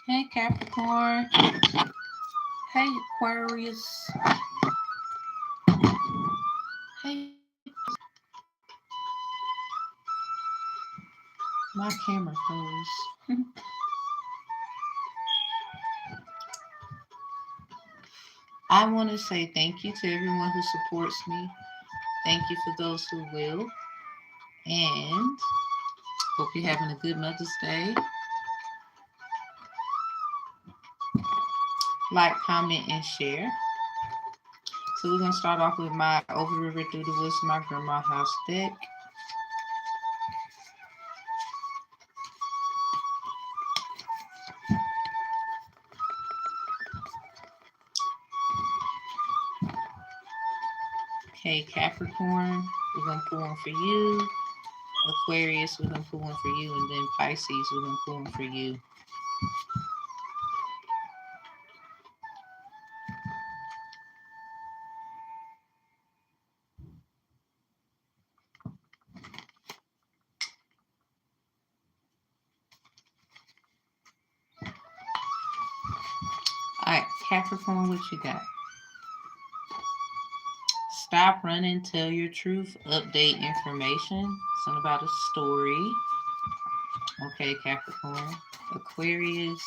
Hey, Capricorn. Hey, Aquarius. Hey, my camera froze. I want to say thank you to everyone who supports me. Thank you for those who will. And hope you're having a good Mother's Day. Like, comment, and share. So we're going to start off with my Over River Through the Woods, my Grandma House deck. Okay, Capricorn, we're going to pull one for you. Aquarius, we're going to pull one for you. And then Pisces, we're going to pull one for you. All right, Capricorn, what you got? Stop running, tell your truth, update information. Something about a story. Okay, Capricorn. Aquarius,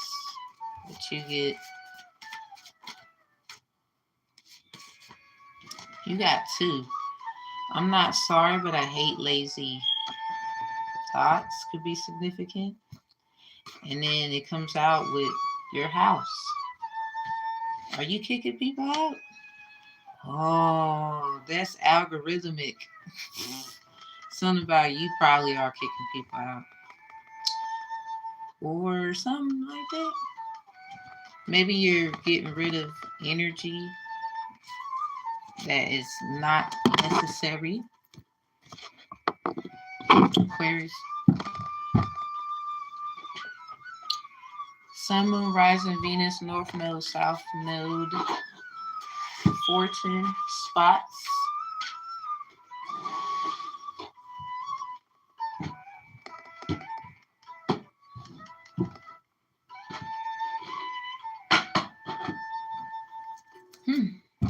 what you get? You got 2. I'm not sorry, but I hate lazy thoughts could be significant. And then it comes out with your house. Are you kicking people out? Oh, that's algorithmic. Something about you probably are kicking people out. Or something like that. Maybe you're getting rid of energy that is not necessary. Aquarius. Sun, Moon, Rising, Venus, North Node, South Node, Fortune, spots.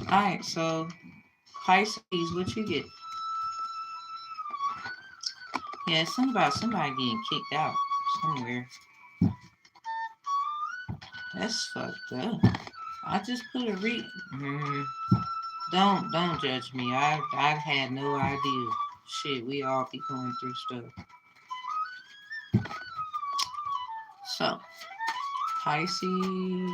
Alright, so Pisces, what you get? Yeah, it's something about somebody getting kicked out somewhere. That's fucked up. I just put a Don't judge me. I had no idea. Shit, we all be going through stuff. So, Pisces.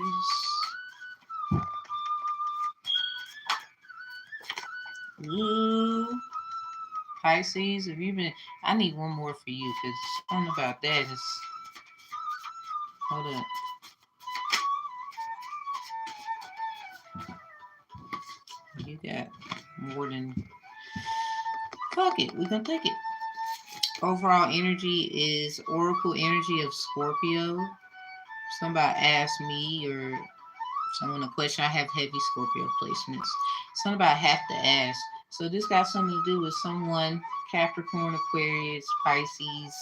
Ooh. Pisces, if you've been, I need one more for you because something about that is. Hold up. You got more than. Fuck it, we're gonna take it. Overall energy is Oracle energy of Scorpio. Somebody asked me or someone a question. I have heavy Scorpio placements. Something about have to ask. So this got something to do with someone, Capricorn, Aquarius, Pisces,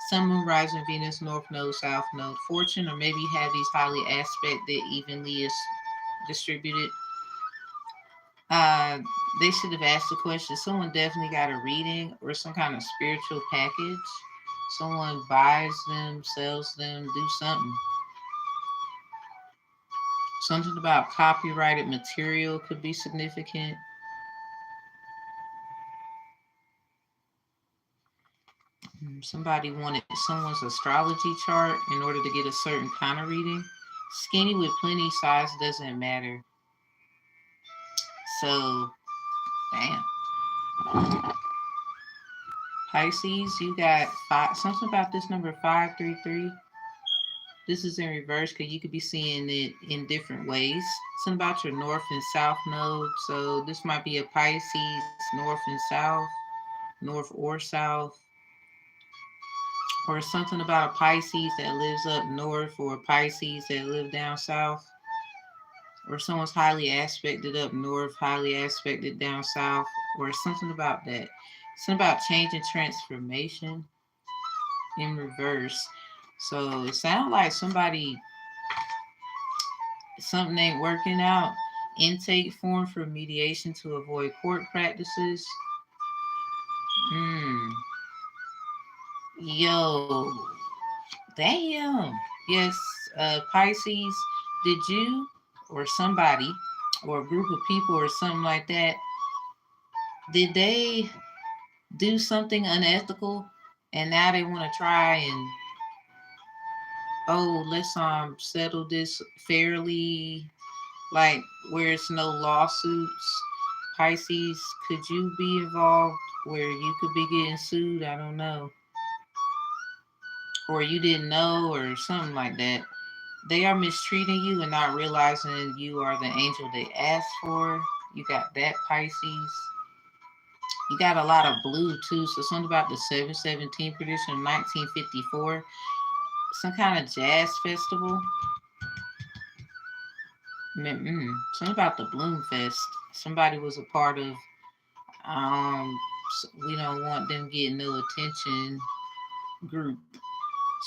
Sun, Moon, Rising, Venus, North Node, South Node, Fortune, or maybe you have these highly aspected, evenly is distributed. They should have asked the question. Someone definitely got a reading or some kind of spiritual package. Someone buys them, sells them, do something. Something about copyrighted material could be significant. Somebody wanted someone's astrology chart in order to get a certain kind of reading. Skinny with plenty size doesn't matter. So, damn. Pisces, you got something about this number 533. This is in reverse because you could be seeing it in different ways. Something about your north and south node. So this might be a Pisces north and south, north or south. Or something about a Pisces that lives up north or a Pisces that live down south. Or someone's highly aspected up north, highly aspected down south. Or something about that. Something about change and transformation. in reverse. So it sounds like something ain't working out. Intake form for mediation to avoid court practices. Yo, damn. Yes, Pisces, did you or somebody or a group of people or something like that, did they do something unethical and now they want to try and, oh, let's settle this fairly, like where it's no lawsuits? Pisces, could you be involved where you could be getting sued? I don't know. Or you didn't know or something like that. They are mistreating you and not realizing you are the angel they asked for. You got that, Pisces. You got a lot of blue too. So something about the 717 prediction of 1954. Some kind of jazz festival. Something about the Bloom Fest. Somebody was a part of. We don't want them getting no attention group.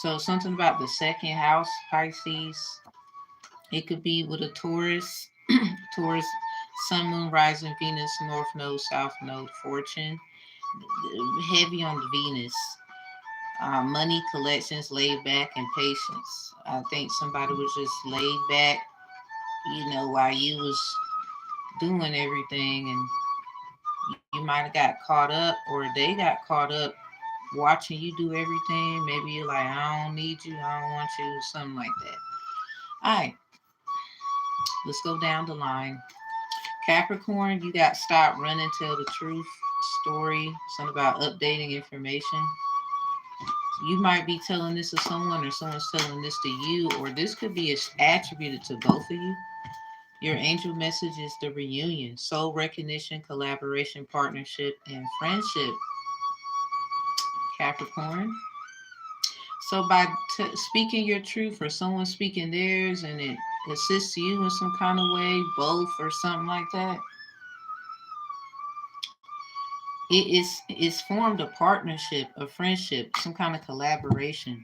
So something about the second house, Pisces. It could be with a Taurus, Taurus, Sun, Moon, Rising, Venus, North Node, South Node, Fortune. Heavy on the Venus. Money collections, laid back, and patience. I think somebody was just laid back, while you was doing everything, and you might have got caught up, or they got caught up watching you do everything. Maybe you're like, I don't need you, I don't want you, something like that. All right, let's go down the line. Capricorn, you got stop running, tell the truth story. Something about updating information. You might be telling this to someone, or someone's telling this to you, or this could be attributed to both of you. Your angel message is the reunion, soul recognition, collaboration, partnership, and friendship. Capricorn. So by speaking your truth or someone speaking theirs and it assists you in some kind of way, both or something like that, it's formed a partnership, a friendship, some kind of collaboration.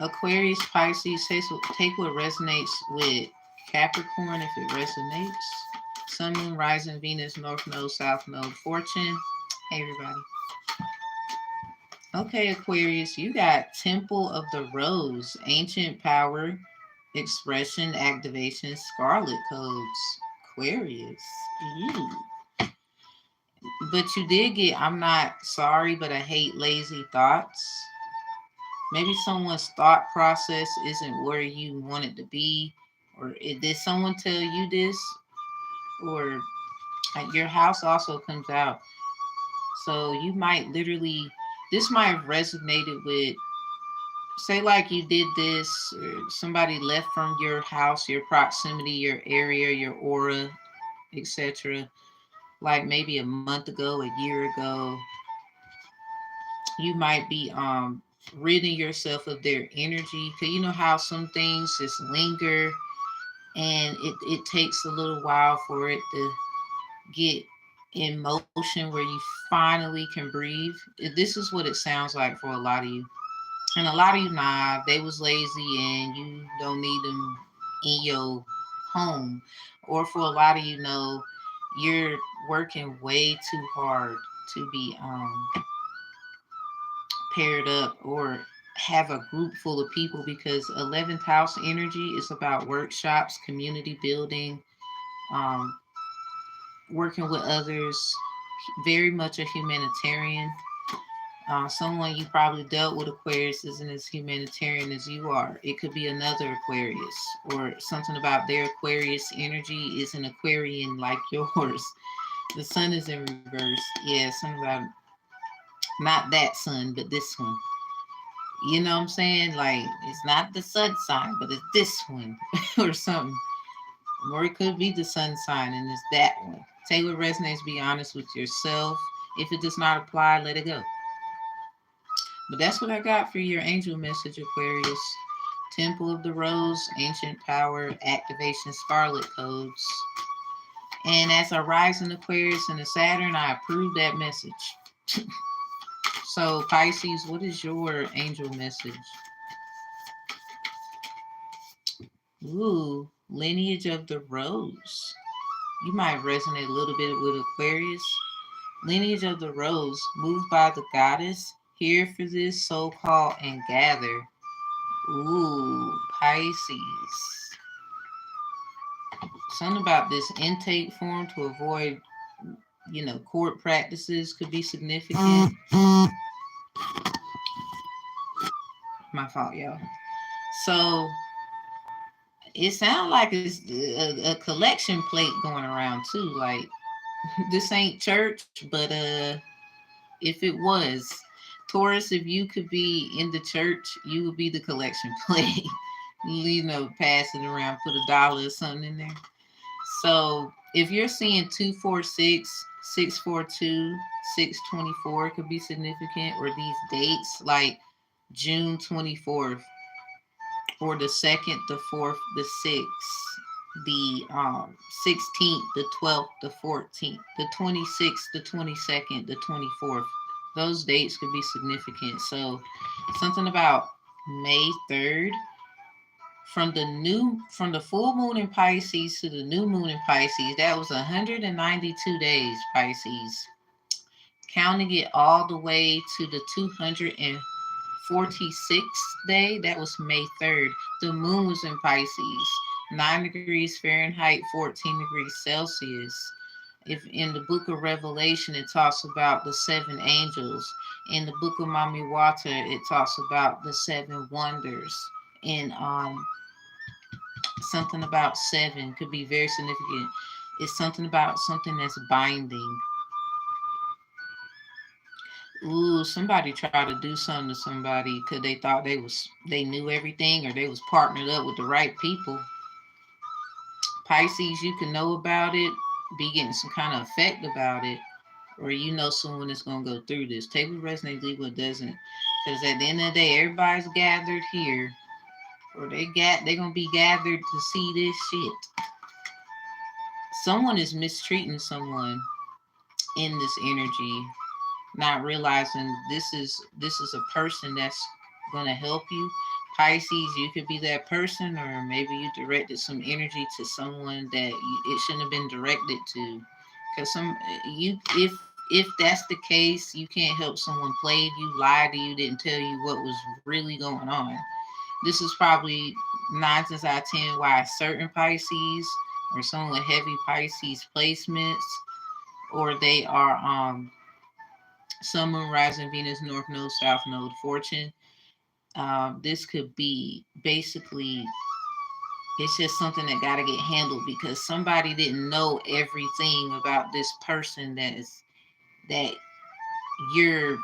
Aquarius, Pisces, take what resonates with Capricorn if it resonates. Sun, Moon, Rising, Venus, North Node, South Node, Fortune. Hey, everybody. Okay, Aquarius, you got Temple of the Rose, Ancient Power, Expression, Activation, Scarlet Codes. Aquarius. Ew. But you did get, I'm not sorry, but I hate lazy thoughts. Maybe someone's thought process isn't where you want it to be. Or did someone tell you this? Or your house also comes out. So you might literally, this might have resonated with, say like you did this, or somebody left from your house, your proximity, your area, your aura, etc. Like maybe a month ago, a year ago. You might be ridding yourself of their energy. Because you know how some things just linger and it takes a little while for it to get in motion where you finally can breathe. This is what it sounds like for a lot of you. And a lot of you, nah, they was lazy and you don't need them in your home. Or for a lot of you, you're working way too hard to be paired up or have a group full of people, because 11th house energy is about workshops, community building, um, working with others, very much a humanitarian. Someone you probably dealt with, Aquarius, isn't as humanitarian as you are. It could be another Aquarius, or something about their Aquarius energy is an Aquarian like yours. The sun is in reverse. Yeah, something about not that sun, but this one. You know what I'm saying? Like, it's not the sun sign, but it's this one or something. Or it could be the sun sign and it's that one. Take what resonates, be honest with yourself. If it does not apply, let it go. But that's what I got for your angel message, Aquarius. Temple of the Rose, Ancient Power, Activation, Scarlet Codes. And as I rise in Aquarius and the Saturn, I approve that message. So Pisces, what is your angel message? Ooh, lineage of the rose. You might resonate a little bit with Aquarius. Lineage of the rose, moved by the goddess, here for this soul call and gather. Ooh, Pisces. Something about this intake form to avoid, court practices could be significant. My fault, y'all. So it sounds like it's a collection plate going around too. Like this ain't church, but if it was, Taurus, if you could be in the church, you would be the collection plate. Pass it around, put $1 or something in there. So if you're seeing 246, 642, 624 could be significant, or these dates like June 24th, or the 2nd, the 4th, the 6th, the 16th, the 12th, the 14th, the 26th, the 22nd, the 24th. Those dates could be significant. So something about May 3rd, from the full moon in Pisces to the new moon in Pisces, that was 192 days, Pisces. Counting it all the way to the 246th day, that was May 3rd. The moon was in Pisces, 9 degrees Fahrenheit, 14 degrees Celsius. If in the book of Revelation, it talks about the 7 angels. In the book of Mami Wata, it talks about the 7 wonders. And something about 7 could be very significant. It's something about something that's binding. Ooh, somebody tried to do something to somebody because they thought they knew everything, or they was partnered up with the right people. Pisces, you can know about it, be getting some kind of effect about it, or someone that's gonna go through this. Take what resonates, leave what doesn't. Because at the end of the day, everybody's gathered here, or they're gonna be gathered to see this shit. Someone is mistreating someone in this energy, not realizing this is a person that's gonna help you. Pisces, you could be that person, or maybe you directed some energy to someone that it shouldn't have been directed to. Because if that's the case, you can't help someone played you, lied to you, didn't tell you what was really going on. This is probably 9 times out of 10 why certain Pisces, or someone with heavy Pisces placements, or they are Sun, Moon, Rising, Venus, North Node, South Node, Fortune. This could be basically, it's just something that got to get handled because somebody didn't know everything about this person that you're,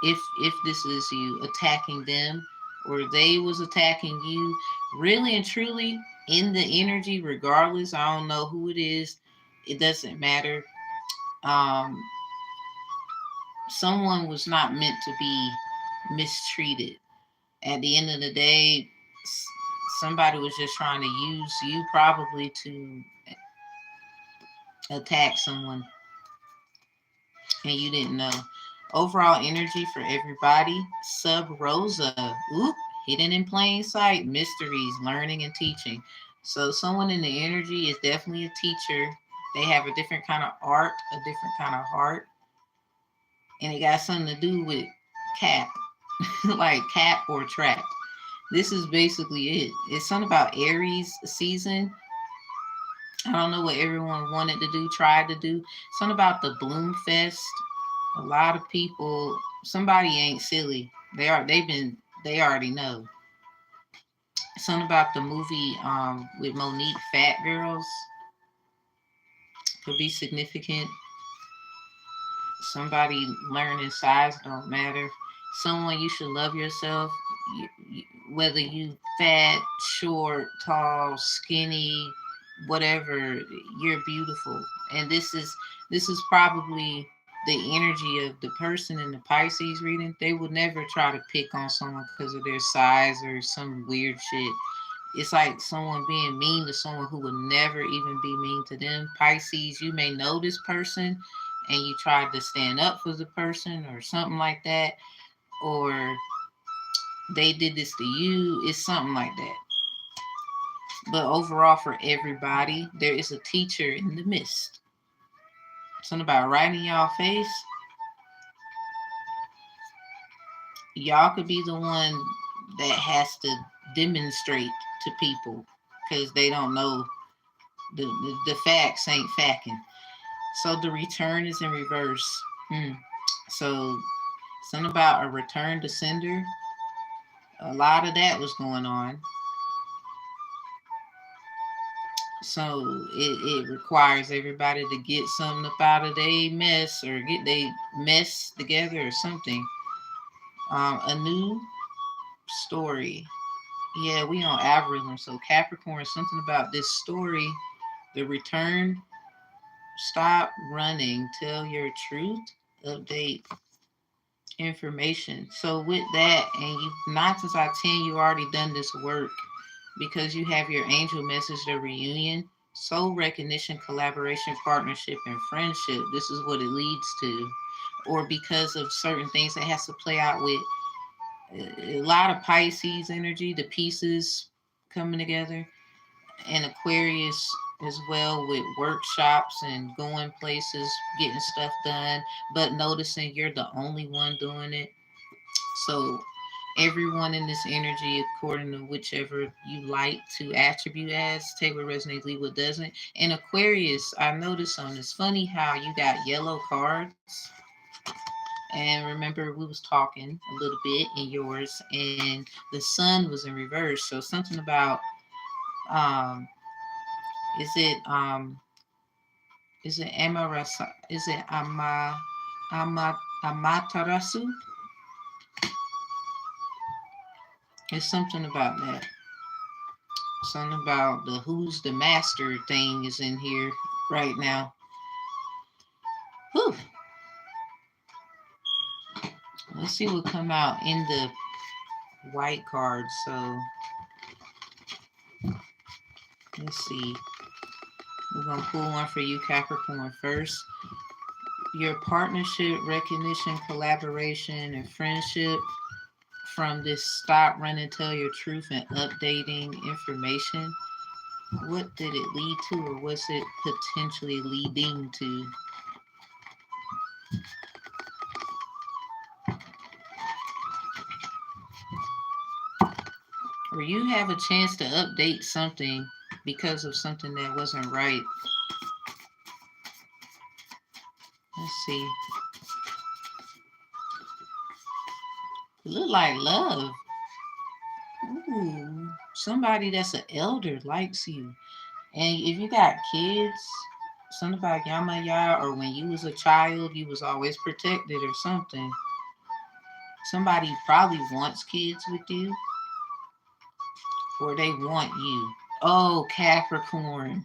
if this is you attacking them, or they was attacking you, really and truly in the energy, regardless, I don't know who it is, it doesn't matter. Someone was not meant to be mistreated. At the end of the day, somebody was just trying to use you probably to attack someone, and you didn't know. Overall energy for everybody, Sub Rosa. Oop, hidden in plain sight, mysteries, learning and teaching. So someone in the energy is definitely a teacher. They have a different kind of art, a different kind of heart, and it got something to do with Cap, like Cap or Trap. This is basically it. It's something about Aries season. I don't know what everyone wanted to do, tried to do. Something about the Bloom Fest. A lot of people, somebody ain't silly. They already know. Something about the movie with Monique, Fat Girls, could be significant. Somebody learning size don't matter. Someone, you should love yourself. Whether you fat, short, tall, skinny, whatever, you're beautiful. And this is probably the energy of the person in the Pisces reading. They would never try to pick on someone because of their size or some weird shit. It's like someone being mean to someone who would never even be mean to them. Pisces, you may know this person, and you tried to stand up for the person or something like that, or they did this to you. It's something like that. But overall, for everybody, there is a teacher in the midst. Something about right in y'all face. Y'all could be the one that has to demonstrate to people because they don't know the facts ain't facking. So the return is in reverse. So something about a return to sender. A lot of that was going on. So it requires everybody to get something up out of their mess or get their mess together or something. A new story. Yeah, we on algorithm. So Capricorn, something about this story, the return, stop running, tell your truth, update information. So with that, and you 9 times out of 10, you already done this work because you have your angel message, the reunion, soul recognition, collaboration, partnership, and friendship. This is what it leads to. Or because of certain things that has to play out with a lot of Pisces energy, the pieces coming together, and Aquarius as well with workshops and going places, getting stuff done, but noticing you're the only one doing it. So everyone in this energy, according to whichever you like to attribute as, take what resonates, leave what doesn't. And Aquarius, I noticed on it's funny how you got yellow cards. And remember, we was talking a little bit in yours, and the sun was in reverse. So something about um, is it Amarasa? Is it Amaterasu? It's something about that. Something about the who's the master thing is in here right now. Whew. Let's see what come out in the white card. So let's see. We're gonna pull one for you, Capricorn, first. Your partnership, recognition, collaboration, and friendship from this stop, running, tell your truth, and updating information. What did it lead to, or was it potentially leading to? Or you have a chance to update something because of something that wasn't right. Let's see. It look like love. Ooh, somebody that's an elder likes you. And if you got kids, something about Yamaya, or when you was a child, you was always protected or something. Somebody probably wants kids with you, or they want you. Oh, Capricorn.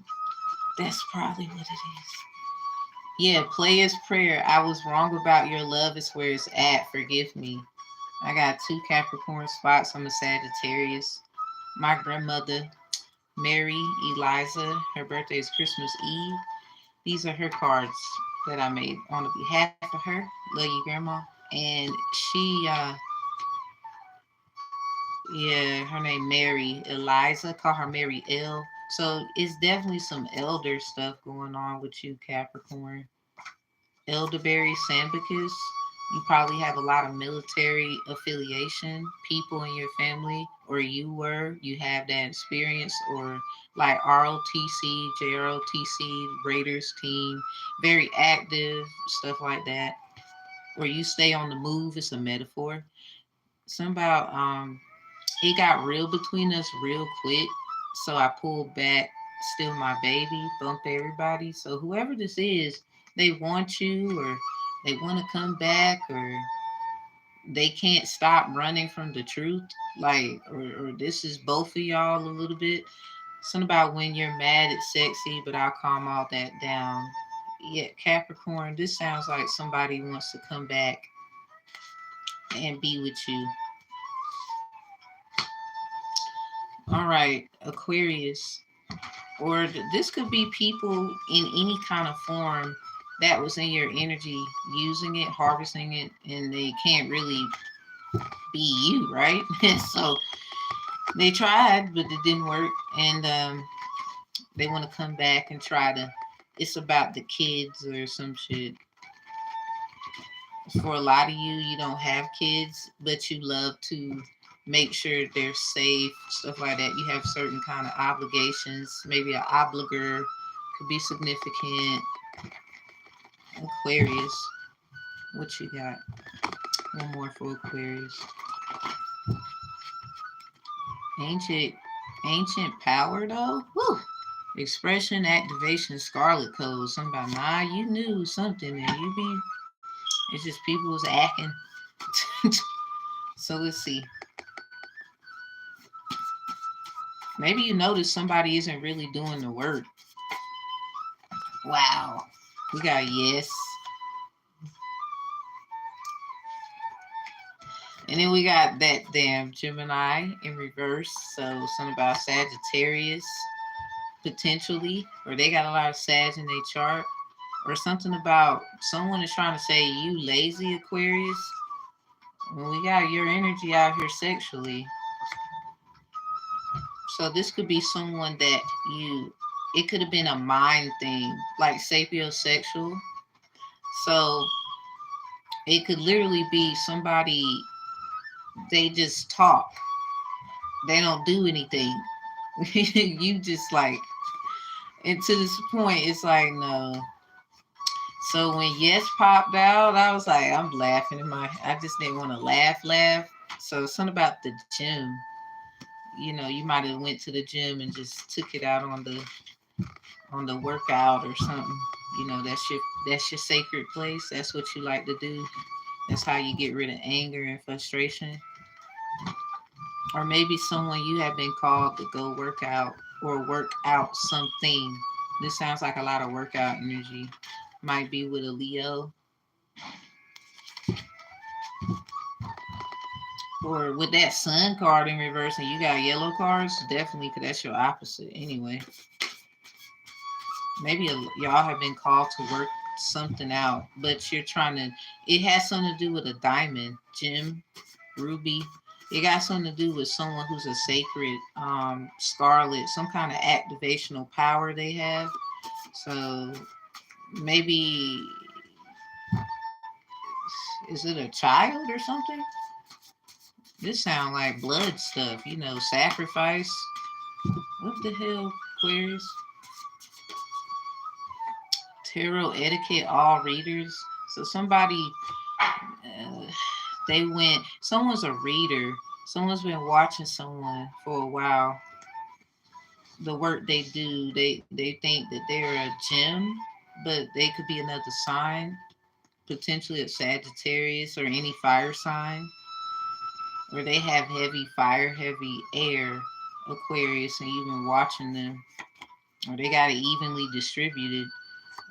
That's probably what it is. Yeah, player's prayer. I was wrong about your love is where it's at. Forgive me. I got 2 Capricorn spots. I'm a Sagittarius. My grandmother, Mary Eliza, her birthday is Christmas Eve. These are her cards that I made on the behalf of her. Love you, Grandma. And she, yeah, her name Mary Eliza. Call her Mary L. So it's definitely some elder stuff going on with you, Capricorn. Elderberry Sambicus. You probably have a lot of military affiliation, people in your family, or you have that experience, or like ROTC, JROTC, Raiders team, very active, stuff like that. Or you stay on the move, it's a metaphor. Something about it got real between us real quick. So I pulled back, still my baby, bumped everybody. So whoever this is, they want you, or they want to come back, or they can't stop running from the truth. Like, or this is both of y'all a little bit. Something about when you're mad, it's sexy, but I'll calm all that down. Yeah, Capricorn, this sounds like somebody wants to come back and be with you. All right, Aquarius. Or this could be people in any kind of form that was in your energy, using it, harvesting it, and they can't really be you, right? So they tried, but it didn't work, and they want to come back and try to. It's about the kids or some shit. For a lot of you, you don't have kids, but you love to make sure they're safe, stuff like that. You have certain kind of obligations. Maybe an obligor could be significant. Aquarius, what you got? One more for Aquarius. Ancient, ancient power though. Woo. Expression, activation, scarlet code. Somebody, nah, you knew something, and you be. It's just people was acting. So let's see. Maybe you notice somebody isn't really doing the work. Wow. We got yes. And then we got that damn Gemini in reverse. So something about Sagittarius potentially, or they got a lot of Sag in their chart, or something about someone is trying to say you lazy Aquarius. Well, we got your energy out here sexually. So this could be someone that you, it could have been a mind thing, like sapiosexual. So it could literally be somebody, they just talk. They don't do anything. You just like, and to this point, it's like, no. So when yes popped out, I was like, I'm laughing in my, I just didn't want to laugh. So something about the gym, you know, you might have went to the gym and just took it out on the workout or something. You know, that's your sacred place. That's what you like to do. That's how you get rid of anger and frustration. Or maybe someone you have been called to go work out or work out something. This sounds like a lot of workout energy. Might be with a Leo. Or with that sun card in reverse and you got yellow cards, definitely because that's your opposite anyway. Maybe y'all have been called to work something out, but you're trying to, it has something to do with a diamond, gem, ruby. It got something to do with someone who's a sacred scarlet, some kind of activational power they have. So maybe, is it a child or something? This sound like blood stuff, you know, sacrifice. What the hell, Aquarius? Tarot etiquette, all readers. So somebody, uh, they went, someone's a reader. Someone's been watching someone for a while. The work they do, they think that they're a gem, but they could be another sign, potentially a Sagittarius or any fire sign, or they have heavy fire, heavy air, Aquarius, and you've been watching them, or they got it evenly distributed,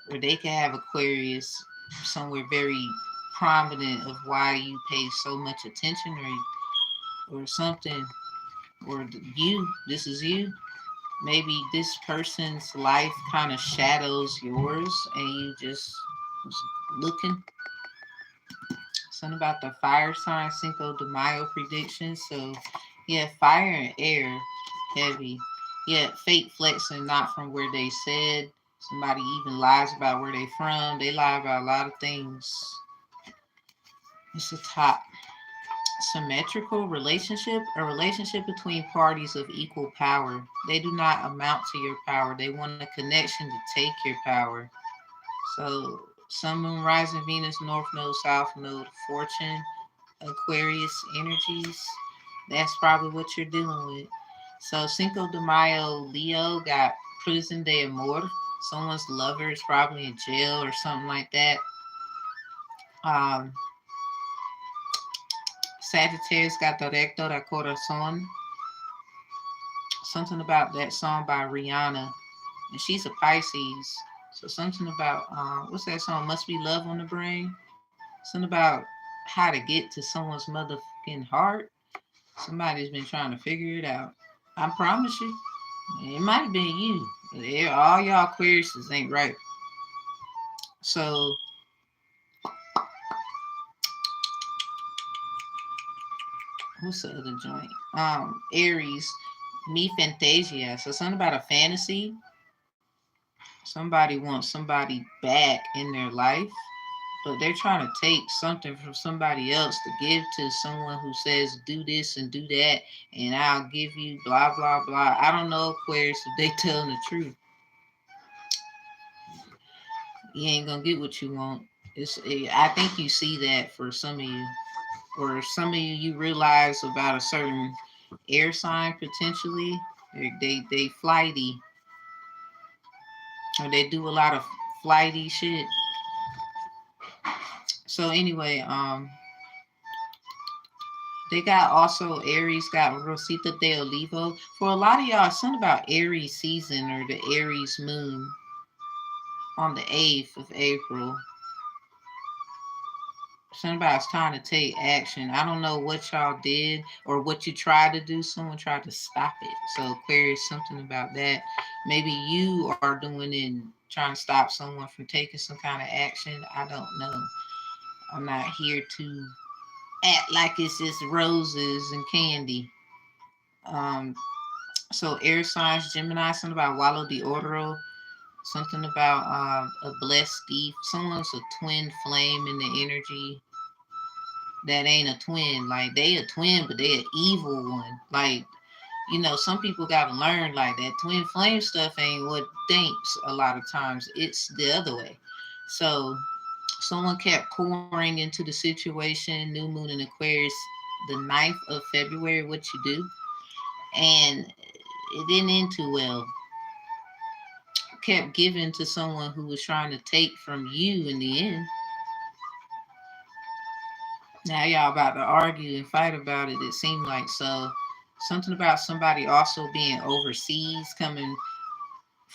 or they can have Aquarius somewhere very prominent of why you pay so much attention, or something, or you, this is you. Maybe this person's life kind of shadows yours and you just was looking. Something about the fire sign, Cinco de Mayo prediction. So yeah, fire and air, heavy. Yeah, fake flexing, not from where they said. Somebody even lies about where they from. They lie about a lot of things. It's the top. Symmetrical relationship, a relationship between parties of equal power. They do not amount to your power. They want a connection to take your power. So Sun, Moon, Rising, Venus, North Node, South Node, Fortune, Aquarius energies. That's probably what you're dealing with. So Cinco de Mayo, Leo got prison de amor. Someone's lover is probably in jail or something like that. Um, Sagittarius got Directo de Corazon. Something about that song by Rihanna. And she's a Pisces. So something about, what's that song? Must Be Love on the Brain. Something about how to get to someone's motherfucking heart. Somebody's been trying to figure it out. I promise you. It might have been you. All y'all Aquariuses ain't right. So what's the other joint? Aries, me fantasia. So something about a fantasy. Somebody wants somebody back in their life, but they're trying to take something from somebody else to give to someone who says do this and do that, and I'll give you blah blah blah. I don't know, Aquarius, if they telling the truth. You ain't gonna get what you want. I think you see that for some of you, or some of you, you realize about a certain air sign potentially. They flighty, or they do a lot of flighty shit. So anyway, they got also Aries got Rosita de Olivo. For a lot of y'all, it's something about Aries season or the Aries moon on the 8th of April. Somebody's trying to take action. I don't know what y'all did or what you tried to do. Someone tried to stop it. So Aquarius, something about that. Maybe you are doing it and trying to stop someone from taking some kind of action. I don't know. I'm not here to act like it's just roses and candy. Um, so air signs, Gemini, something about Wallow de Oro, something about a blessed thief. Someone's a twin flame in the energy that ain't a twin. Like they a twin, but they an evil one. Like, you know, some people gotta learn like that twin flame stuff ain't what thinks a lot of times. It's the other way. So someone kept pouring into the situation, new moon in Aquarius, the 9th of February, what you do. And it didn't end too well. Kept giving to someone who was trying to take from you in the end. Now y'all about to argue and fight about it, it seemed like. So something about somebody also being overseas, coming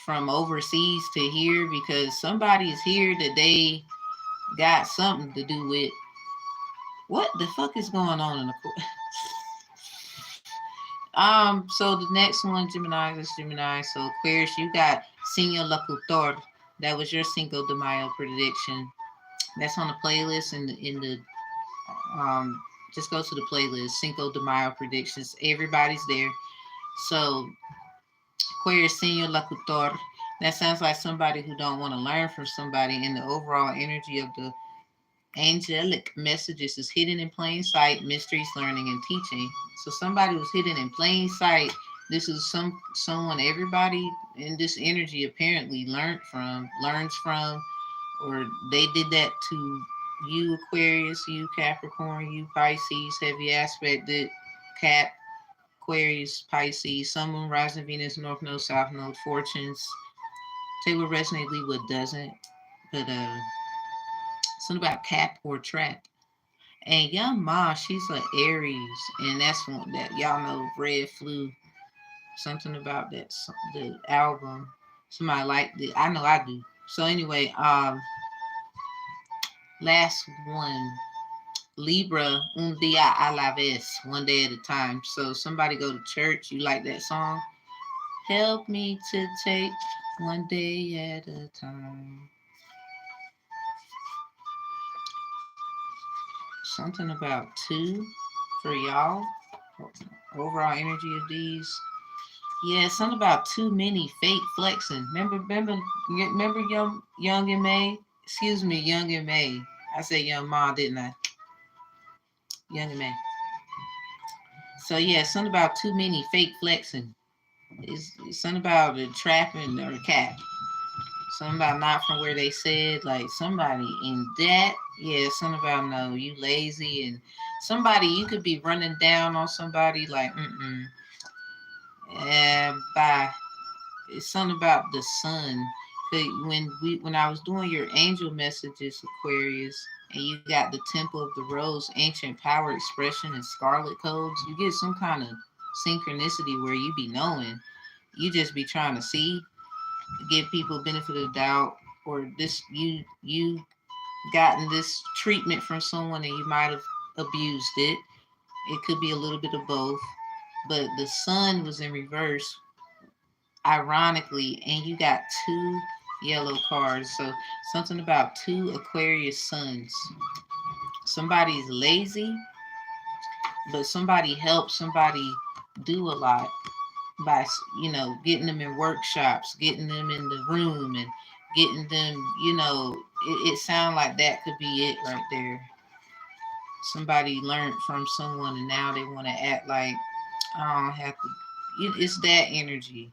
from overseas to here because somebody is here that they got something to do with. What the fuck is going on in the court? So the next one, Gemini, is Gemini. So Aquarius, you got Señor Locutor. That was your Cinco de Mayo prediction. That's on the playlist in the just go to the playlist, Cinco de Mayo predictions. Everybody's there. So Aquarius, Señor Locutor. That sounds like somebody who don't want to learn from somebody, and the overall energy of the angelic messages is hidden in plain sight, mysteries, learning, and teaching. So somebody was hidden in plain sight. This is someone everybody in this energy apparently learns from, or they did that to you, Aquarius, you, Capricorn, you, Pisces, heavy aspected, Cap, Aquarius, Pisces, Sun, Moon, Rising, Venus, North Node, South Node, fortunes. Take what resonates, leave what doesn't. But something about Cap or Trap. And Young Ma, she's an Aries, and that's one that y'all know, Red Flu. Something about that the album. Somebody liked it. I know I do. So anyway, last one. Libra, un día a la vez, one day at a time. So somebody go to church, you like that song? Help me to take one day at a time. Something about two for y'all. Overall energy of these. Yeah, something about too many fake flexing. Remember Young and May? Excuse me, Young and May. I said Young Ma, didn't I? Young and May. So yeah, something about too many fake flexing. It's something about the trapping or cap. Something about not from where they said, like somebody in that. Yeah, something about no, you lazy and somebody you could be running down on somebody like bye. It's something about the sun. When I was doing your angel messages, Aquarius, and you got the Temple of the Rose, ancient power expression, and scarlet codes, you get some kind of synchronicity where you be knowing. You just be trying to see, give people benefit of the doubt, or this you gotten this treatment from someone and you might have abused it. It could be a little bit of both, but the sun was in reverse, ironically, and you got two yellow cards. So something about 2 Aquarius suns. Somebody's lazy, but somebody helps somebody do a lot by, getting them in workshops, getting them in the room, and getting them, it sounds like that could be it right there. Somebody learned from someone and now they want to act like I don't have to. It's that energy.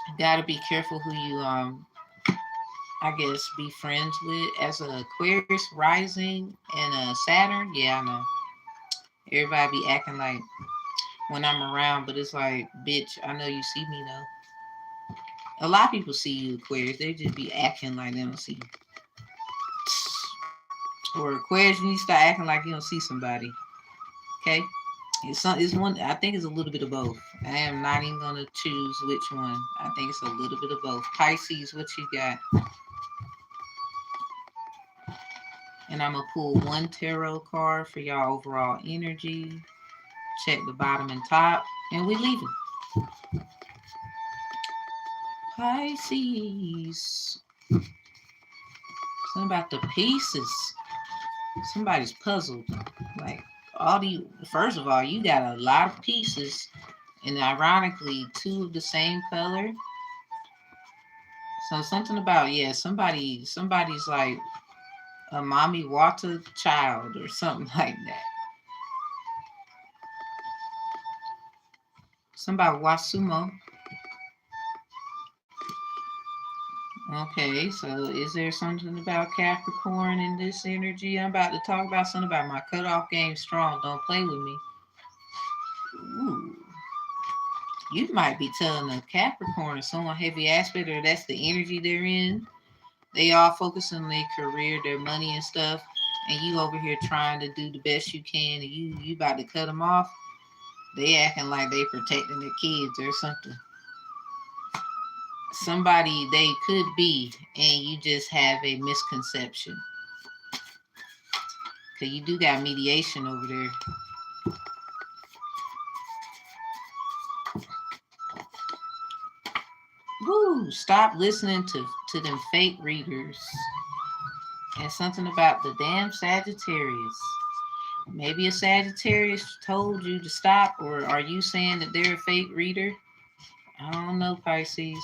You got to be careful who you I guess be friends with. As an Aquarius rising and a Saturn, yeah, I know. Everybody be acting like when I'm around, but it's like, bitch, I know you see me though. A lot of people see you, Aquarius. They just be acting like they don't see you. Or Aquarius, you need to start acting like you don't see somebody. Okay? It's one. I think it's a little bit of both. I am not even gonna choose which one. I think it's a little bit of both. Pisces, what you got? And I'm gonna pull one tarot card for y'all overall energy. Check the bottom and top, and we leaving. Pisces. Something about the pieces. Somebody's puzzled. Like first of all, you got a lot of pieces, and ironically, 2 of the same color. So something about, somebody's like a mommy water child or something like that. Somebody watch sumo. Okay, so is there something about Capricorn in this energy? I'm about to talk about something about my cutoff game strong. Don't play with me. Ooh. You might be telling a Capricorn or someone heavy aspect, or that's the energy they're in. They all focus on their career, their money and stuff, and you over here trying to do the best you can, and you about to cut them off. They acting like they protecting their kids or something. Somebody they could be, and you just have a misconception. Cause you do got mediation over there. Woo! Stop listening to them fake readers. And something about the damn Sagittarius. Maybe a Sagittarius told you to stop, or are you saying that they're a fake reader? I don't know, Pisces.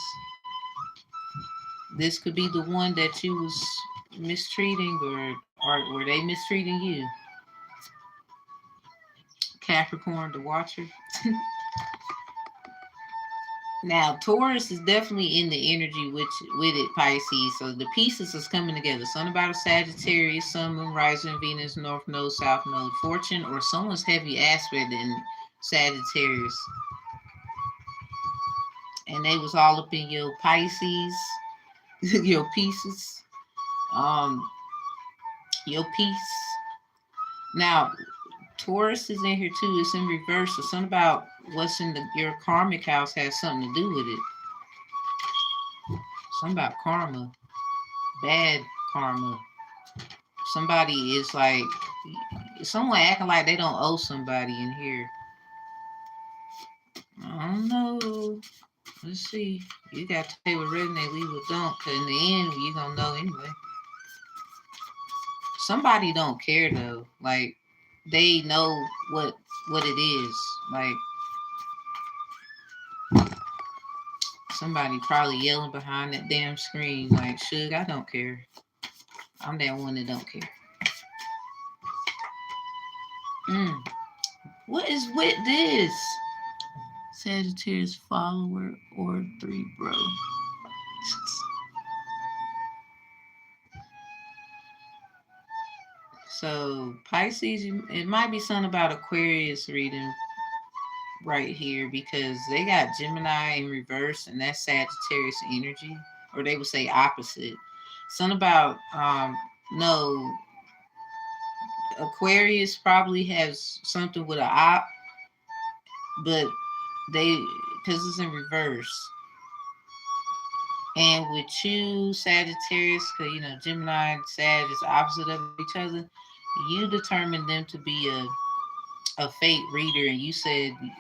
This could be the one that you was mistreating, or were they mistreating you? Capricorn, the watcher. Now, Taurus is definitely in the energy with it, Pisces. So the pieces is coming together. Something about a Sagittarius, Sun, Moon, Rising, Venus, North Node, South Node, Fortune, or someone's heavy aspect in Sagittarius. And they was all up in your Pisces, your pieces, your piece. Now, Taurus is in here too. It's in reverse. So something about what's in your karmic house has something to do with it. Something about karma, bad karma. Somebody is like, someone acting like they don't owe somebody in here. I don't know. Let's see. You got to take with resonate, leave with don't. Cause in the end, you're gonna know anyway. Somebody don't care though. Like they know what it is. Like somebody probably yelling behind that damn screen. Like, Suge, I don't care. I'm that one that don't care. What is with this? Sagittarius follower or 3, bro. So Pisces, it might be something about Aquarius reading right here because they got Gemini in reverse and that's Sagittarius energy, or they would say opposite. Something about no, Aquarius probably has something with an op, but because it's in reverse. And with you, Sagittarius, because Gemini and Sag is opposite of each other, you determined them to be a fake reader, and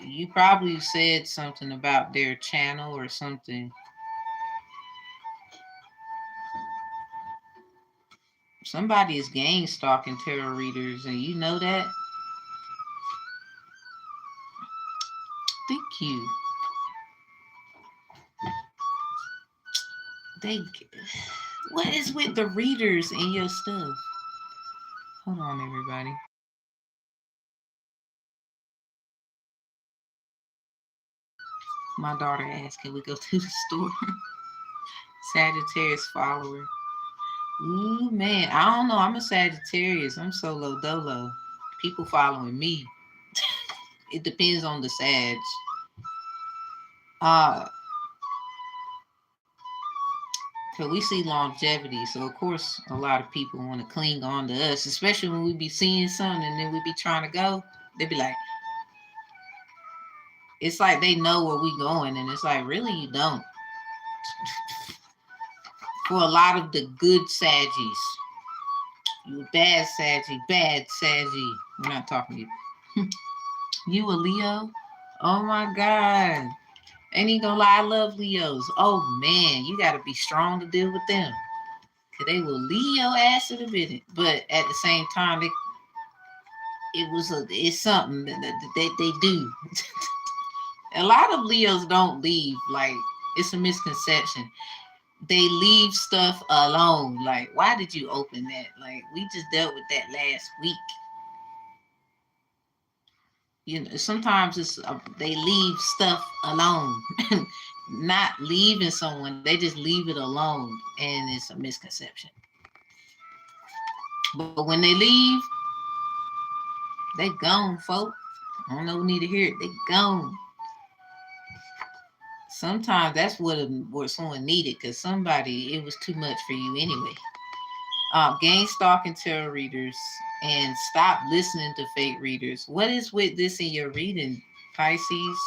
you probably said something about their channel or something. Somebody is gang stalking tarot readers, and you know that. Thank you. What is with the readers in your stuff? Hold on, everybody. My daughter asked, can we go to the store? Sagittarius follower. Ooh, man. I don't know. I'm a Sagittarius. I'm solo dolo. People following me. It depends on the Sag. Because we see longevity. So, of course, a lot of people want to cling on to us, especially when we be seeing something and then we be trying to go. They be like, it's like they know where we going. And it's like, really, you don't. For a lot of the good Saggies. You bad Saggy, bad Saggy. I'm not talking to you. You a Leo? Oh my God. Ain't even gonna lie, I love Leos. Oh man, you gotta be strong to deal with them. Cause they will leave your ass in a minute. But at the same time, it's something that they do. A lot of Leos don't leave. Like, it's a misconception. They leave stuff alone. Like, why did you open that? Like, we just dealt with that last week. You know, sometimes it's they leave stuff alone. Not leaving someone, they just leave it alone, and it's a misconception. But when they leave, they gone, folk. I don't know who need to hear it. They gone. Sometimes that's what someone needed, because somebody, it was too much for you anyway. Gang stalking tarot readers, and stop listening to fake readers. What is with this in your reading, Pisces?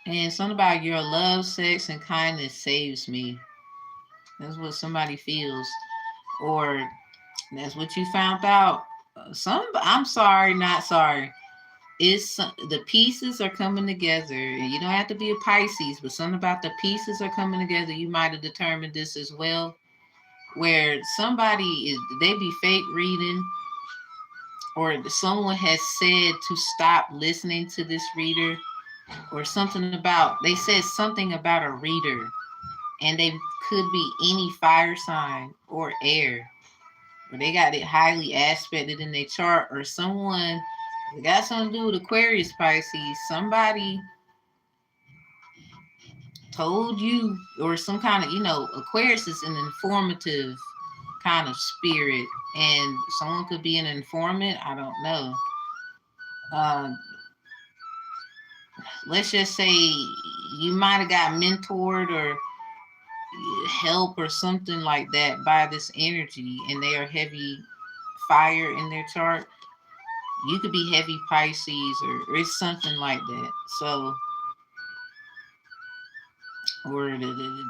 And something about your love, sex, and kindness saves me. That's what somebody feels. Or that's what you found out. I'm sorry, not sorry. It's the pieces are coming together, and you don't have to be a Pisces, but something about the pieces are coming together. You might have determined this as well, where they be fake reading, or someone has said to stop listening to this reader, or they said something about a reader, and they could be any fire sign or air, or they got it highly aspected in their chart, or someone, it got something to do with Aquarius, Pisces. Somebody told you, or some kind of, Aquarius is an informative kind of spirit, and someone could be an informant. I don't know. Let's just say you might have got mentored or help or something like that by this energy, and they are heavy fire in their chart. You could be heavy Pisces, or it's something like that. So, or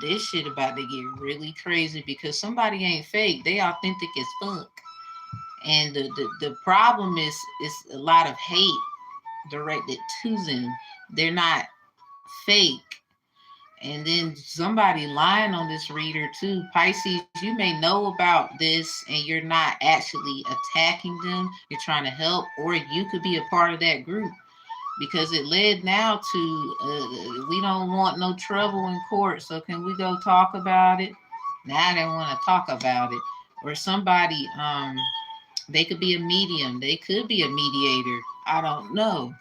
this shit about to get really crazy, because somebody ain't fake. They authentic as fuck. And the problem is a lot of hate directed to them. They're not fake. And then somebody lying on this reader too. Pisces, you may know about this and you're not actually attacking them. You're trying to help, or you could be a part of that group, because it led now to we don't want no trouble in court, so can we go talk about it? Now they want to talk about it. Or somebody, they could be a medium, they could be a mediator, I don't know.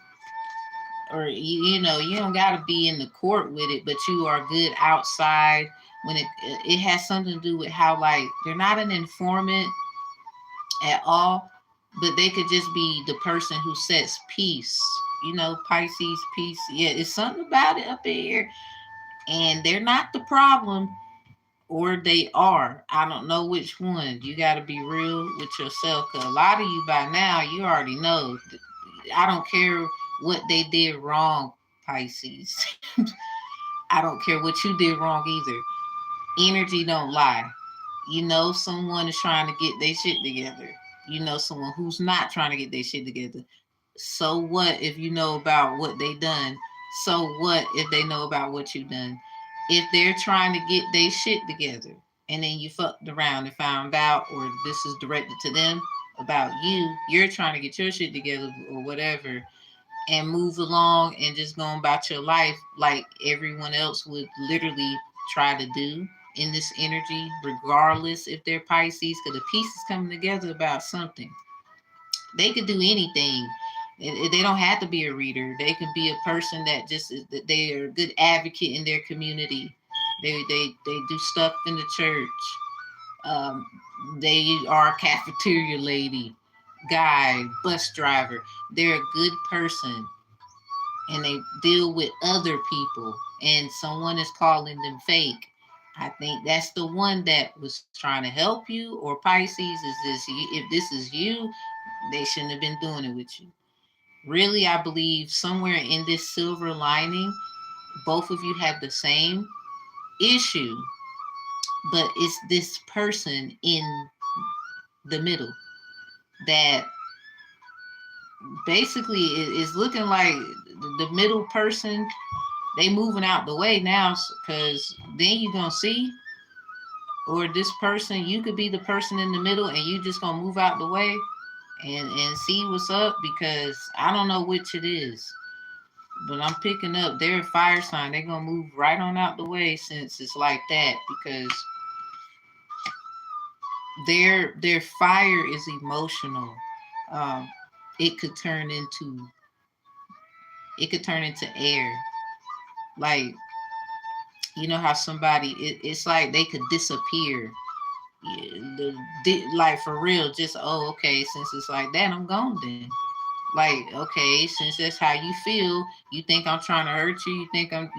Or you don't got to be in the court with it, but you are good outside when it has something to do with how, like, they're not an informant at all, but they could just be the person who sets peace. Pisces, peace. Yeah, it's something about it up here, and they're not the problem, or they are. I don't know which one. You got to be real with yourself, because a lot of you by now, you already know. I don't care what they did wrong, Pisces. I don't care what you did wrong either. Energy don't lie. Someone is trying to get their shit together. Someone who's not trying to get their shit together. So what if you know about what they done? So what if they know about what you done? if they're trying to get their shit together and then you fucked around and found out, or this is directed to them about you, you're trying to get your shit together or whatever, and move along and just going about your life like everyone else would literally try to do in this energy, regardless if they're Pisces, because the pieces coming together about something. They could do anything. They don't have to be a reader. They could be a person that just they are a good advocate in their community. They do stuff in the church. Um, they are a cafeteria lady, guy, bus driver. They're a good person and they deal with other people and someone is calling them fake. I think that's the one that was trying to help you, or Pisces is this you. If this is you, they shouldn't have been doing it with you. Really, I believe somewhere in this silver lining, both of you have the same issue, but it's this person in the middle that basically is looking like the middle person. They moving out the way now, because then you're gonna see, or this person, you could be the person in the middle and you just gonna move out the way and see what's up, because I don't know which it is. But I'm picking up their fire sign. They're gonna move right on out the way since it's like that, because their fire is emotional. Um, it could turn into air. Like, you know how somebody it's like they could disappear. Yeah, like for real, just okay, since it's like that, I'm gone then. Like, okay, since that's how you feel, you think I'm trying to hurt you, you think I'm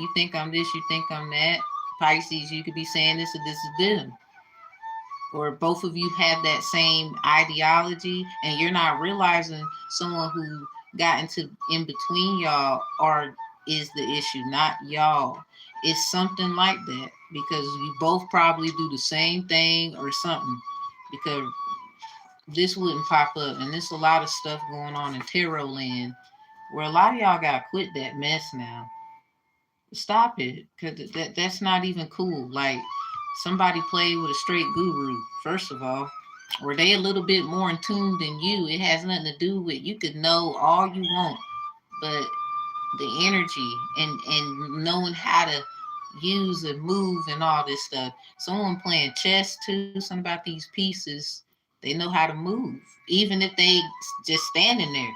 this, you think I'm that. Pisces, you could be saying this or this is them. Or both of you have that same ideology and you're not realizing someone who got into in between y'all are is the issue, not y'all. It's something like that, because you both probably do the same thing or something, because this wouldn't pop up. And there's a lot of stuff going on in tarot land where a lot of y'all gotta quit that mess now. Stop it, because that's not even cool. Like, somebody played with a straight guru, first of all. Or they a little bit more in tune than you. It has nothing to do with, you could know all you want, but the energy and knowing how to use and move and all this stuff. Someone playing chess too, something about these pieces, they know how to move, even if they just standing there,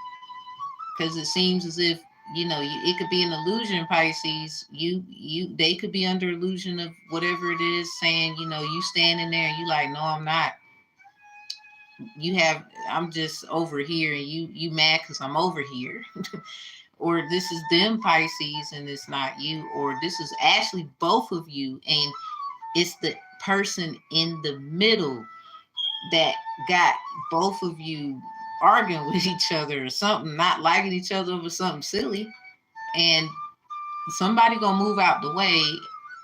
because it seems as if, it could be an illusion, Pisces. They could be under illusion of whatever it is, saying, you standing there and you like, no, I'm not. I'm just over here, and you mad because I'm over here. Or this is them, Pisces, and it's not you. Or this is actually both of you, and it's the person in the middle that got both of you arguing with each other or something, not liking each other over something silly. And somebody gonna move out the way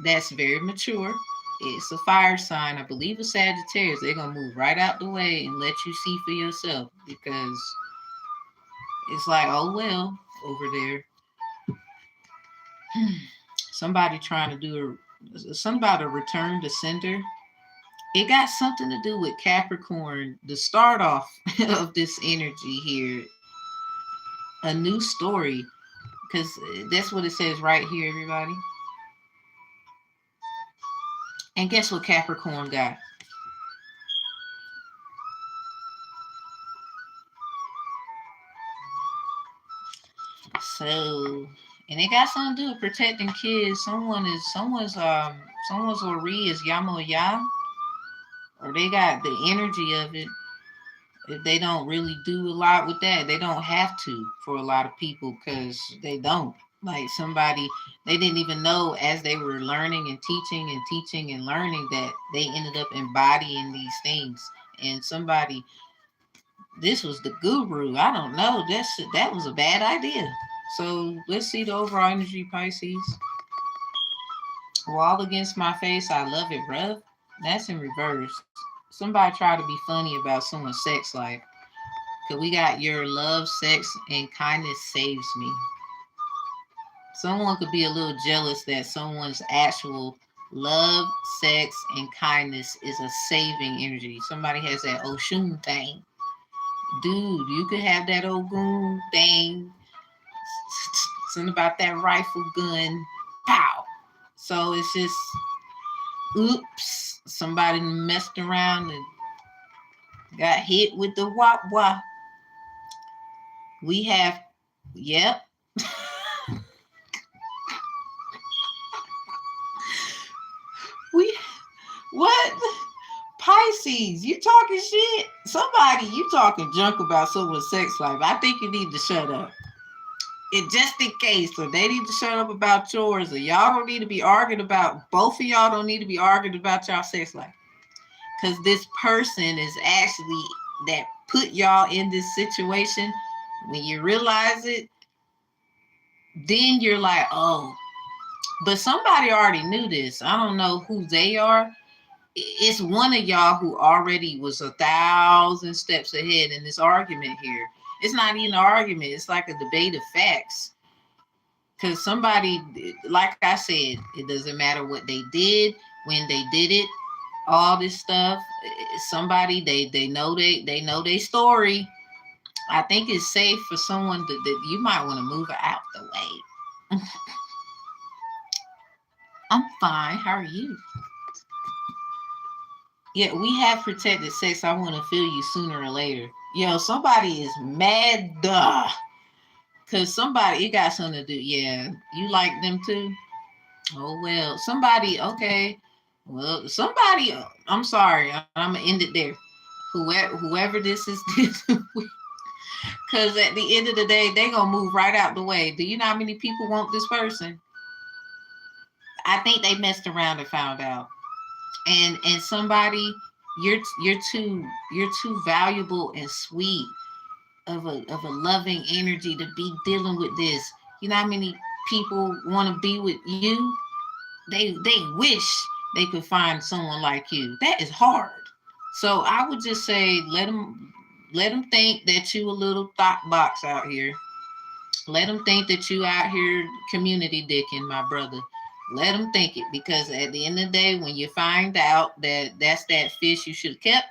that's very mature. It's a fire sign, I believe, a Sagittarius. They're gonna move right out the way and let you see for yourself, because it's like, oh well, over there. Somebody trying to do something about a return to sender. It got something to do with Capricorn, the start off of this energy here. A new story, because that's what it says right here, everybody. And guess what Capricorn got? So, and it got something to do with protecting kids. Someone's Ori is Yamo Ya, or they got the energy of it. If they don't really do a lot with that, they don't have to for a lot of people, because they don't. Like, somebody, they didn't even know as they were learning and teaching and learning that they ended up embodying these things. And somebody, this was the guru. I don't know. That was a bad idea. So let's see the overall energy, Pisces. Wall against my face. I love it, bruh. That's in reverse. Somebody try to be funny about someone's sex life. Because we got your love, sex, and kindness saves me. Someone could be a little jealous that someone's actual love, sex, and kindness is a saving energy. Somebody has that Oshun thing. Dude, you could have that Ogun thing. Something about that rifle gun. Pow. So it's just, oops, somebody messed around and got hit with the wop wop. We have, yep. What? Pisces, you talking shit? Somebody, you talking junk about someone's sex life. I think you need to shut up. And just in case, so they need to shut up about yours, or y'all don't need to be arguing about, both of y'all don't need to be arguing about y'all sex life. Because this person is actually that put y'all in this situation. When you realize it, then you're like, oh, but somebody already knew this. I don't know who they are. It's one of y'all who already was 1,000 steps ahead in this argument here. It's not even an argument. It's like a debate of facts. Because somebody, like I said, it doesn't matter what they did, when they did it, all this stuff. Somebody, they know their story. I think it's safe for someone that you might want to move out the way. I'm fine. How are you? Yeah, we have protected sex. I want to feel you sooner or later. Yo, somebody is mad. Duh. Because somebody, it got something to do. Yeah, you like them too? Oh, well. Somebody, okay. Well, somebody, I'm sorry. I'm going to end it there. Whoever this is, because at the end of the day, they're going to move right out the way. Do you know how many people want this person? I think they messed around and found out. And somebody, you're too valuable and sweet of a loving energy to be dealing with this. You know how many people want to be with you? They wish they could find someone like you. That is hard. So I would just say let them think that you a little thought box out here. Let them think that you out here community dicking, my brother. Let them think it, because at the end of the day, when you find out that that's that fish you should have kept,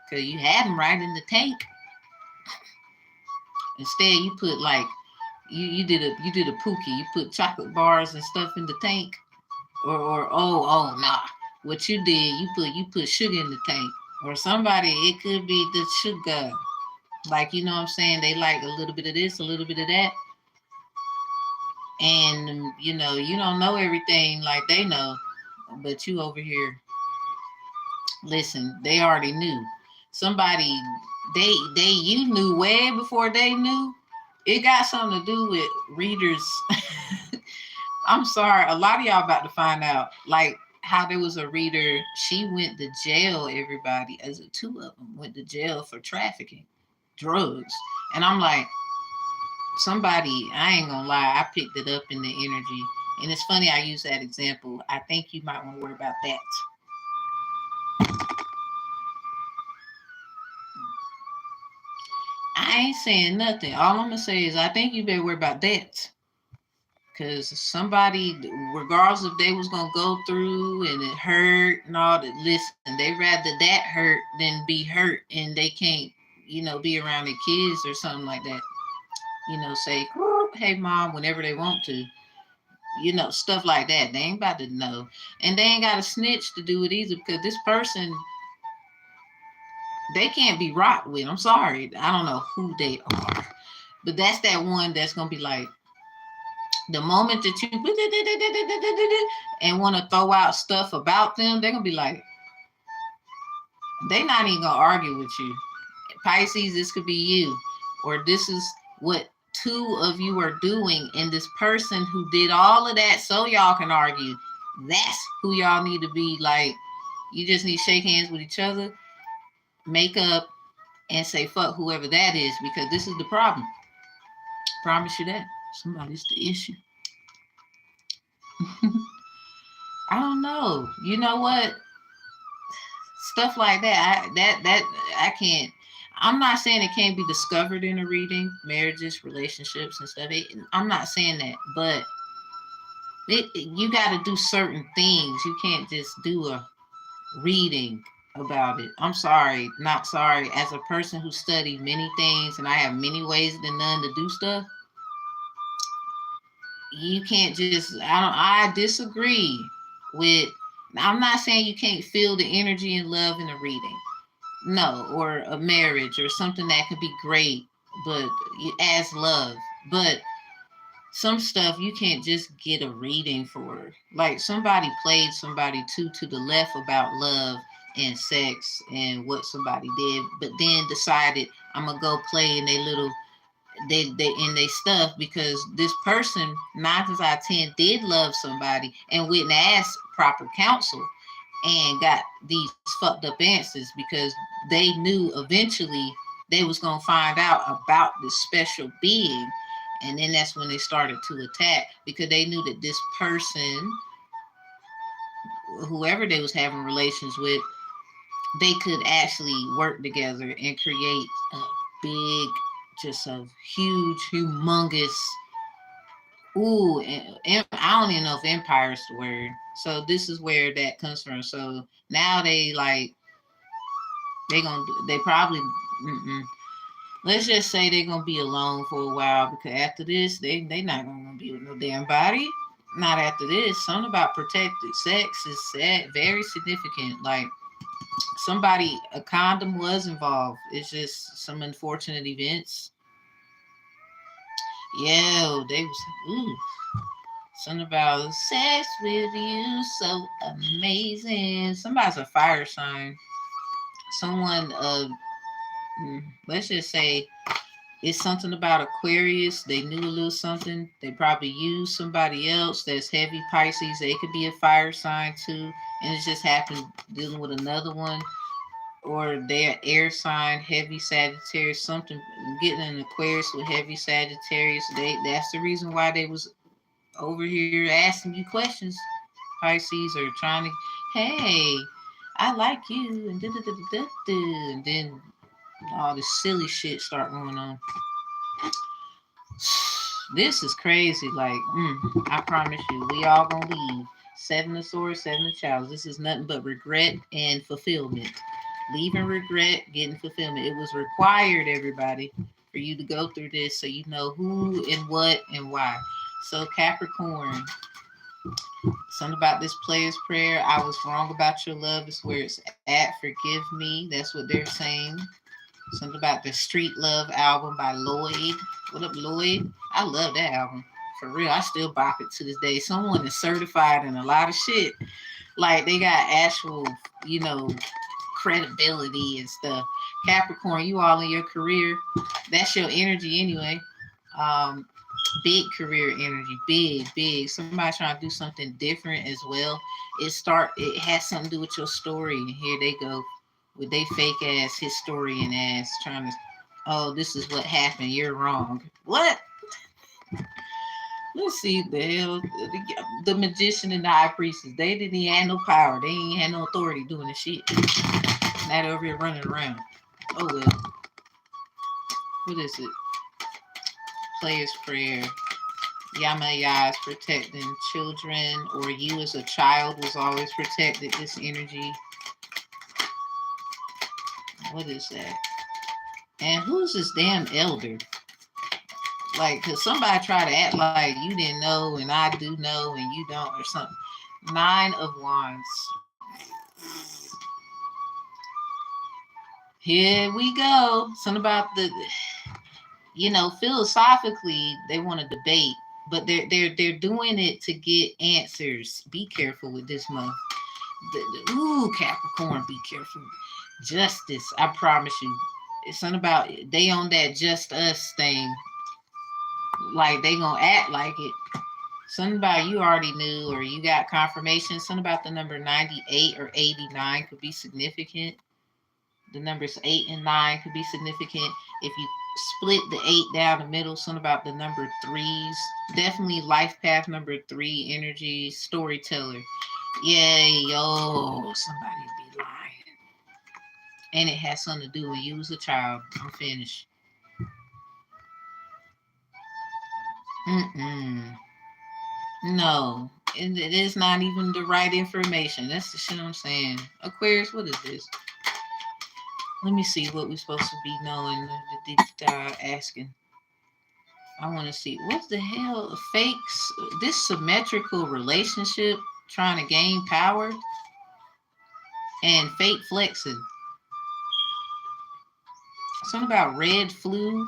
because you had them right in the tank. Instead, you put like you did a pookie. You put chocolate bars and stuff in the tank, or oh nah. What you did, you put sugar in the tank, or somebody. It could be the sugar, like, you know what I'm saying. They like a little bit of this, a little bit of that. And you don't know everything like they know, but you over here, listen, they already knew. Somebody, you knew way before they knew. It got something to do with readers. I'm sorry, a lot of y'all about to find out, like how there was a reader, she went to jail, everybody, as a 2 of them went to jail for trafficking drugs. And I'm like, somebody, I ain't gonna lie, I picked it up in the energy. And it's funny I use that example. I think you might want to worry about that. I ain't saying nothing. All I'm gonna say is I think you better worry about that. Because somebody, regardless if they was gonna go through and it hurt and all that, listen, they rather that hurt than be hurt, and they can't, be around their kids or something like that. Say, hey mom, whenever they want to. Stuff like that. They ain't about to know. And they ain't got a snitch to do it either, because this person, they can't be rocked with. I'm sorry. I don't know who they are. But that's that one that's going to be like, the moment that you and want to throw out stuff about them, they're going to be like, they're not even going to argue with you. Pisces, this could be you. Or this is what 2 of you are doing, and this person who did all of that so y'all can argue, that's who y'all need to be like. You just need to shake hands with each other, make up, and say fuck whoever that is, because this is the problem. Promise you that. Somebody's the issue. I don't know. You know what? Stuff like that. I can't. I'm not saying it can't be discovered in a reading, marriages, relationships, and stuff. I'm not saying that, but you got to do certain things. You can't just do a reading about it. I'm sorry, not sorry. As a person who studied many things and I have many ways than none to do stuff, you can't just. I disagree with. I'm not saying you can't feel the energy and love in a reading. No, or a marriage or something that could be great, but as love. But some stuff you can't just get a reading for. Like somebody played somebody to the left about love and sex and what somebody did, but then decided I'm gonna go play in they little they in their stuff because this person 9 times out of 10 did love somebody and went and asked proper counsel and got these fucked up answers because they knew eventually they was gonna find out about this special being, and then that's when they started to attack because they knew that this person, whoever they was having relations with, they could actually work together and create a big, just a huge, humongous. Ooh, and I don't even know if empire is the word. So this is where that comes from. So now they like they probably let's just say they're gonna be alone for a while because after this they not gonna be with no damn body. Not after this. Something about protected sex is sad, very significant. Like somebody, a condom was involved. It's just some unfortunate events. Yeah, they was something about sex with you so amazing. Somebody's a fire sign. Someone let's just say it's something about Aquarius. They knew a little something. They probably used somebody else that's heavy Pisces. They could be a fire sign too. And it just happened dealing with another one. Or they're air sign, heavy Sagittarius, something getting an Aquarius with heavy Sagittarius. That's the reason why they was over here asking you questions. Pisces are trying to, hey, I like you, and and then all this silly shit start going on. This is crazy. Like, I promise you, we all gonna leave. 7 of Swords, 7 of Chalice. This is nothing but regret and fulfillment. Leaving regret, getting fulfillment. It was required, everybody, for you to go through this so you know who and what and why. So Capricorn, something about this player's prayer. I was wrong about your love is where it's at. Forgive me. That's what they're saying. Something about the Street Love album by Lloyd. What up, Lloyd? I love that album. For real, I still bop it to this day. Someone is certified in a lot of shit. Like they got actual, credibility and stuff. Capricorn, you all in your career. That's your energy anyway. Big career energy, big. Somebody trying to do something different as well. It has something to do with your story. And here they go with they fake ass historian ass trying to, oh, this is what happened. You're wrong. What? Let's see the hell. The magician and the high priestess. They didn't even have no power. They ain't had no authority doing the shit. Not over here running around. Oh well. What is it? Player's prayer. Yamaya is protecting children, or you as a child was always protected. This energy. What is that? And who's this damn elder? Like, cause somebody try to act like you didn't know and I do know and you don't or something. 9 of Wands. Here we go. Something about the, philosophically they want to debate, but they're doing it to get answers. Be careful with this month. Ooh, Capricorn, be careful. Justice, I promise you. It's something about they on that just us thing. Like they gonna act like it. Something about you already knew or you got confirmation. Something about the number 98 or 89 could be significant. The numbers 8 and 9 could be significant. If you split the 8 down the middle, something about the number 3s. Definitely life path number 3 energy, storyteller. Yay, yo, somebody be lying. And it has something to do when you was a child. I'm finished. No, it is not even the right information. That's the shit I'm saying. Aquarius, what is this? Let me see what we're supposed to be knowing. The deep dive asking. I want to see what the hell fakes this symmetrical relationship trying to gain power and fake flexing. Something about red flu,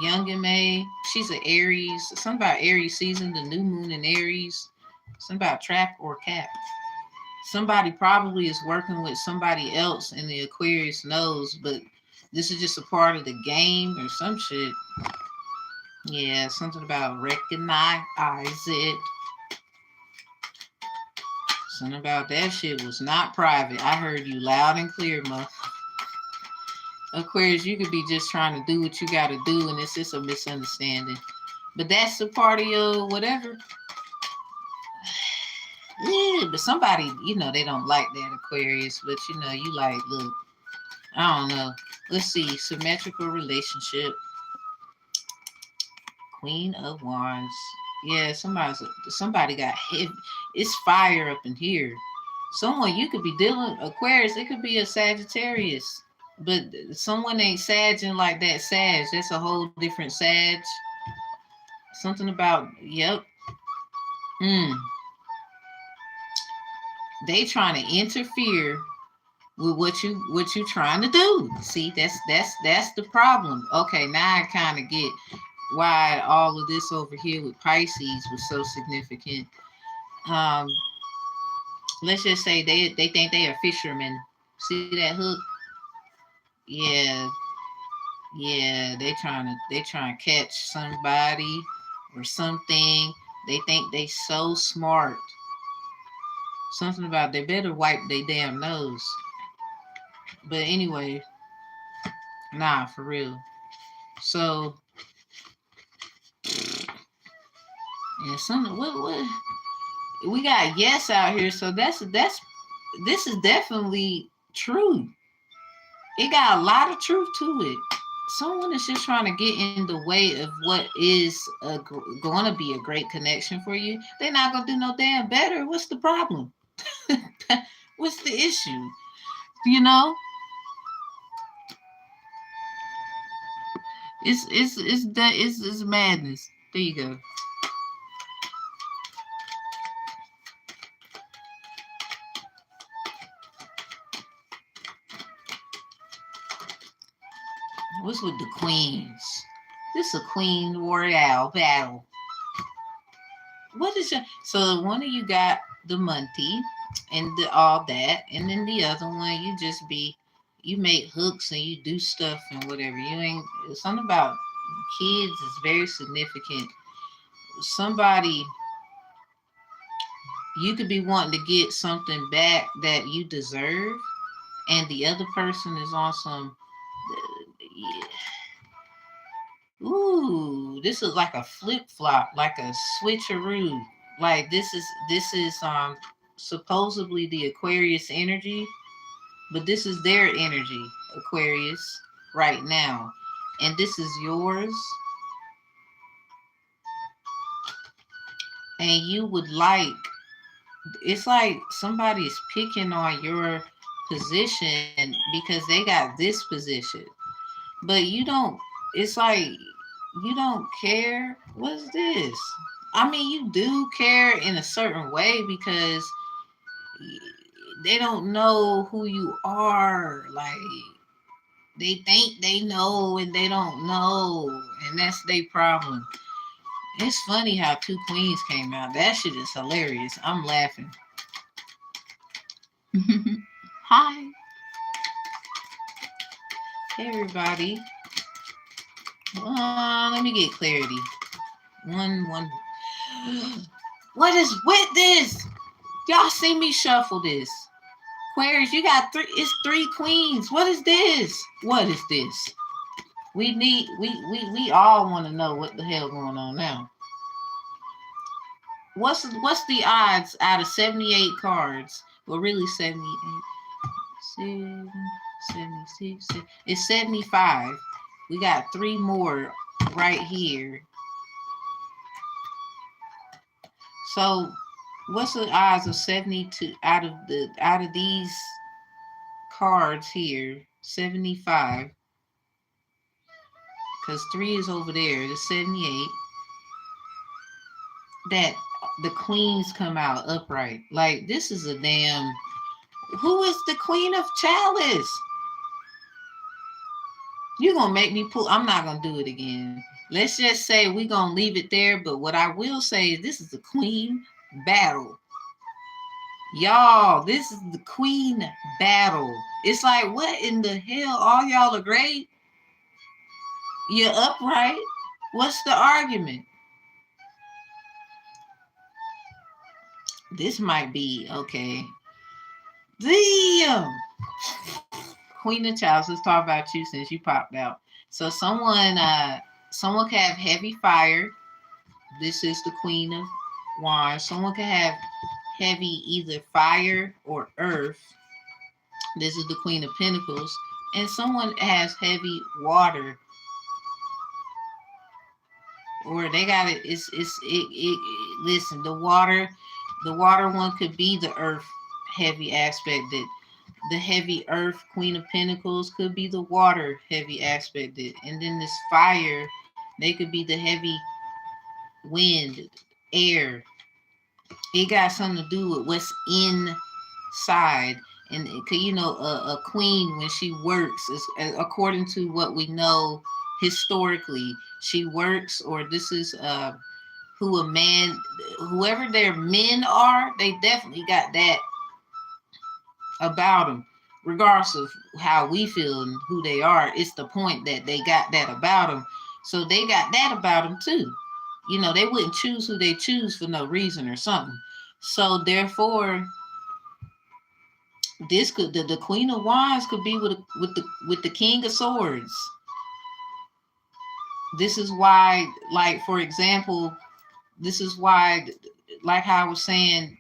young and May. She's an Aries. Something about Aries season, the new moon in Aries. Something about trap or cap. Somebody probably is working with somebody else in the Aquarius knows, but this is just a part of the game or some shit. Yeah, something about recognize it. Something about that shit was not private. I heard you loud and clear, mother. Aquarius, you could be just trying to do what you got to do, and it's just a misunderstanding. But that's the part of your whatever. Yeah, but somebody, they don't like that Aquarius, but you like, look, I don't know. Let's see, symmetrical relationship. Queen of Wands. Yeah, somebody got hit. It's fire up in here. Someone you could be dealing Aquarius. It could be a Sagittarius, but someone ain't Sagging like that. Sag. That's a whole different Sag. Something about yep. They trying to interfere with what you trying to do. See, that's the problem. Okay, now I kind of get why all of this over here with Pisces was so significant. Let's just say they think they are fishermen. See that hook? Yeah, they trying to catch somebody or something. They think they so smart. Something about they better wipe their damn nose. But anyway, nah, for real. So yeah, something what we got yes out here, so this is definitely true. It got a lot of truth to it. Someone is just trying to get in the way of what is going to be a great connection for you. They're not going to do no damn better. What's the problem? What's the issue? It's madness. There you go. What's with the queens? This is a queen royale battle. What is your so one of you got the Monty and all that, and then the other one you make hooks and you do stuff and whatever. You ain't something about kids is very significant. Somebody you could be wanting to get something back that you deserve, and the other person is on some. Ooh, this is like a flip flop, like a switcheroo. Like this is supposedly the Aquarius energy, but this is their energy, Aquarius, right now, and this is yours. And you would like it's like somebody's picking on your position because they got this position, but you don't. It's like you don't care. What's this? I mean, you do care in a certain way because they don't know who you are. Like they think they know and they don't know, and that's their problem. It's funny how two queens came out. That shit is hilarious. I'm laughing. Hi. Hey, everybody. Let me get clarity. One. What is with this? Y'all see me shuffle this. Aquarius, you got it's three queens. What is this? What is this? We all want to know what the hell going on now. What's the odds out of 78 cards? Well, really 78. 76. It's 75. We got 3 more right here. So what's the odds of 72 out of these cards here? 75. Because 3 is over there. The 78. That the queens come out upright. Like, this is a damn... Who is the Queen of Chalice? You're going to make me pull... I'm not going to do it again. Let's just say we're going to leave it there. But what I will say is this is a queen battle. Y'all, this is the queen battle. It's like, what in the hell? All y'all are great? You're upright? What's the argument? This might be, okay. Damn! Queen of Chalice, let's talk about you since you popped out. So someone can have heavy fire. This is the Queen of Wands. Someone can have heavy either fire or earth. This is the Queen of Pentacles. And someone has heavy water. Or they got it. Listen, the water one could be the earth heavy aspect. That the heavy earth Queen of Pentacles could be the water heavy aspect. And then this fire, they could be the heavy wind, air. It got something to do with what's inside. And you know, a queen, when she works, is according to what we know historically, she works, or this is who a man, whoever their men are, they definitely got that about them, regardless of how we feel and who they are. It's the point that they got that about them. So they got that about them too. You know, they wouldn't choose who they choose for no reason or something. So therefore, this could the Queen of Wands could be with the King of Swords. This is why, like, for example, this is why, like how I was saying,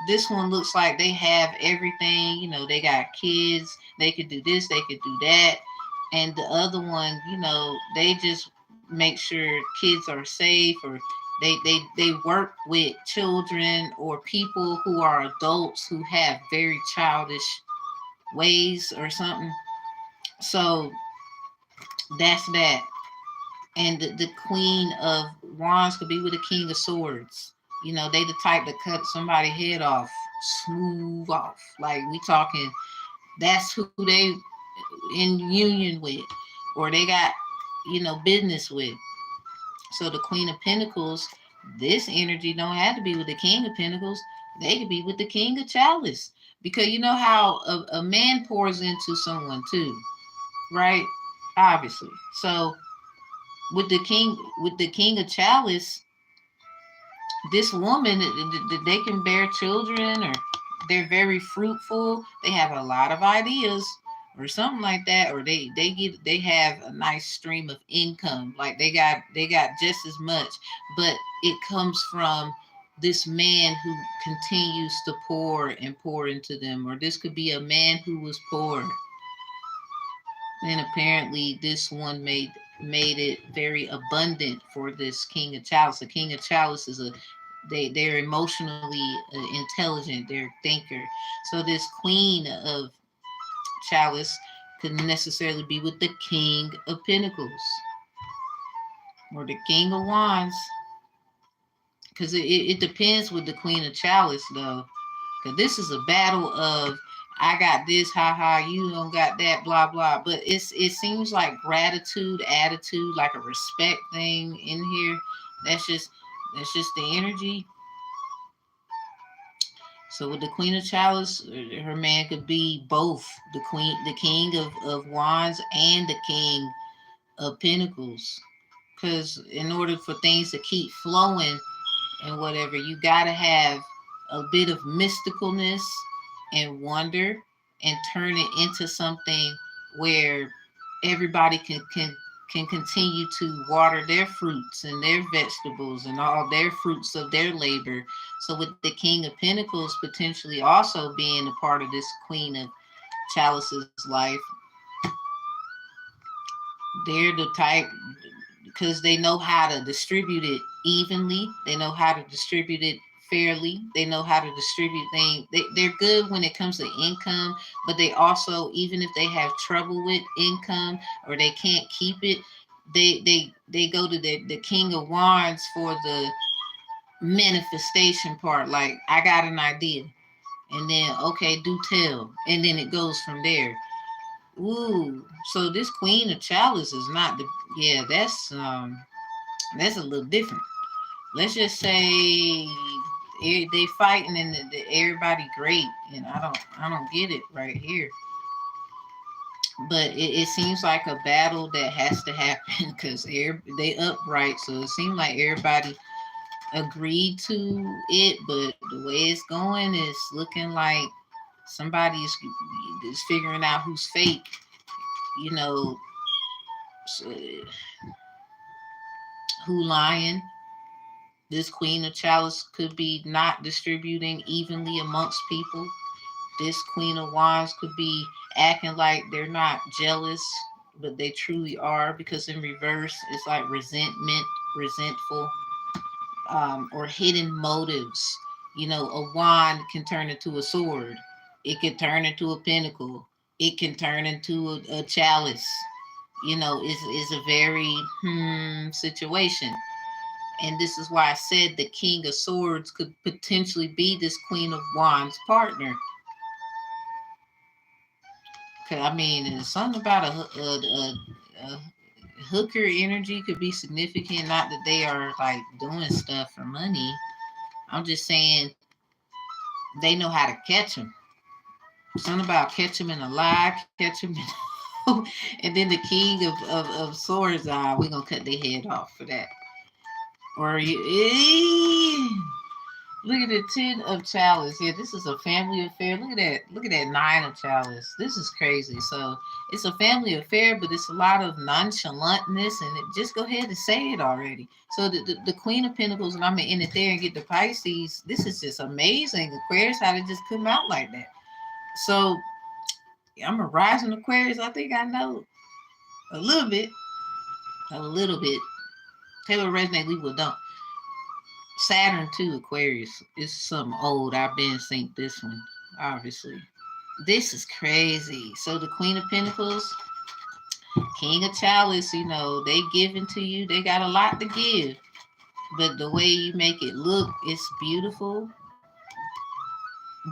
this one looks like they have everything. You know, they got kids. They could do this. They could do that. And the other one, you know, they just make sure kids are safe, or they work with children or people who are adults who have very childish ways or something. So that's that. And the Queen of Wands could be with the King of Swords. You know, they the type to cut somebody's head off, smooth off. Like, we talking, that's who they in union with, or they got, you know, business with. So the Queen of Pentacles, this energy don't have to be with the King of Pentacles. They could be with the King of Chalice. Because you know how a man pours into someone too, right? Obviously. So with the King of Chalice, this woman, they can bear children, or they're very fruitful. They have a lot of ideas or something like that, or they have a nice stream of income. Like they got just as much, but it comes from this man who continues to pour and pour into them. Or this could be a man who was poor, and apparently this one made it very abundant for this King of Chalice. The King of Chalice is they're emotionally intelligent, they're a thinker. So this Queen of Chalice could necessarily be with the King of Pentacles or the King of Wands, because it depends with the Queen of Chalice though, because this is a battle of, I got this, haha, you don't got that, blah blah. But it seems like gratitude, attitude, like a respect thing in here. That's just the energy. So with the Queen of Chalice, her man could be both the King of Wands and the King of Pentacles. Because in order for things to keep flowing and whatever, you gotta have a bit of mysticalness and wonder, and turn it into something where everybody can continue to water their fruits and their vegetables and all their fruits of their labor. So with the King of Pentacles potentially also being a part of this Queen of Chalice's life. They're the type, because they know how to distribute it evenly. They know how to distribute it fairly. They know how to distribute things. They're good when it comes to income, but they also, even if they have trouble with income or they can't keep it, they go to the King of Wands for the manifestation part. Like, I got an idea, and then, okay, do tell, and then it goes from there. Ooh, so this Queen of Chalice is not the, yeah, that's a little different. Let's just say they fighting and everybody great, and I don't get it right here. But it seems like a battle that has to happen because they upright, so it seems like everybody agreed to it. But the way it's going is looking like somebody is figuring out who's fake. You know, so, who lying. This Queen of Chalice could be not distributing evenly amongst people. This Queen of Wands could be acting like they're not jealous, but they truly are, because in reverse, it's like resentment, resentful, or hidden motives. You know, a wand can turn into a sword. It can turn into a pentacle. It can turn into a chalice. You know, is a very situation. And this is why I said the King of Swords could potentially be this Queen of Wands partner. I mean, it's something about a hooker energy could be significant. Not that they are like doing stuff for money. I'm just saying they know how to catch them. Something about catch them in a lie, catch them in and then the King of Swords, we're going to cut their head off for that. Or look at the 10 of Chalice. Yeah, this is a family affair. Look at that. Look at that 9 of Chalice. This is crazy. So it's a family affair, but it's a lot of nonchalantness, and just go ahead and say it already. So the Queen of Pentacles, and I'm going to end it there and get the Pisces. This is just amazing. Aquarius, how they just come out like that. So I'm a rising Aquarius. I think I know a little bit. A little bit. Taylor resonate, leave don't. Saturn too, Aquarius. It's something old. I've been synced this one, obviously. This is crazy. So the Queen of Pentacles, King of Chalice, you know, they giving to you. They got a lot to give. But the way you make it look, it's beautiful.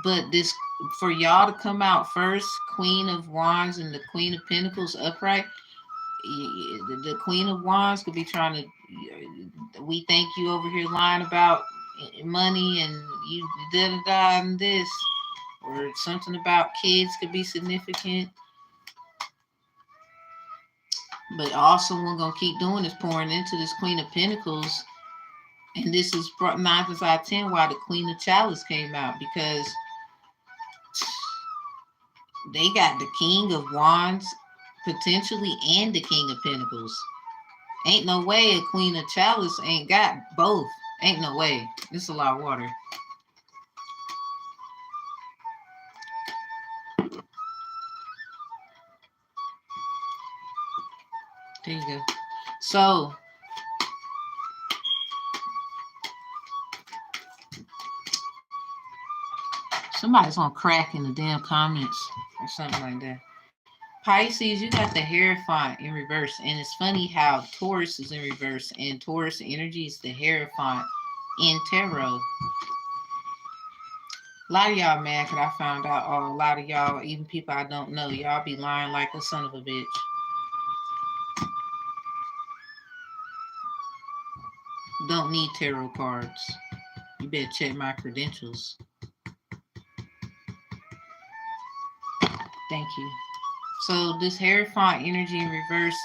But this, for y'all to come out first, Queen of Wands and the Queen of Pentacles upright, the Queen of Wands could be trying to, we think you over here lying about money and you da-da-da and this, or something about kids could be significant. But also we're going to keep doing is pouring into this Queen of Pentacles. And this is 9 times out of 10 why the Queen of Chalice came out, because they got the King of Wands potentially and the King of Pentacles. Ain't no way a Queen of Chalice ain't got both. Ain't no way. It's a lot of water. There you go. So somebody's gonna crack in the damn comments or something like that. Pisces, you got the Hierophant in reverse. And it's funny how Taurus is in reverse, and Taurus energy is the Hierophant in tarot. A lot of y'all mad because I found out, a lot of y'all, even people I don't know, y'all be lying like a son of a bitch. Don't need tarot cards. You better check my credentials. Thank you. So this Hierophant energy in reverse.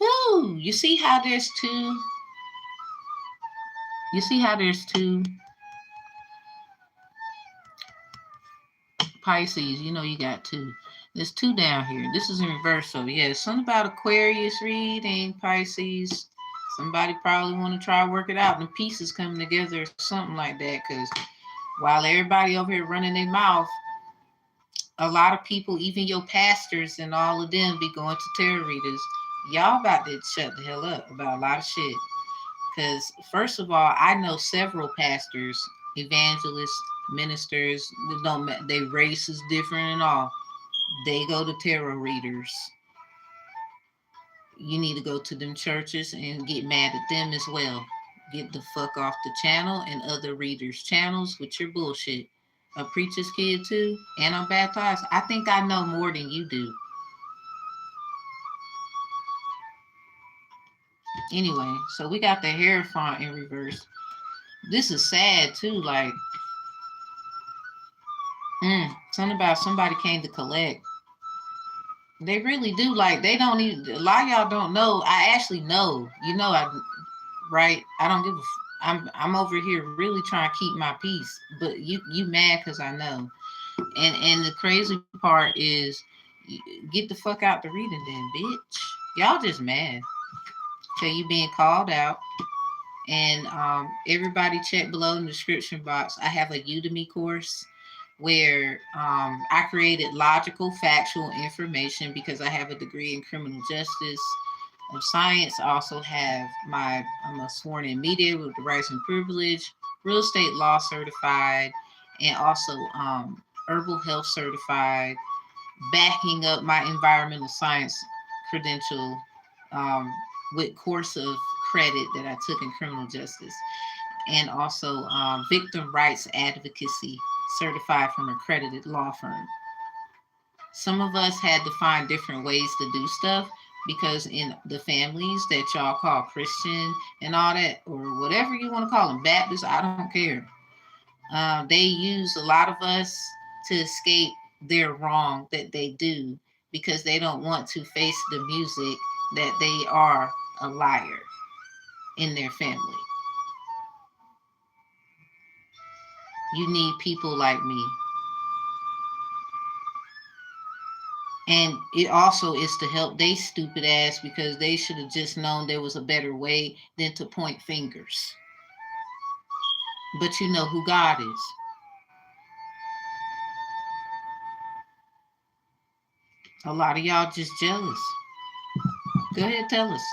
Ooh, you see how there's two? You see how there's two? Pisces, you know you got two. There's two down here. This is in reverse. So yeah, something about Aquarius reading, Pisces. Somebody probably want to try to work it out. The pieces coming together or something like that. Because while everybody over here running their mouth, a lot of people, even your pastors and all of them, be going to tarot readers. Y'all about to shut the hell up about a lot of shit. Because first of all, I know several pastors, evangelists, ministers. They race is different and all. They go to tarot readers. You need to go to them churches and get mad at them as well. Get the fuck off the channel and other readers' channels with your bullshit. A preacher's kid too, and I'm baptized. I think I know more than you do. Anyway, so we got the Hierophant in reverse. This is sad too. Like, something about somebody came to collect. They really do. Like, they don't even. A lot of y'all don't know. I actually know. You know, right? I don't give a. I'm over here really trying to keep my peace, but you mad because I know. And the crazy part is, get the fuck out the reading then, bitch. Y'all just mad. So you being called out. And everybody check below in the description box. I have a Udemy course where I created logical, factual information because I have a degree in criminal justice of science. I also have I'm a sworn in mediator with the rights and privilege, real estate law certified, and also herbal health certified, backing up my environmental science credential with course of credit that I took in criminal justice, and also victim rights advocacy certified from an accredited law firm. Some of us had to find different ways to do stuff because in the families that y'all call Christian and all that, or whatever you want to call them, Baptist, I don't care. They use a lot of us to escape their wrong that they do because they don't want to face the music that they are a liar in their family. You need people like me. And it also is to help they stupid ass because they should have just known there was a better way than to point fingers. But you know who God is. A lot of y'all just jealous. Go ahead, tell us.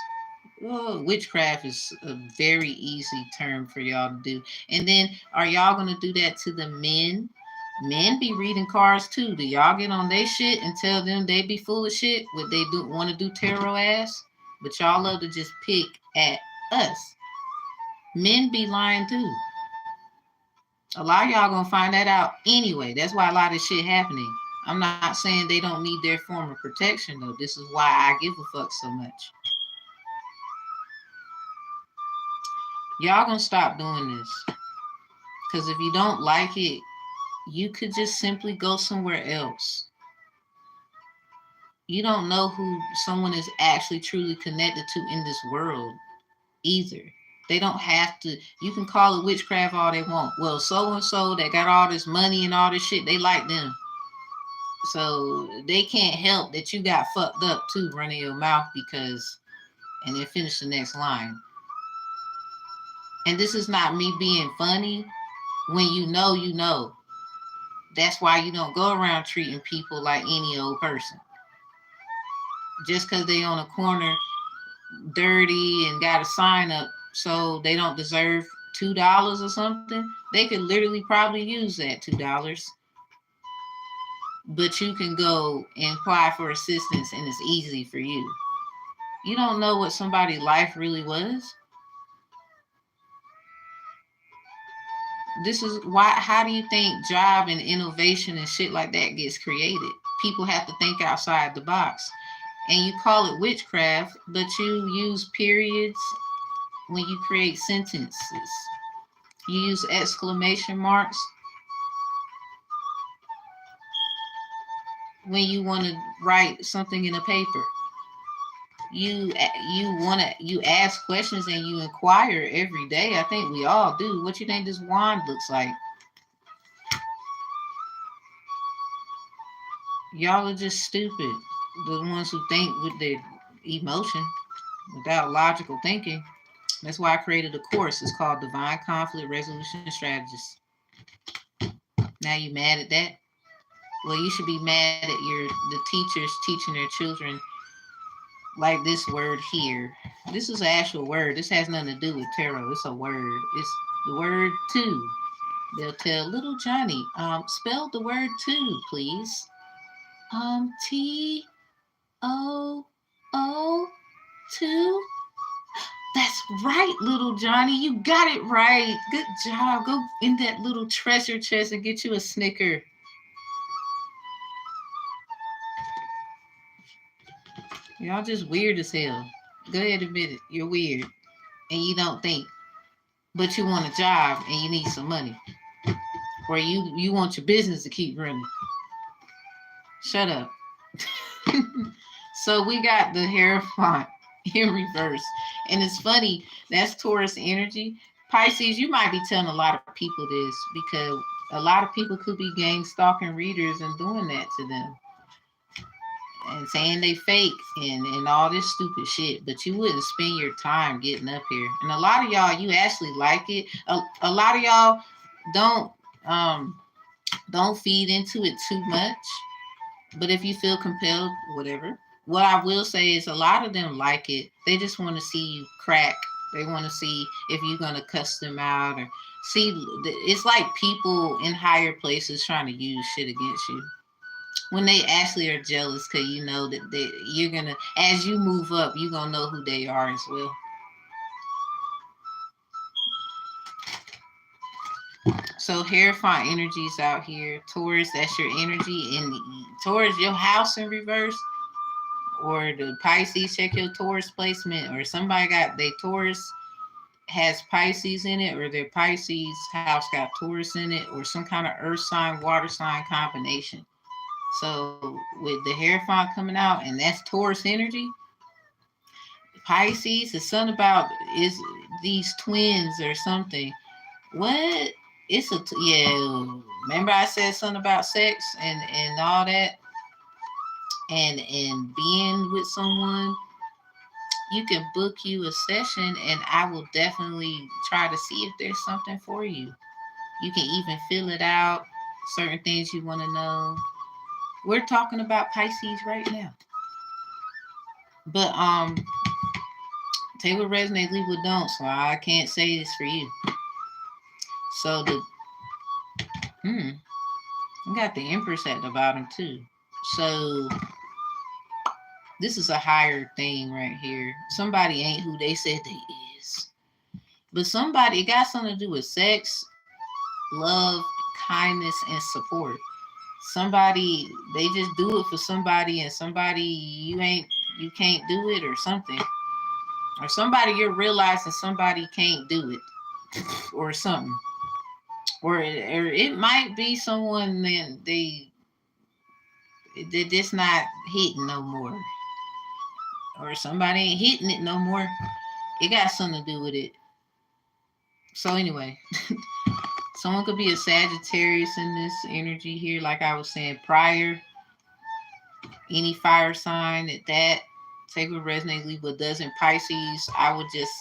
Oh, witchcraft is a very easy term for y'all to do. And then, are y'all going to do that to the men? Men be reading cards too. Do y'all get on their shit and tell them they be full of shit? What they do want to do tarot ass? But y'all love to just pick at us. Men be lying too. A lot of y'all gonna find that out anyway. That's why a lot of shit happening. I'm not saying they don't need their form of protection though. This is why I give a fuck so much. Y'all gonna stop doing this. Because if you don't like it, you could just simply go somewhere else. You don't know who someone is actually truly connected to in this world either. They don't have to, you can call it witchcraft all they want. Well, so-and-so that got all this money and all this shit, they like them. So they can't help that you got fucked up too, running your mouth because, and then finish the next line. And this is not me being funny. When you know, you know. That's why you don't go around treating people like any old person. Just because they on a corner dirty and got a sign up so they don't deserve $2 or something, they could literally probably use that $2. But you can go and apply for assistance and it's easy for you. You don't know what somebody's life really was. This is why, how do you think job and innovation and shit like that gets created? People have to think outside the box. And you call it witchcraft, but you use periods when you create sentences. You use exclamation marks when you want to write something in a paper. You ask questions and you inquire every day. I think we all do. What you think this wand looks like? Y'all are just stupid. The ones who think with their emotion without logical thinking. That's why I created a course. It's called Divine Conflict Resolution Strategies. Now you mad at that? Well, you should be mad at the teachers teaching their children like this word here. This is an actual word. This has nothing to do with tarot. It's a word. It's the word two. They'll tell little Johnny, spell the word two, please. T-O-O, two. That's right, little Johnny. You got it right. Good job. Go in that little treasure chest and get you a Snicker. Y'all just weird as hell. Go ahead and admit it. You're weird. And you don't think. But you want a job and you need some money. Or you want your business to keep running. Shut up. So we got the Hierophant in reverse. And it's funny, that's Taurus energy. Pisces, you might be telling a lot of people this because a lot of people could be gang stalking readers and doing that to them. And saying they fake and all this stupid shit, but you wouldn't spend your time getting up here. And a lot of y'all, you actually like it. A lot of y'all don't feed into it too much. But if you feel compelled, whatever. What I will say is a lot of them like it. They just want to see you crack. They want to see if you're going to cuss them out or see. It's like people in higher places trying to use shit against you. When they actually are jealous because you know that you're going to, as you move up, you're going to know who they are as well. So Hierophant energies out here. Taurus, that's your energy. And Taurus, your house in reverse. Or the Pisces, check your Taurus placement. Or somebody got their Taurus has Pisces in it. Or their Pisces house got Taurus in it. Or some kind of earth sign, water sign combination. So with the Hierophant coming out, and that's Taurus energy. Pisces is something about is these twins or something. What? It's yeah. Remember I said something about sex and all that, and being with someone. You can book you a session, and I will definitely try to see if there's something for you. You can even fill it out. Certain things you want to know. We're talking about Pisces right now, but take what resonates, leave what don't. So I can't say this for you. So I got the Empress at the bottom too. So this is a higher thing right here. Somebody ain't who they said they is. But somebody, it got something to do with sex, love, kindness, and support. Somebody, they just do it for somebody, and somebody you can't do it or something. Or somebody you're realizing somebody can't do it or something. Or it might be someone that they're just not hitting no more. Or somebody ain't hitting it no more. It got something to do with it. So anyway, someone could be a Sagittarius in this energy here, like I was saying prior. Any fire sign that take what resonates, leave what doesn't. Pisces, I would just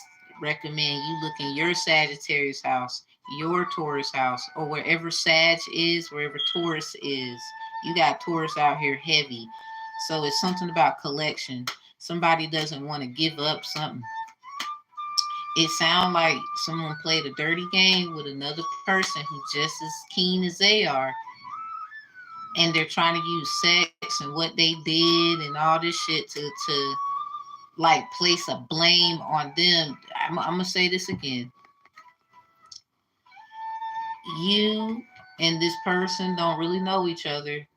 recommend you look in your Sagittarius house, your Taurus house, or wherever Sag is, wherever Taurus is. You got Taurus out here heavy. So it's something about collection. Somebody doesn't want to give up something. It sounds like someone played a dirty game with another person who's just as keen as they are. And they're trying to use sex and what they did and all this shit to like place a blame on them. I'm going to say this again. You and this person don't really know each other.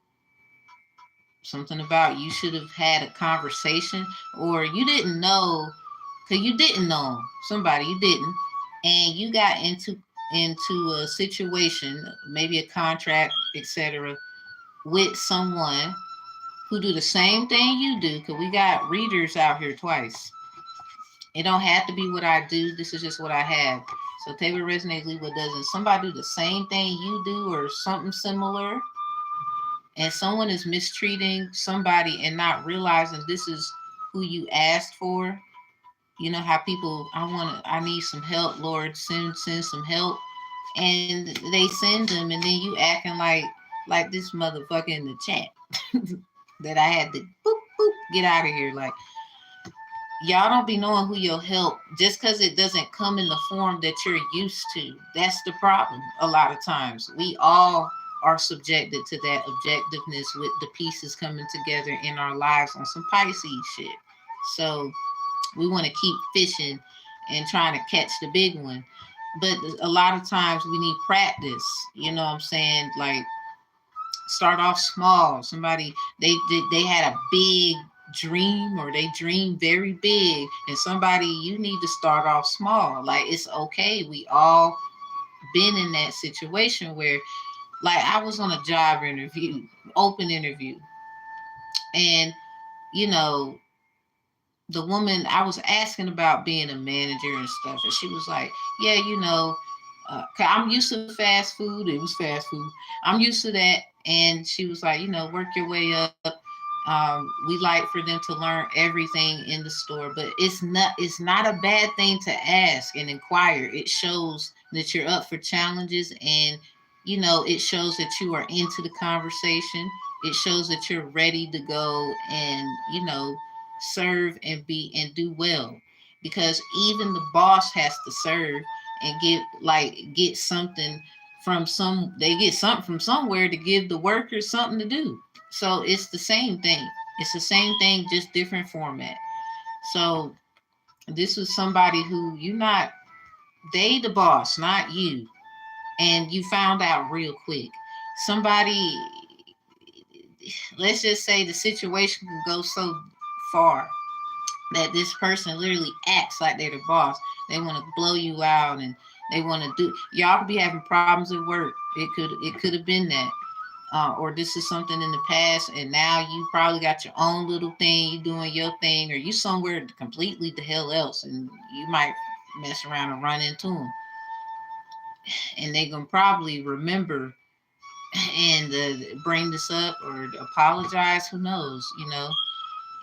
Something about you should have had a conversation, or you didn't know, because you didn't know somebody, you didn't, and you got into a situation, maybe a contract, etc., with someone who do the same thing you do, because we got readers out here twice. It don't have to be what I do. This is just what I have. So take what resonates, leave what doesn't. Somebody do the same thing you do or something similar, and someone is mistreating somebody and not realizing this is who you asked for. You know how people, I need some help, Lord, send some help. And they send them, and then you acting like like this motherfucker in the chat that I had to boop boop get out of here. Like, y'all don't be knowing who you'll help just because it doesn't come in the form that you're used to. That's the problem. A lot of times we all are subjected to that objectiveness with the pieces coming together in our lives on some Pisces shit. So we want to keep fishing and trying to catch the big one, but a lot of times we need practice. You know what I'm saying? Like, start off small. Somebody, they had a big dream, or they dream very big, and somebody, you need to start off small. Like, it's okay. We all been in that situation where, like, I was on a job interview, open interview, and you know, the woman, I was asking about being a manager and stuff, and she was like, yeah, you know, 'cause I'm used to fast food. It was fast food. I'm used to that. And she was like, you know, work your way up. We like for them to learn everything in the store, but it's not a bad thing to ask and inquire. It shows that you're up for challenges, and you know, it shows that you are into the conversation. It shows that you're ready to go and, you know, serve and be and do well, because even the boss has to serve and get something from some, they get something from somewhere to give the workers something to do. So it's the same thing. It's the same thing, just different format. So this was somebody who, you not, they the boss, not you. And you found out real quick. Somebody, let's just say the situation can go so far that this person literally acts like they're the boss. They want to blow you out, and they want to do. Y'all could be having problems at work. It could have been that, or this is something in the past, and now you probably got your own little thing. You doing your thing, or you somewhere completely the hell else, and you might mess around and run into them, and they gonna probably remember and bring this up or apologize. Who knows? You know,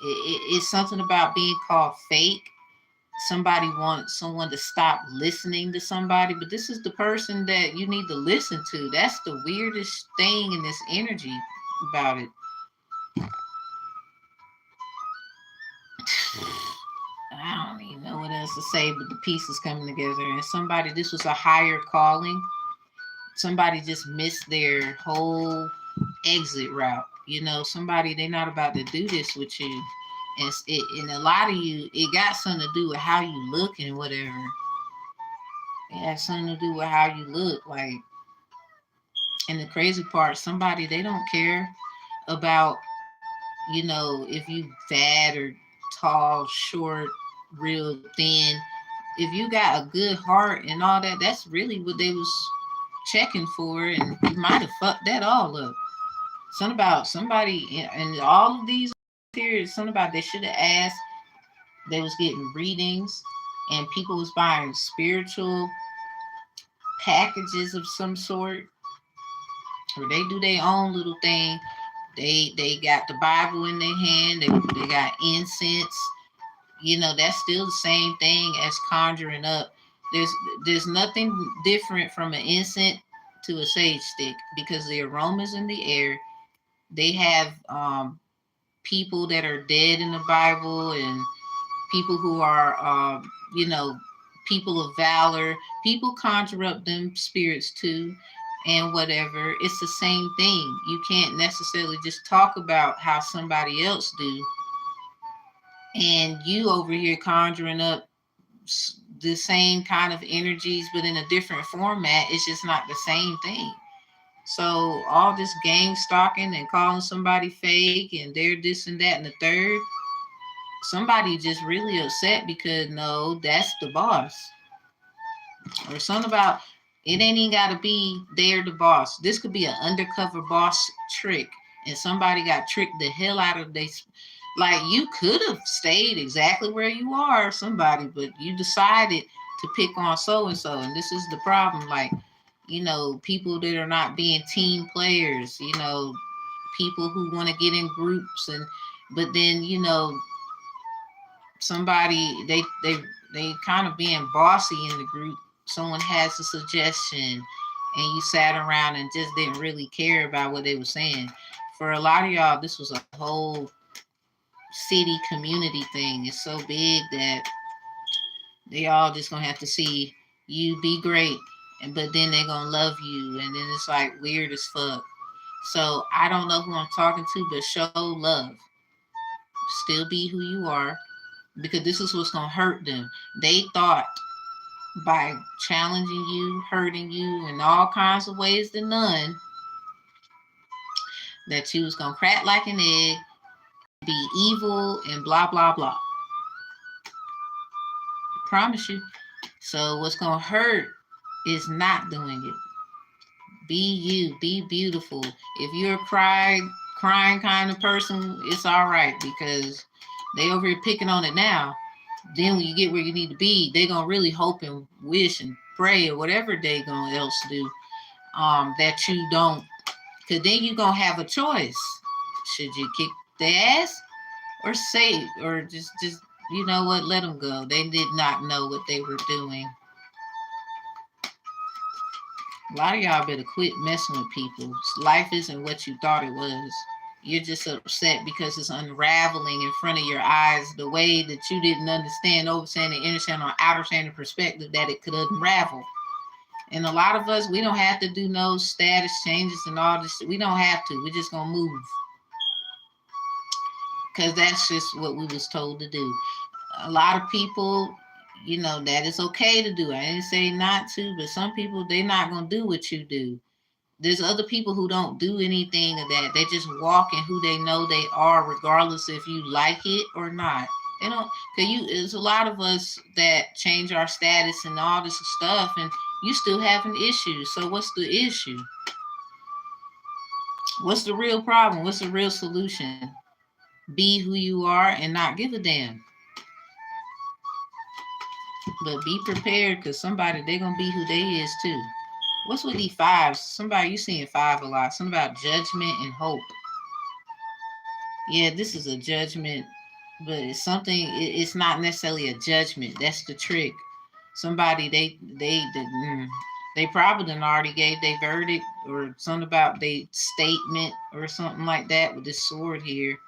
it's something about being called fake. Somebody wants someone to stop listening to somebody, but this is the person that you need to listen to. That's the weirdest thing in this energy about it. I don't even know what else to say, but the pieces coming together, and somebody, this was a higher calling. Somebody just missed their whole exit route. You know, somebody, they're not about to do this with you. And a lot of you, it got something to do with how you look and whatever. It has something to do with how you look. Like, and the crazy part, somebody, they don't care about, you know, if you fat or tall, short, real thin. If you got a good heart and all that, that's really what they was checking for, and you might have fucked that all up. Something about somebody, and all of these here, something about they should have asked. They was getting readings, and people was buying spiritual packages of some sort, or they do their own little thing. They got the Bible in their hand. They got incense. You know, that's still the same thing as conjuring up. There's there's nothing different from an incense to a sage stick, because the aromas in the air. They have people that are dead in the Bible, and people who are, you know, people of valor. People conjure up them spirits too, and whatever. It's the same thing. You can't necessarily just talk about how somebody else do, and you over here conjuring up the same kind of energies, but in a different format. It's just not the same thing. So all this gang stalking and calling somebody fake and they're this and that and the third, somebody just really upset because no, that's the boss. Or something about, it ain't even gotta be they're the boss. This could be an undercover boss trick, and somebody got tricked the hell out of they. Like, you could have stayed exactly where you are, somebody, but you decided to pick on so and so, and this is the problem. Like, you know, people that are not being team players. You know, people who want to get in groups, and but then, you know, somebody, they kind of being bossy in the group. Someone has a suggestion, and you sat around and just didn't really care about what they were saying. For a lot of y'all, this was a whole city community thing. It's so big that they all just gonna have to see you be great, and but then they're gonna love you, and then it's like weird as fuck. So I don't know who I'm talking to, but show love. Still be who you are, because this is what's gonna hurt them. They thought by challenging you, hurting you in all kinds of ways to none, that you was gonna crack like an egg, be evil, and blah blah blah. Promise you. So what's gonna hurt is not doing it. Be you, be beautiful. If you're a crying kind of person, it's all right, because they over here picking on it now. Then when you get where you need to be, they're gonna really hope and wish and pray or whatever they gonna else do, that you don't, because then you're gonna have a choice. Should you kick their ass or say, or just you know what, let them go. They did not know what they were doing. A lot of y'all better quit messing with people. Life isn't what you thought it was. You're just upset because it's unraveling in front of your eyes the way that you didn't understand, overstanding, understand, or outerstanding perspective that it could unravel. And a lot of us, we don't have to do no status changes and all this. We don't have to. We're just gonna move, because that's just what we was told to do. A lot of people, you know, that is okay to do. I didn't say not to, but some people, they're not gonna do what you do. There's other people who don't do anything of that. They just walk in who they know they are, regardless if you like it or not. They don't, cause there's a lot of us that change our status and all this stuff, and you still having issues. So what's the issue? What's the real problem? What's the real solution? Be who you are and not give a damn. But be prepared, because somebody, they're gonna be who they is too. What's with these fives? Somebody, you seeing five a lot. Something about judgment and hope. Yeah, this is a judgment, but it's something. It's not necessarily a judgment. That's the trick. Somebody, they probably done already gave their verdict, or something about their statement or something like that with this sword here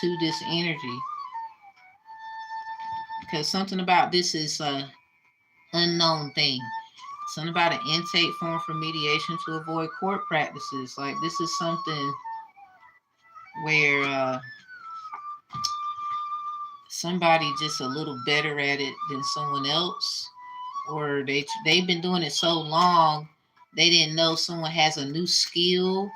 to this energy. Because something about this is a unknown thing. Something about an intake form for mediation to avoid court practices. Like, this is something where somebody just a little better at it than someone else, or they've been doing it so long they didn't know someone has a new skill.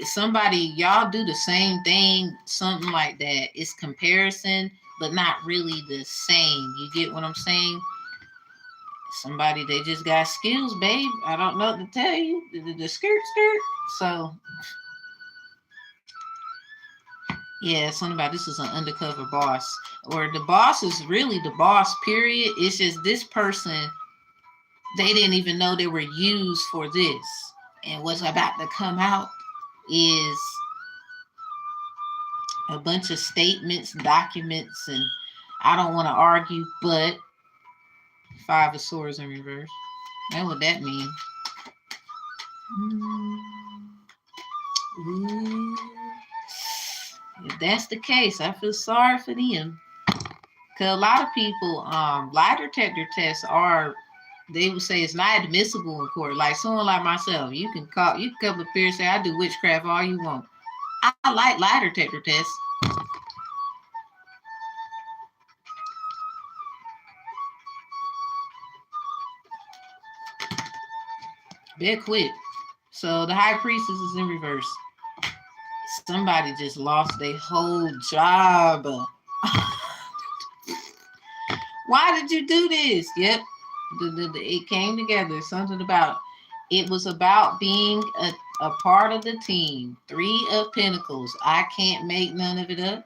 Somebody, y'all do the same thing, something like that. It's comparison, but not really the same. You get what I'm saying? Somebody, they just got skills, babe. I don't know what to tell you. The skirt. So yeah, something about this is an undercover boss, or the boss is really the boss, period. It's just this person, they didn't even know they were used for this. And what's about to come out is a bunch of statements, documents, and I don't want to argue, but Five of Swords in reverse. That's what that means. If that's the case, I feel sorry for them. Because a lot of people, lie detector tests are, they would say it's not admissible in court. Like someone like myself, you can come up here and say, I do witchcraft all you want. I like lie detector tests. They're quit. So the High Priestess is in reverse. Somebody just lost their whole job. Why did you do this? Yep. It came together. Something about, it was about being a part of the team. Three of Pentacles. I can't make none of it up.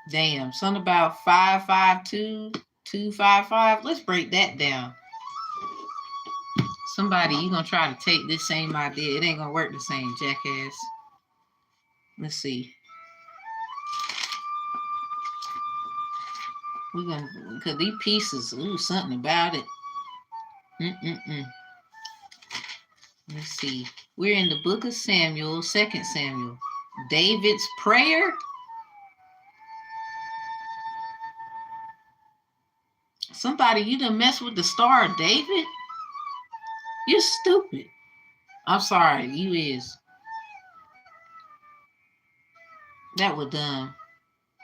Damn. Something about 552, 255. Let's break that down. Somebody, you're going to try to take this same idea. It ain't going to work the same, jackass. Let's see. We're going to, because these pieces, ooh, something about it. Let's see. We're in the book of Samuel, 2 Samuel. David's prayer. Somebody, you done mess with the Star of David? You're stupid. I'm sorry, you is. That was dumb.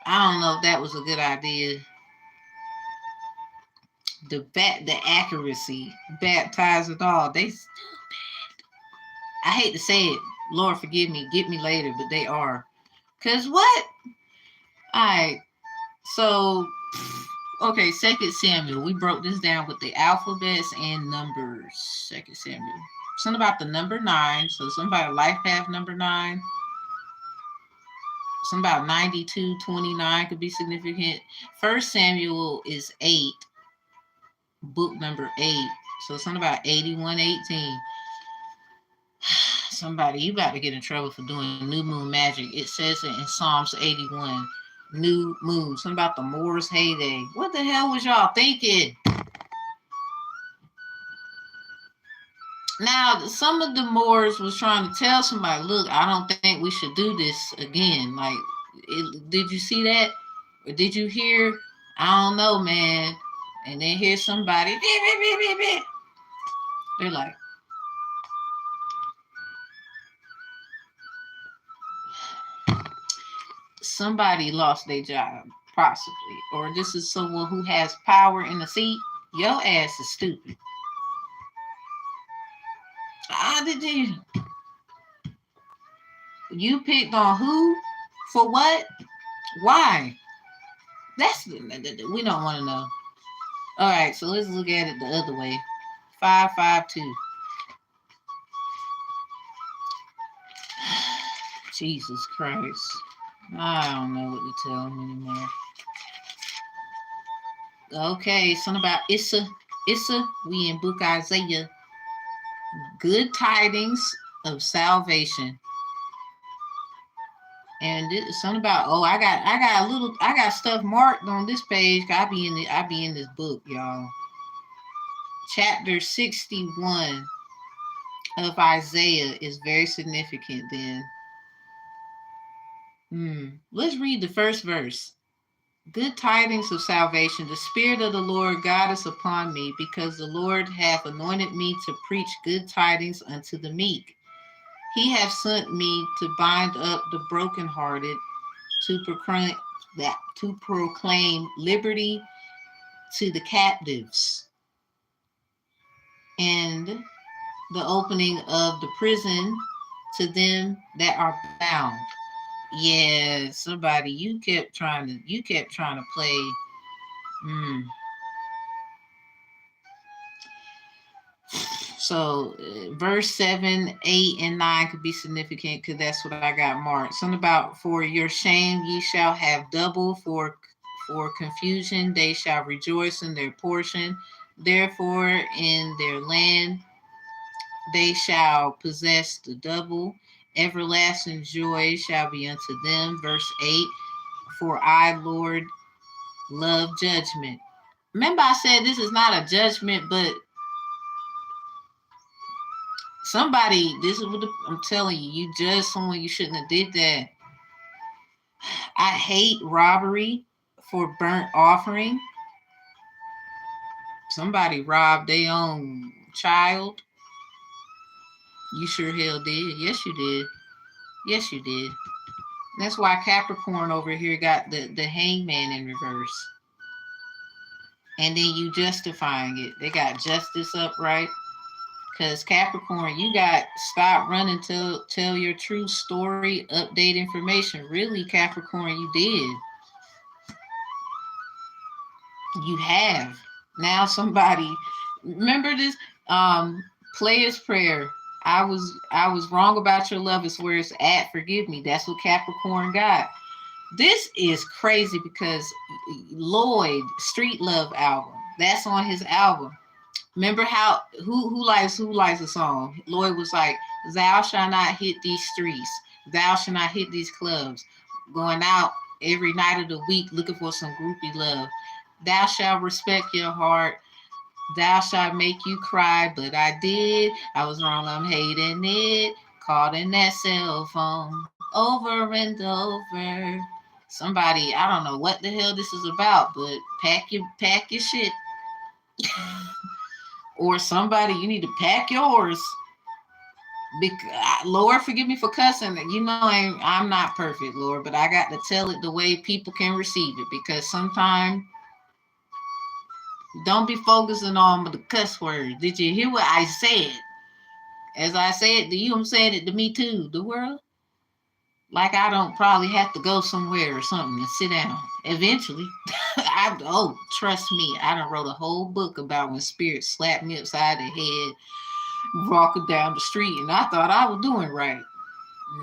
I don't know if that was a good idea. The accuracy, baptize it all. They stupid. I hate to say it. Lord forgive me, get me later, but they are. Cause what? Alright. So okay, 2 Samuel. We broke this down with the alphabets and numbers. 2 Samuel. Something about the number 9. So somebody life path number 9. Something about 9229 could be significant. 1 Samuel is 8. Book number 8. So something about 8118. Somebody, you about to get in trouble for doing new moon magic. It says it in Psalms 81. New moon. Something about the Moors' heyday. What the hell was y'all thinking? Now, some of the Moors was trying to tell somebody, look, I don't think we should do this again. Like, did you see that? Or did you hear? I don't know, man. And then hear somebody, they're like, somebody lost their job, possibly. Or this is someone who has power in the seat. Your ass is stupid. You picked on who? For what? Why? We don't want to know. All right, so let's look at it the other way. 552. Jesus Christ. I don't know what to tell him anymore. Okay, something about Issa. We in book Isaiah. Good tidings of salvation. And something about I got stuff marked on this page. I be in this book, y'all. Chapter 61 of Isaiah is very significant then. Let's read the first verse. Good tidings of salvation. The Spirit of the Lord God is upon me, because the Lord hath anointed me to preach good tidings unto the meek. He hath sent me to bind up the brokenhearted, to proclaim liberty to the captives, and the opening of the prison to them that are bound. Yeah, somebody, you kept trying to play. So verse 7, 8, and 9 could be significant because that's what I got marked. Something about, for your shame ye shall have double, for confusion they shall rejoice in their portion. Therefore in their land they shall possess the double. Everlasting joy shall be unto them. Verse 8, for I, Lord, love judgment. Remember I said this is not a judgment, but somebody, this is what I'm telling you, you judge someone, you shouldn't have did that. I hate robbery for burnt offering. Somebody robbed their own child. You sure hell did. Yes, you did. Yes, you did. That's why Capricorn over here got the hangman in reverse. And then you justifying it. They got justice upright. Because Capricorn, you got stop running, tell your true story, update information. Really, Capricorn, you did. You have. Now somebody, remember this player's prayer. I was wrong about your love is where it's at. Forgive me. That's what Capricorn got. This is crazy because Lloyd, Street Love album, that's on his album. Remember how who likes the song? Lloyd was like, thou shalt not hit these streets, thou shalt not hit these clubs, going out every night of the week looking for some groupie love. Thou shalt respect your heart. Thou shalt make you cry, but I did. I was wrong, I'm hating it. Caught in that cell phone over and over. Somebody, I don't know what the hell this is about, but pack your shit. Or somebody, you need to pack yours. Lord, forgive me for cussing. You know, I'm not perfect, Lord, but I got to tell it the way people can receive it, because sometimes don't be focusing on the cuss words. Did you hear what I said? As I said to you, I'm saying it to me too. The world, like I don't probably have to go somewhere or something and sit down. Eventually, trust me, I done wrote a whole book about when spirit slapped me upside the head walking down the street, and I thought I was doing right.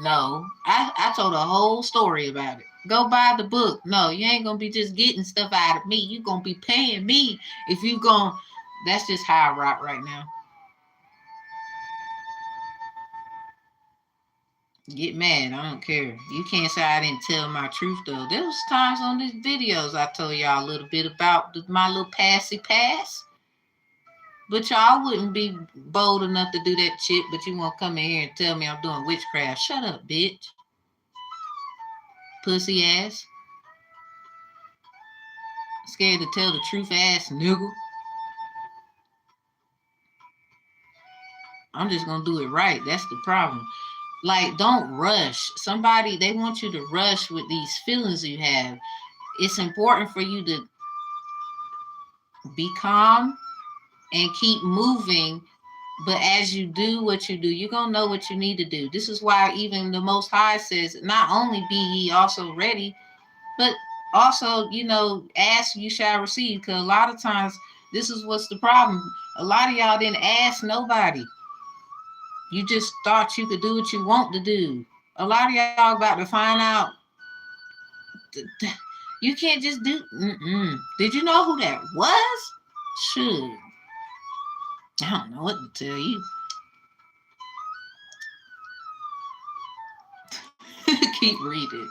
No, I told a whole story about it. Go buy the book. No, you ain't gonna be just getting stuff out of me. You gonna be paying me if you gonna. That's just how I rock right now. Get mad. I don't care. You can't say I didn't tell my truth though. There was times on these videos I told y'all a little bit about my little passy pass. But y'all wouldn't be bold enough to do that shit, but you want to come in here and tell me I'm doing witchcraft. Shut up, bitch. Pussy ass. Scared to tell the truth ass nigga. I'm just going to do it right. That's the problem. Like, don't rush. Somebody, they want you to rush with these feelings you have. It's important for you to be calm and keep moving. But as you do what you do, you're going to know what you need to do. This is why even the Most High says, not only be ye also ready, but also, ask, you shall receive. Because a lot of times, this is what's the problem. A lot of y'all didn't ask nobody. You just thought you could do what you want to do. A lot of y'all about to find out you can't just do. Did you know who that was? Shoot. I don't know what to tell you. Keep reading.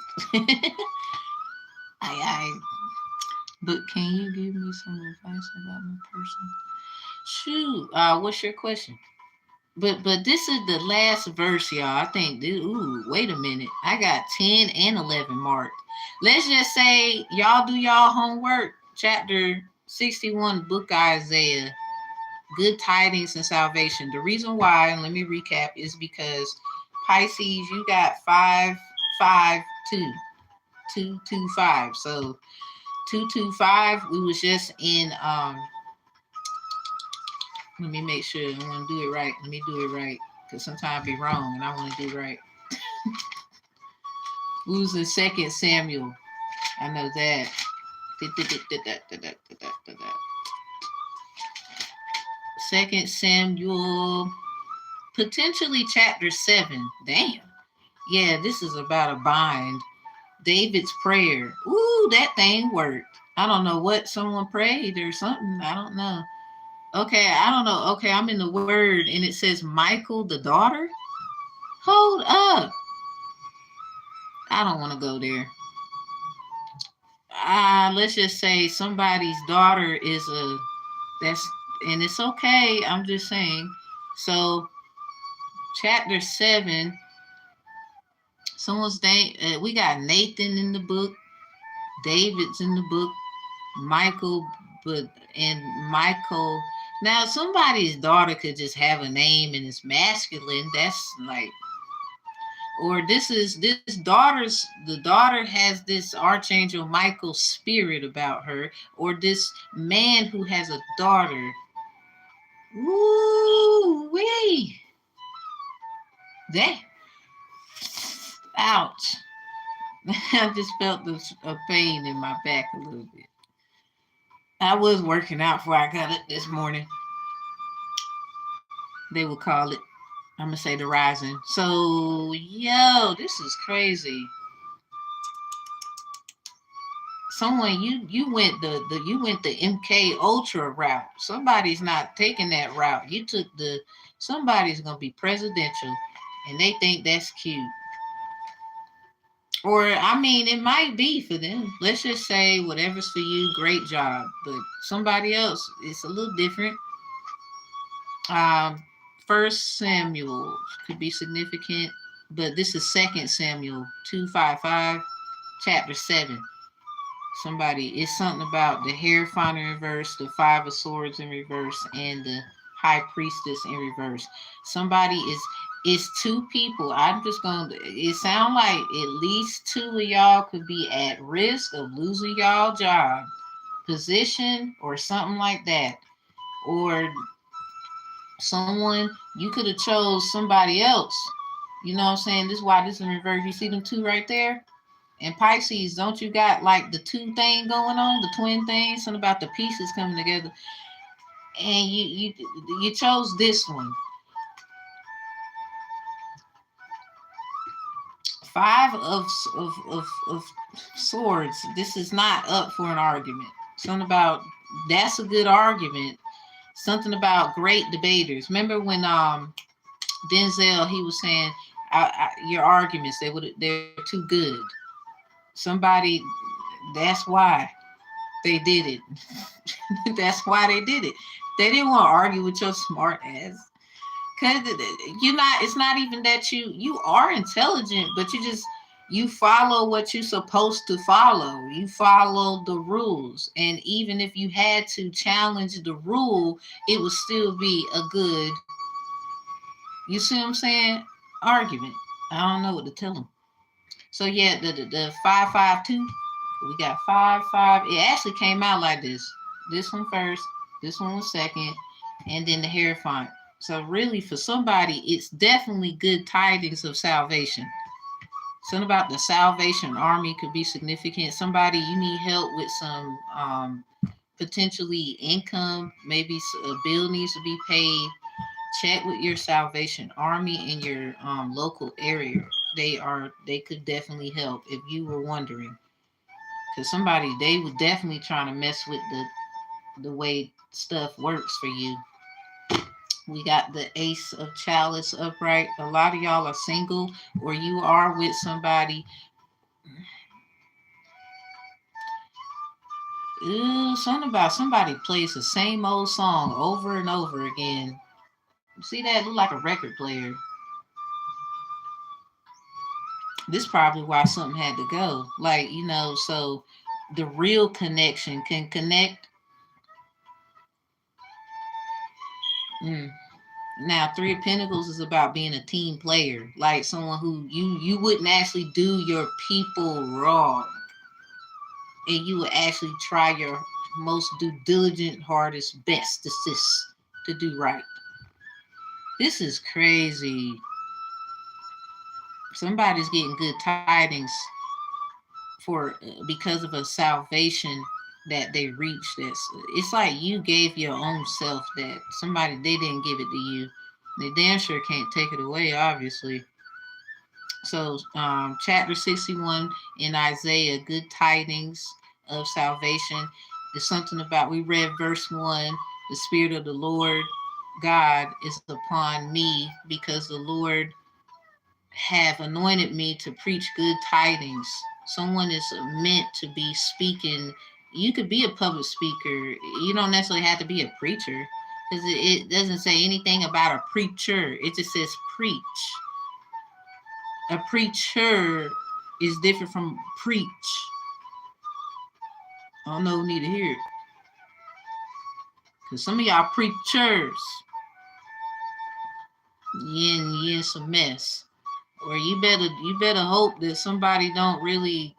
But can you give me some advice about my person? Shoot. What's your question? But this is the last verse, y'all. I think. Wait a minute. I got 10 and 11 marked. Let's just say y'all do y'all homework. Chapter 61, book Isaiah. Good tidings and salvation. The reason why, and let me recap, is because Pisces, you got 5, 5, 2, 2, 2, 5. So 2, 2, 5. We was just in. Let me make sure I want to do it right. Let me do it right, because sometimes I be wrong and I want to do right. We was in 2 Samuel. I know that. 2 Samuel, potentially chapter 7. Damn. Yeah, this is about a bind. David's prayer. Ooh, that thing worked. I don't know what someone prayed or something. I don't know. Okay, I don't know. Okay, I'm in the word and it says Michael, the daughter. Hold up. I don't want to go there. Let's just say somebody's daughter is and it's okay. I'm just saying. So, chapter 7, we got Nathan in the book, David's in the book, Michael, and Michael. Now, somebody's daughter could just have a name and it's masculine. That's like, or the daughter has this Archangel Michael spirit about her, or this man who has a daughter. Woo wee. That. Ouch. I just felt a pain in my back a little bit. I was working out before I got up this morning. They would call it, I'm going to say, the rising. So, this is crazy. Someone, you went the MK Ultra route. Somebody's not taking that route. You took somebody's going to be presidential, and they think that's cute. Or, I mean, it might be for them. Let's just say whatever's for you, great job. But somebody else, it's a little different. Um, First Samuel could be significant, but this is Second Samuel 2:55, chapter 7. Somebody, it's something about the Hierophant in reverse, the Five of Swords in reverse, and the High Priestess in reverse. Somebody is, it's two people. I'm just going to, it sounds like at least two of y'all could be at risk of losing y'all job, position, or something like that. Or someone, you could have chose somebody else. You know what I'm saying? This is why this is in reverse. You see them two right there? And Pisces, don't you got like the two thing going on, the twin thing, something about the pieces coming together, and you chose this one. Five of swords. This is not up for an argument. Something about, that's a good argument. Something about great debaters. Remember when Denzel, he was saying, your arguments, they're too good. Somebody, that's why they did it. That's why they did it. They didn't want to argue with your smart ass. Cause you're not, it's not even that you are intelligent, but you follow what you're supposed to follow. You follow the rules. And even if you had to challenge the rule, it would still be a good, you see what I'm saying, argument. I don't know what to tell them. So yeah, the 552, we got 5. It actually came out like this. This one first, this one was second, and then the Hierophant. So really, for somebody, it's definitely good tidings of salvation. Something about the Salvation Army could be significant. Somebody, you need help with some potentially income. Maybe a bill needs to be paid. Check with your Salvation Army in your local area. They could definitely help if you were wondering. Because somebody, they were definitely trying to mess with the way stuff works for you. We got the Ace of Chalice upright. A lot of y'all are single, or you are with somebody. Ooh, something about somebody plays the same old song over and over again. See that? Look like a record player. This is probably why something had to go. Like, so the real connection can connect. Now, Three of Pentacles is about being a team player, like someone who you wouldn't actually do your people wrong, and you would actually try your most due diligent, hardest, bestest to do right. This is crazy. Somebody's getting good tidings for because of a salvation that they reached. It's like you gave your own self that somebody, they didn't give it to you. They damn sure can't take it away, obviously. So chapter 61 in Isaiah, good tidings of salvation, is something about, we read verse 1, the Spirit of the Lord God is upon me, because the Lord have anointed me to preach good tidings. Someone is meant to be speaking. You could be a public speaker. You don't necessarily have to be a preacher, because it doesn't say anything about a preacher. It just says preach. A preacher is different from preach. I don't know who need to hear it, because some of y'all preachers, you in some mess. Or you better hope that somebody don't really,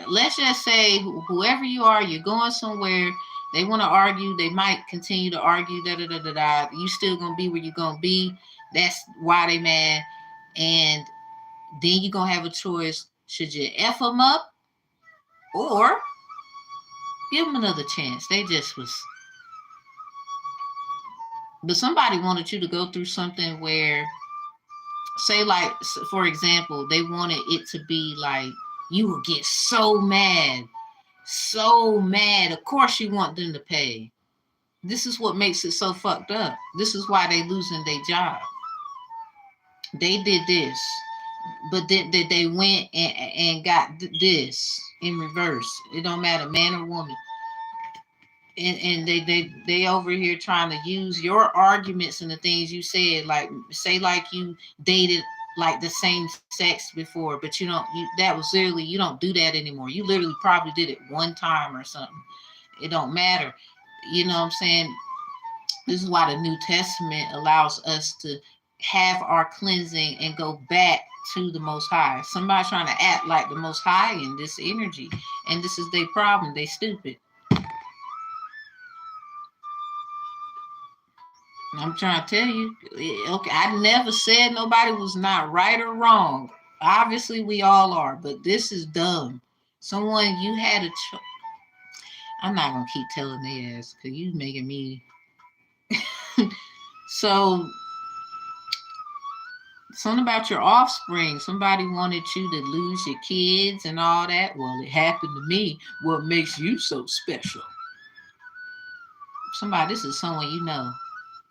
let's just say whoever you are, you're going somewhere, they want to argue, they might continue to argue, you still gonna be where you're gonna be. That's why they mad. And then you're gonna have a choice. Should you F them up, or give them another chance? They just was, but somebody wanted you to go through something where, say, like, for example, they wanted it to be like, you will get so mad. Of course you want them to pay. This is what makes it so fucked up. This is why they losing their job. They did this. But then they went and got this in reverse. It don't matter, man or woman. And they over here trying to use your arguments and the things you said, like say like you dated like the same sex before, but you don't, that was literally, you don't do that anymore. You literally probably did it one time or something. It don't matter. You know what I'm saying? This is why the New Testament allows us to have our cleansing and go back to the Most High. Somebody trying to act like the Most High in this energy, and this is their problem. They stupid. I'm trying to tell you. Okay, I never said nobody was not right or wrong. Obviously, we all are, but this is dumb. Someone you had a I'm not gonna keep telling their ass because you making me. So something about your offspring. Somebody wanted you to lose your kids and all that. Well, it happened to me. What makes you so special? Somebody, this is someone you know.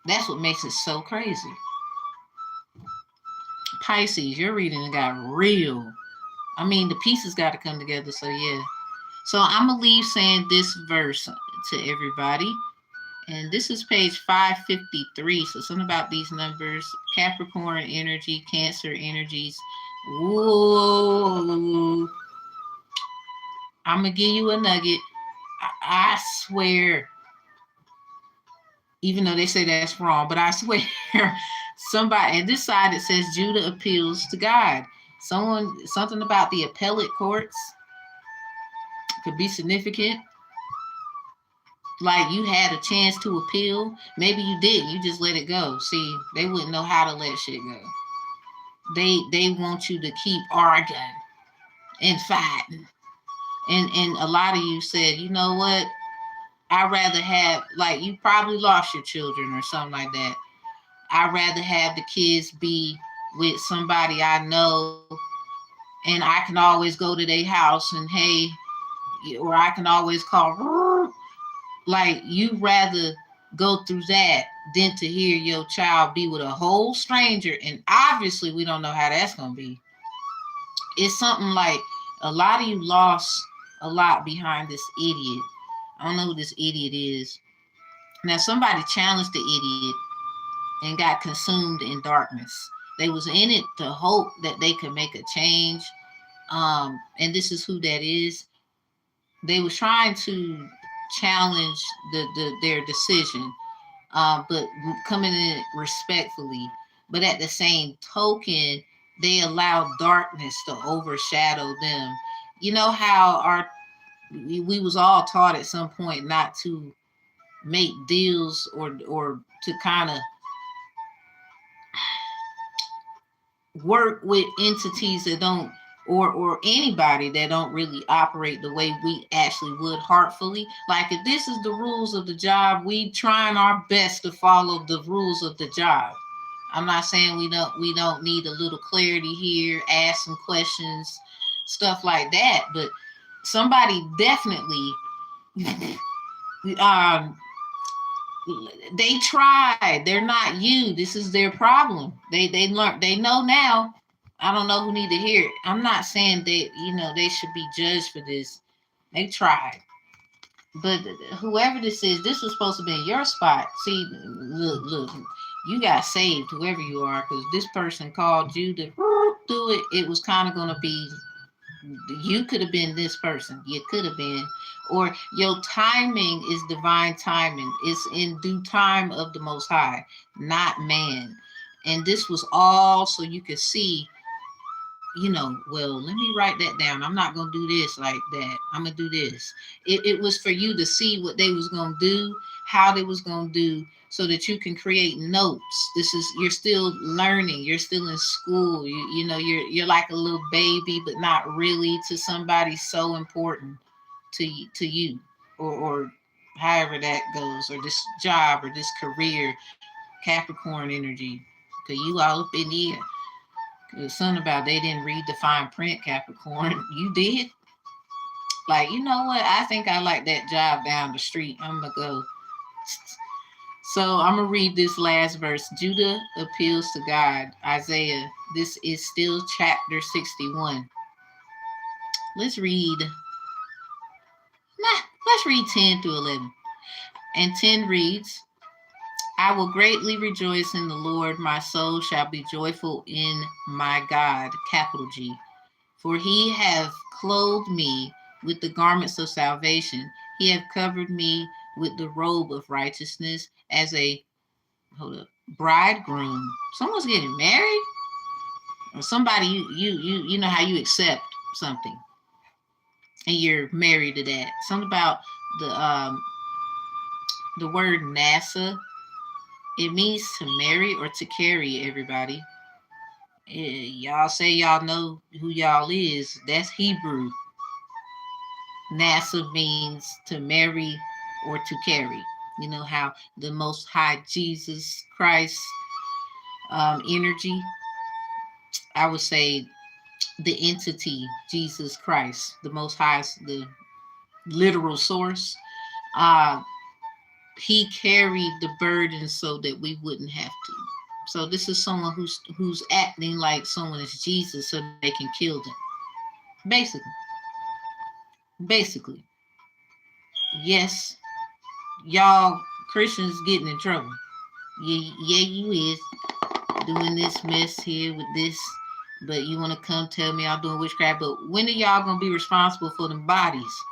That's what makes it so crazy. Pisces, your reading got real. I mean, the pieces got to come together. So yeah. So I'm gonna leave saying this verse to everybody. And this is page 553. So something about these numbers. Capricorn energy, Cancer energies. Whoa. I'm going to give you a nugget. I swear, even though they say that's wrong, but I swear somebody, and this side it says Judah appeals to God. Something about the appellate courts could be significant. Like you had a chance to appeal. Maybe you didn't. You just let it go. See, they wouldn't know how to let shit go. They want you to keep arguing and fighting. And a lot of you said, you know what? I'd rather have, like, you probably lost your children or something like that. I'd rather have the kids be with somebody I know, and I can always go to their house and hey, or I can always call. Like, you rather go through that than to hear your child be with a whole stranger. And obviously, we don't know how that's going to be. It's something like a lot of you lost a lot behind this idiot. I don't know who this idiot is. Now, somebody challenged the idiot and got consumed in darkness. They was in it to hope that they could make a change. And this is who that is. They was trying to challenge their decision, but coming in respectfully. But at the same token, they allowed darkness to overshadow them. You know how we was all taught at some point not to make deals or to kind of work with entities that don't, or anybody that don't really operate the way we actually would heartfully. Like if this is the rules of the job, we trying our best to follow the rules of the job. I'm not saying we don't need a little clarity here, ask some questions, stuff like that, but somebody definitely they tried. They're not you. This is their problem. They learned. They know now. I don't know who need to hear it. I'm not saying that they should be judged for this. They tried, but whoever this is, this was supposed to be in your spot. See, look, you got saved, whoever you are, because this person called you to do it. It was kind of going to be. You could have been this person. You could have been. Or your timing is divine timing. It's in due time of the Most High, not man. And this was all so you could see, well, let me write that down. I'm not going to do this like that. I'm going to do this. It was for you to see what they was going to do, how they was going to do, so that you can create notes. You're still learning. You're still in school. You're like a little baby, but not really to somebody so important to you, or however that goes, or this job or this career. Capricorn energy, because you all up in here. It's something about they didn't read the fine print, Capricorn. You did. Like, you know what? I think I like that job down the street. I'm going to go. So I'm going to read this last verse. Judah appeals to God. Isaiah This is still chapter 61. Let's read 10 through 11. And 10 reads, I will greatly rejoice in the Lord. My soul shall be joyful in my God, capital G. For he hath clothed me with the garments of salvation. He hath covered me with the robe of righteousness as a bridegroom. Someone's getting married? Or somebody you know how you accept something and you're married to that. Something about the word NASA. It means to marry or to carry, everybody. Y'all say y'all know who y'all is. That's Hebrew. NASA means to marry or to carry. You know how the Most High Jesus Christ energy, I would say the entity Jesus Christ, the Most High, the literal source. He carried the burden so that we wouldn't have to. So this is someone who's acting like someone is Jesus so they can kill them. Basically. Yes, y'all Christians getting in trouble. Yeah, you is doing this mess here with this, but you want to come tell me I'm doing witchcraft. But when are y'all gonna be responsible for them bodies?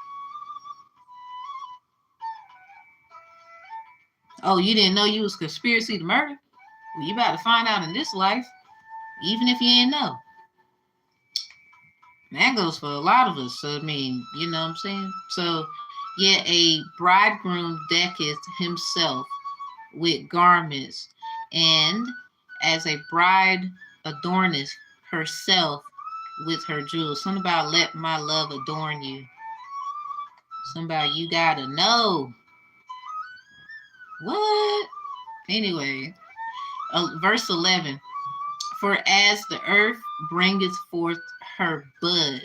Oh, you didn't know you was conspiracy to murder? Well, you about to find out in this life, even if you ain't know. That goes for a lot of us. So, I mean, you know what I'm saying? So, yeah, a bridegroom decketh himself with garments, and as a bride adorneth herself with her jewels. Something about let my love adorn you. Something about you gotta know. What? Anyway, verse 11. For as the earth bringeth forth her bud.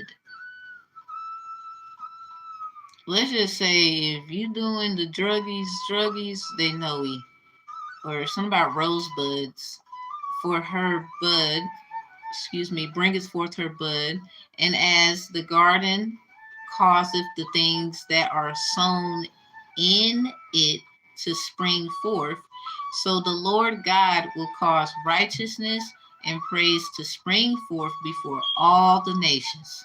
Let's just say if you doing the druggies, they know we. Or something about rosebuds. For her bud, bringeth forth her bud. And as the garden causeth the things that are sown in it to spring forth, so the Lord God will cause righteousness and praise to spring forth before all the nations.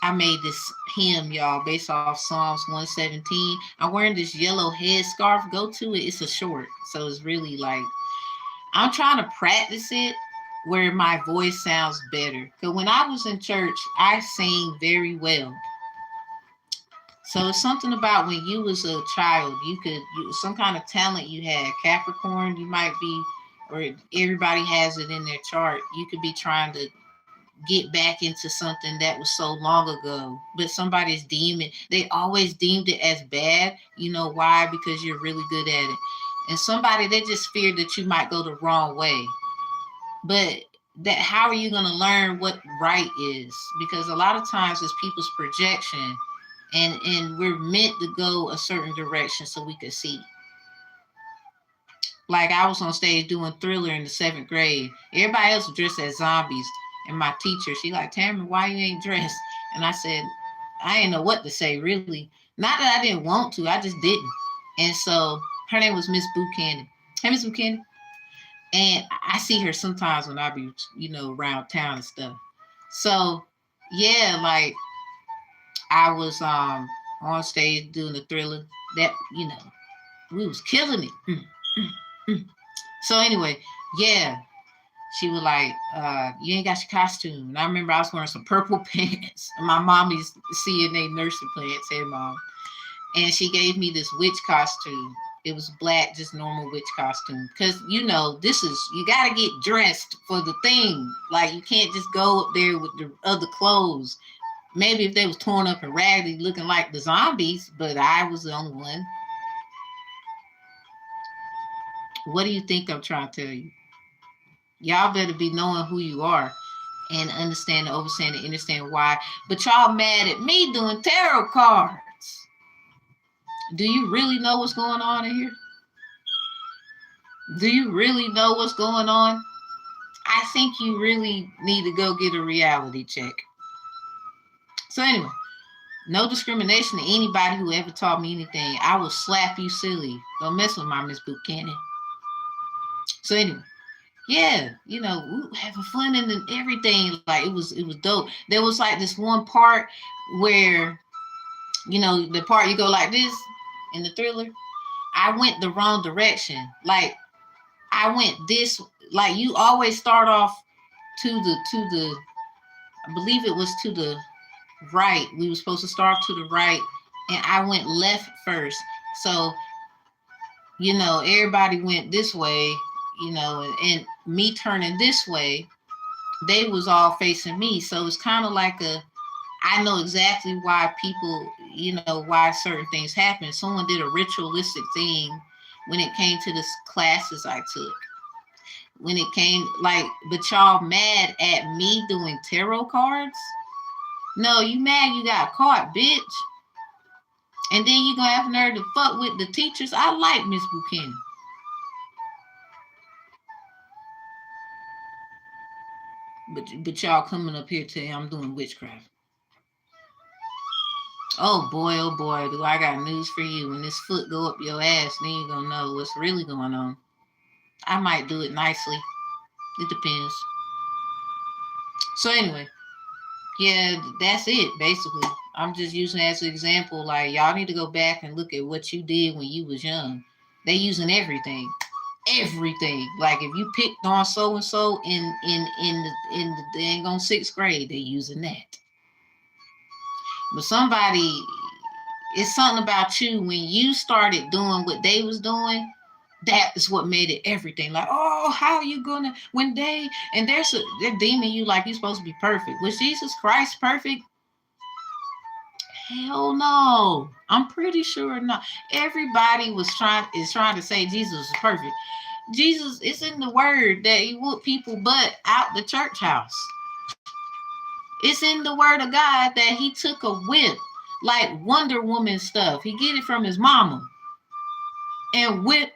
I made this hymn, y'all, based off Psalms 117. I'm wearing this yellow headscarf. Go to it. It's a short. So it's really like, I'm trying to practice it where my voice sounds better. Because when I was in church, I sing very well. So it's something about when you was a child, some kind of talent you had. Capricorn, you might be, or everybody has it in their chart. You could be trying to get back into something that was so long ago, but somebody's they always deemed it as bad. You know why? Because you're really good at it. And somebody, they just feared that you might go the wrong way. But how are you going to learn what right is? Because a lot of times it's people's projection, and we're meant to go a certain direction so we could see. Like I was on stage doing Thriller in the 7th grade. Everybody else was dressed as zombies. And my teacher, she like, Tamara, why you ain't dressed? And I said, I didn't know what to say, really. Not that I didn't want to, I just didn't. And so her name was Miss Buchanan. Hey, Miss Buchanan. And I see her sometimes when I be, around town and stuff. So, yeah, like I was on stage doing the Thriller. That, we was killing it. So anyway, yeah. She was like, you ain't got your costume. And I remember I was wearing some purple pants. And my mommy's CNA nursing plants, hey mom. And she gave me this witch costume. It was black, just normal witch costume. Because, you got to get dressed for the thing. Like, you can't just go up there with the other clothes. Maybe if they was torn up and raggedy looking like the zombies, but I was the only one. What do you think I'm trying to tell you? Y'all better be knowing who you are and understand, overstand, and understand why. But y'all mad at me doing tarot cards. Do you really know what's going on in here? Do you really know what's going on? I think you really need to go get a reality check. So anyway, no discrimination to anybody who ever taught me anything. I will slap you silly. Don't mess with my Miss Buchanan. So anyway, yeah, we were having fun and everything. Like it was dope. There was like this one part where, the part you go like this in the Thriller. I went the wrong direction. Like I went this. Like you always start off to the. I believe it was to the right. We were supposed to start to the right, and I went left first. So, everybody went this way, and me turning this way, they was all facing me. So it's kind of like I know exactly why people, why certain things happen. Someone did a ritualistic thing when it came to the classes I took. When it came, like, but y'all mad at me doing tarot cards? No, you mad you got caught, bitch. And then you gonna have nerve to fuck with the teachers. I like Miss Buchanan. But y'all coming up here telling I'm doing witchcraft. Oh boy, do I got news for you. When this foot go up your ass, then you gonna know what's really going on. I might do it nicely. It depends. So anyway, yeah, that's it, basically. I'm just using it as an example. Like, y'all need to go back and look at what you did when you was young. They using everything. Like, if you picked on so and so in the dang on 6th grade, they using that. But it's something about you when you started doing what they was doing. That is what made it everything. Like, oh, how are you gonna when they're deeming you like you're supposed to be perfect? Was Jesus Christ perfect? Hell no. I'm pretty sure not. Everybody is trying to say Jesus is perfect. Jesus, it's in the word that he whooped people butt out the church house. It's in the word of God that he took a whip, like Wonder Woman stuff. He get it from his mama. And whip,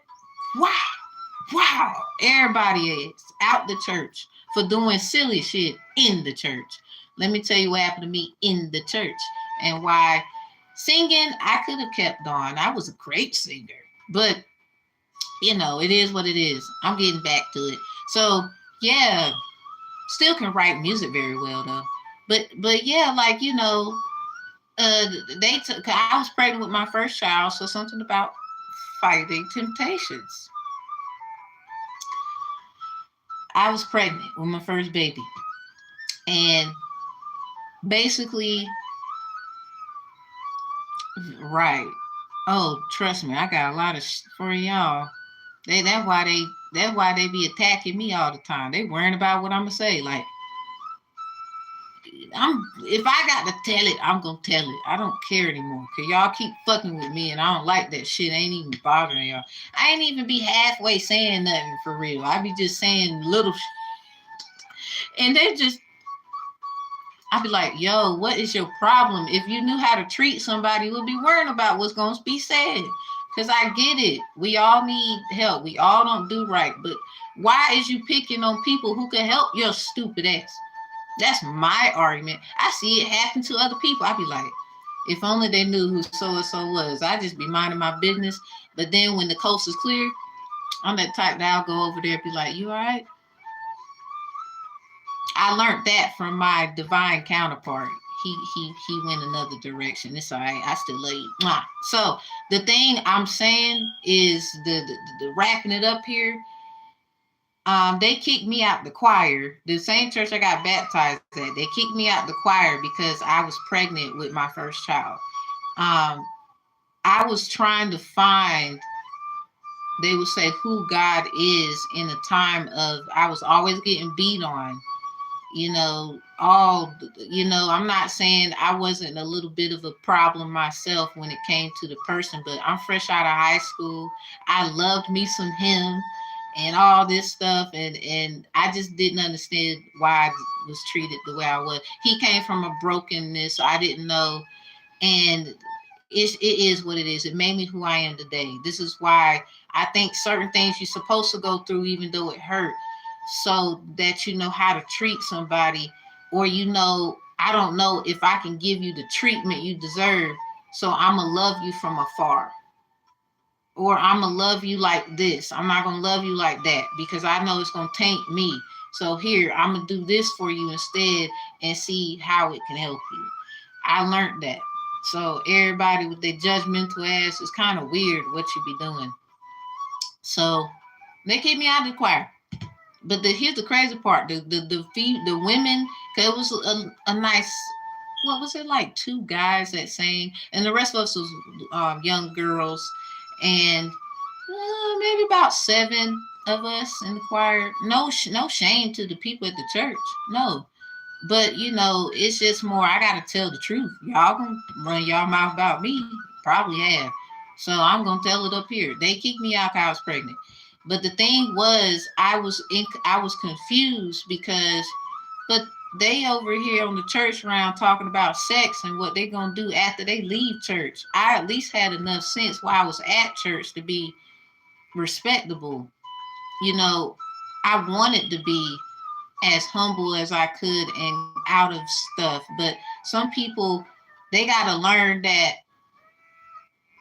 wow. Everybody is out the church for doing silly shit in the church. Let me tell you what happened to me in the church and why singing, I could have kept on. I was a great singer, but it is what it is. I'm getting back to it. So yeah, still can write music very well though. But yeah, like I was pregnant with my first child, so something about fighting temptations. I was pregnant with my first baby, and basically, right. Oh, trust me, I got a lot of for y'all. That's why they be attacking me all the time. They worrying about what I'm gonna say. Like, if I got to tell it, I'm gonna tell it. I don't care anymore. Cause y'all keep fucking with me and I don't like that shit. I ain't even bothering y'all. I ain't even be halfway saying nothing for real. I be just saying little shit. And they just, I be like, yo, what is your problem? If you knew how to treat somebody, we'd be worrying about what's gonna be said. Cause I get it. We all need help. We all don't do right. But why is you picking on people who can help your stupid ass? That's my argument. I see it happen to other people. I be like, if only they knew who so-and-so was. I just be minding my business. But then when the coast is clear, I'm that type that I'll go over there and be like, you all right? I learned that from my divine counterpart. He went another direction. It's all right. I still love you. So the thing I'm saying is the wrapping it up here. They kicked me out the choir. The same church I got baptized at. They kicked me out the choir because I was pregnant with my first child. I was trying to find, they would say, who God is in a time of, I was always getting beat on. I'm not saying I wasn't a little bit of a problem myself when it came to the person, but I'm fresh out of high school. I loved me some him and all this stuff. And I just didn't understand why I was treated the way I was. He came from a brokenness. I didn't know. And it is what it is. It made me who I am today. This is why I think certain things you're supposed to go through, even though it hurt. so that you know how to treat somebody, or you know, I don't know if I can give you the treatment you deserve, so I'm gonna love you from afar, or I'm gonna love you like this. I'm not gonna love you like that because I know it's gonna taint me. So here, I'm gonna do this for you instead and see how it can help you. I learned that. So everybody with their judgmental ass is kind of weird what you be doing. So they kicked me out of the choir. But here's the crazy part: the women, cause it was a nice, what was it, like two guys that sang, and the rest of us was young girls, and maybe about 7 of us in the choir. No shame to the people at the church, no. But you know, it's just more. I gotta tell the truth. Y'all gonna run y'all mouth about me, probably have. So I'm gonna tell it up here. They kicked me out 'cause I was pregnant. But the thing was, I was confused because, but they over here on the church round talking about sex and what they gonna do after they leave church. I at least had enough sense while I was at church to be respectable. You know, I wanted to be as humble as I could and out of stuff. But some people, they got to learn that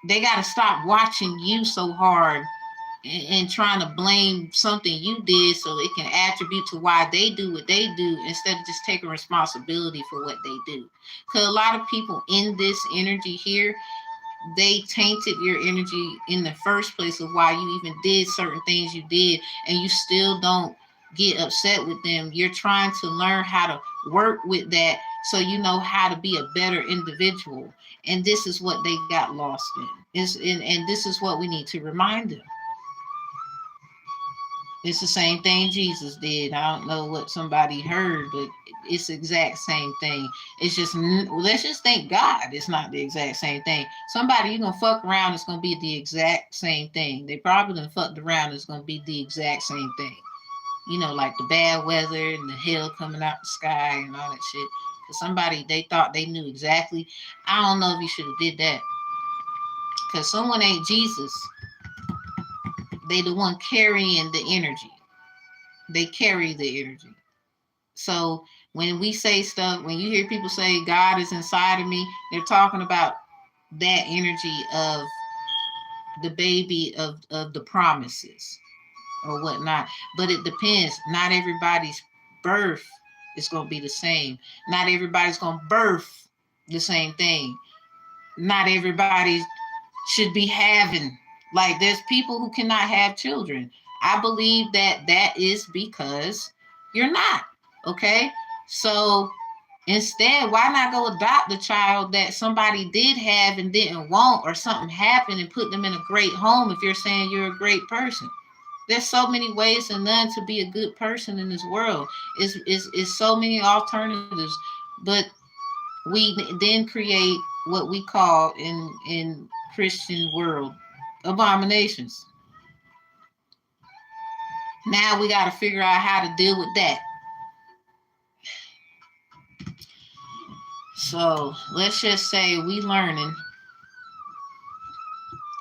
they got to stop watching you so hard and trying to blame something you did so it can attribute to why they do what they do instead of just taking responsibility for what they do. Because a lot of people in this energy here, they tainted your energy in the first place of why you even did certain things you did, and you still don't get upset with them. You're trying to learn how to work with that so you know how to be a better individual. And this is what they got lost in. And this is what we need to remind them. It's the same thing Jesus did. I don't know what somebody heard, but it's the exact same thing. It's just, let's just thank God it's not the exact same thing. Somebody you're going to fuck around, it's going to be the exact same thing. They probably done fucked around, it's going to be the exact same thing. You know, like the bad weather and the hail coming out the sky and all that shit. Because somebody, they thought they knew exactly. I don't know if you should have did that. Because someone ain't Jesus. They the one carrying the energy. They carry the energy. So when we say stuff, when you hear people say God is inside of me, they're talking about that energy of the baby of the promises or whatnot. But it depends. Not everybody's birth is going to be the same. Not everybody's going to birth the same thing. Not everybody should be having, like, there's people who cannot have children. I believe that is because you're not, okay? So instead, why not go adopt the child that somebody did have and didn't want, or something happened, and put them in a great home if you're saying you're a great person? There's so many ways and none to be a good person in this world. It's so many alternatives, but we then create what we call in Christian world abominations. Now we got to figure out how to deal with that. So let's just say we learning.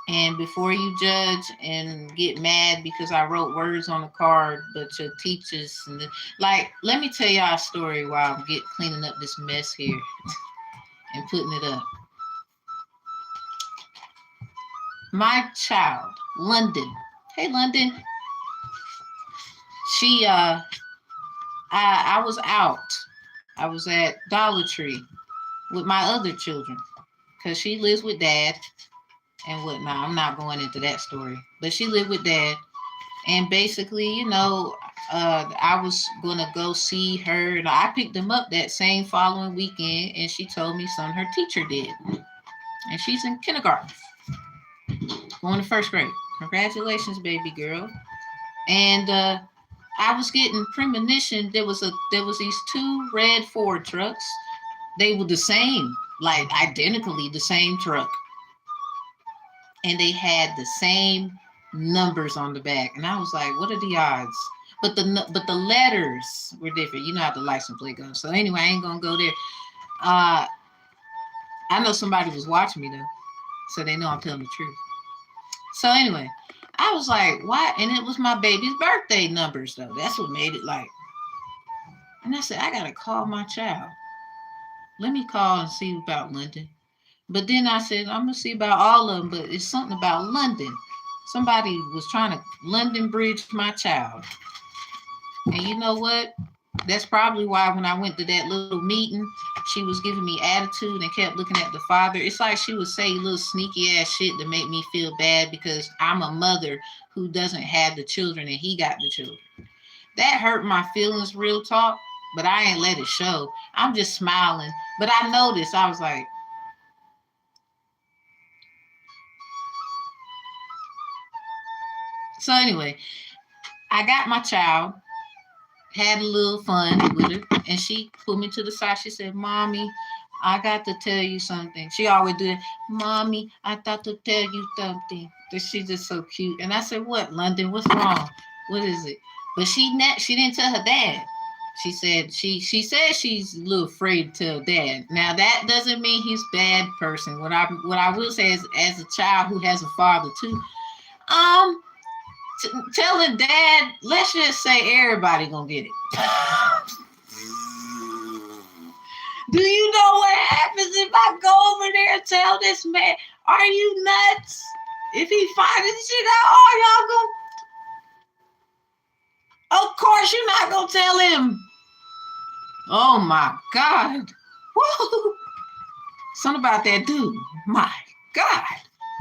And before you judge and get mad because I wrote words on the card, but your teachers, like, let me tell y'all a story while I'm cleaning up this mess here and putting it up. My child, London. Hey, London. She, I was out. I was at Dollar Tree with my other children because she lives with dad and whatnot. I'm not going into that story, but she lived with dad. And basically, you know, I was going to go see her. And I picked them up that same following weekend, and she told me something her teacher did. And she's in kindergarten, going to first grade. Congratulations, baby girl. And I was getting premonition. There was these 2 red Ford trucks. They were the same, like identically the same truck. And they had the same numbers on the back. And I was like, what are the odds? But the letters were different. You know how the license plate goes. So anyway, I ain't gonna go there. I know somebody was watching me though, so they know I'm telling the truth. So anyway, I was like, why? And it was my baby's birthday numbers, though. That's what made it like. And I said, I got to call my child. Let me call and see about London. But then I said, I'm going to see about all of them, but it's something about London. Somebody was trying to London bridge my child. And you know what? That's probably why when I went to that little meeting, she was giving me attitude and kept looking at the father. It's like she would say little sneaky ass shit to make me feel bad because I'm a mother who doesn't have the children and he got the children. That hurt my feelings, real talk, but I ain't let it show. I'm just smiling. But I noticed, I was like, so anyway, I got my child, had a little fun with her, and she put me to the side. She said, Mommy, I got to tell you something. She always do it. Mommy, I thought to tell you something. She's just so cute. And I said, what, London? What's wrong? What is it? But she didn't tell her dad. She said she's a little afraid to tell dad. Now that doesn't mean he's a bad person. What I will say is, as a child who has a father too, telling dad, let's just say everybody gonna get it. Do you know what happens if I go over there and tell this man, are you nuts? If he finds this shit out, oh, y'all gonna, of course you're not gonna tell him. Oh my God. Woo. Something about that dude. My God.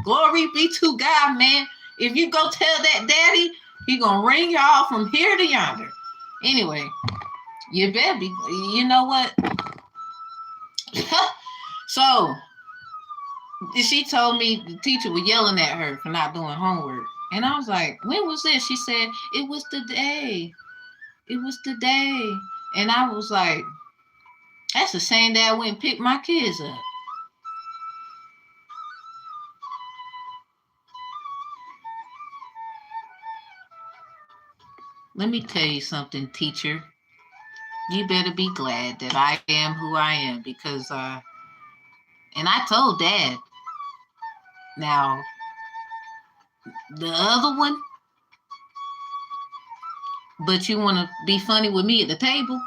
Glory be to God, man. If you go tell that daddy, he gonna ring y'all from here to yonder. Anyway, you better be, you know what? So, she told me the teacher was yelling at her for not doing homework. And I was like, when was this? She said, it was the day. It was the day. And I was like, that's the same day I went and picked my kids up. Let me tell you something, teacher. You better be glad that I am who I am because, and I told Dad. Now, the other one, but you want to be funny with me at the table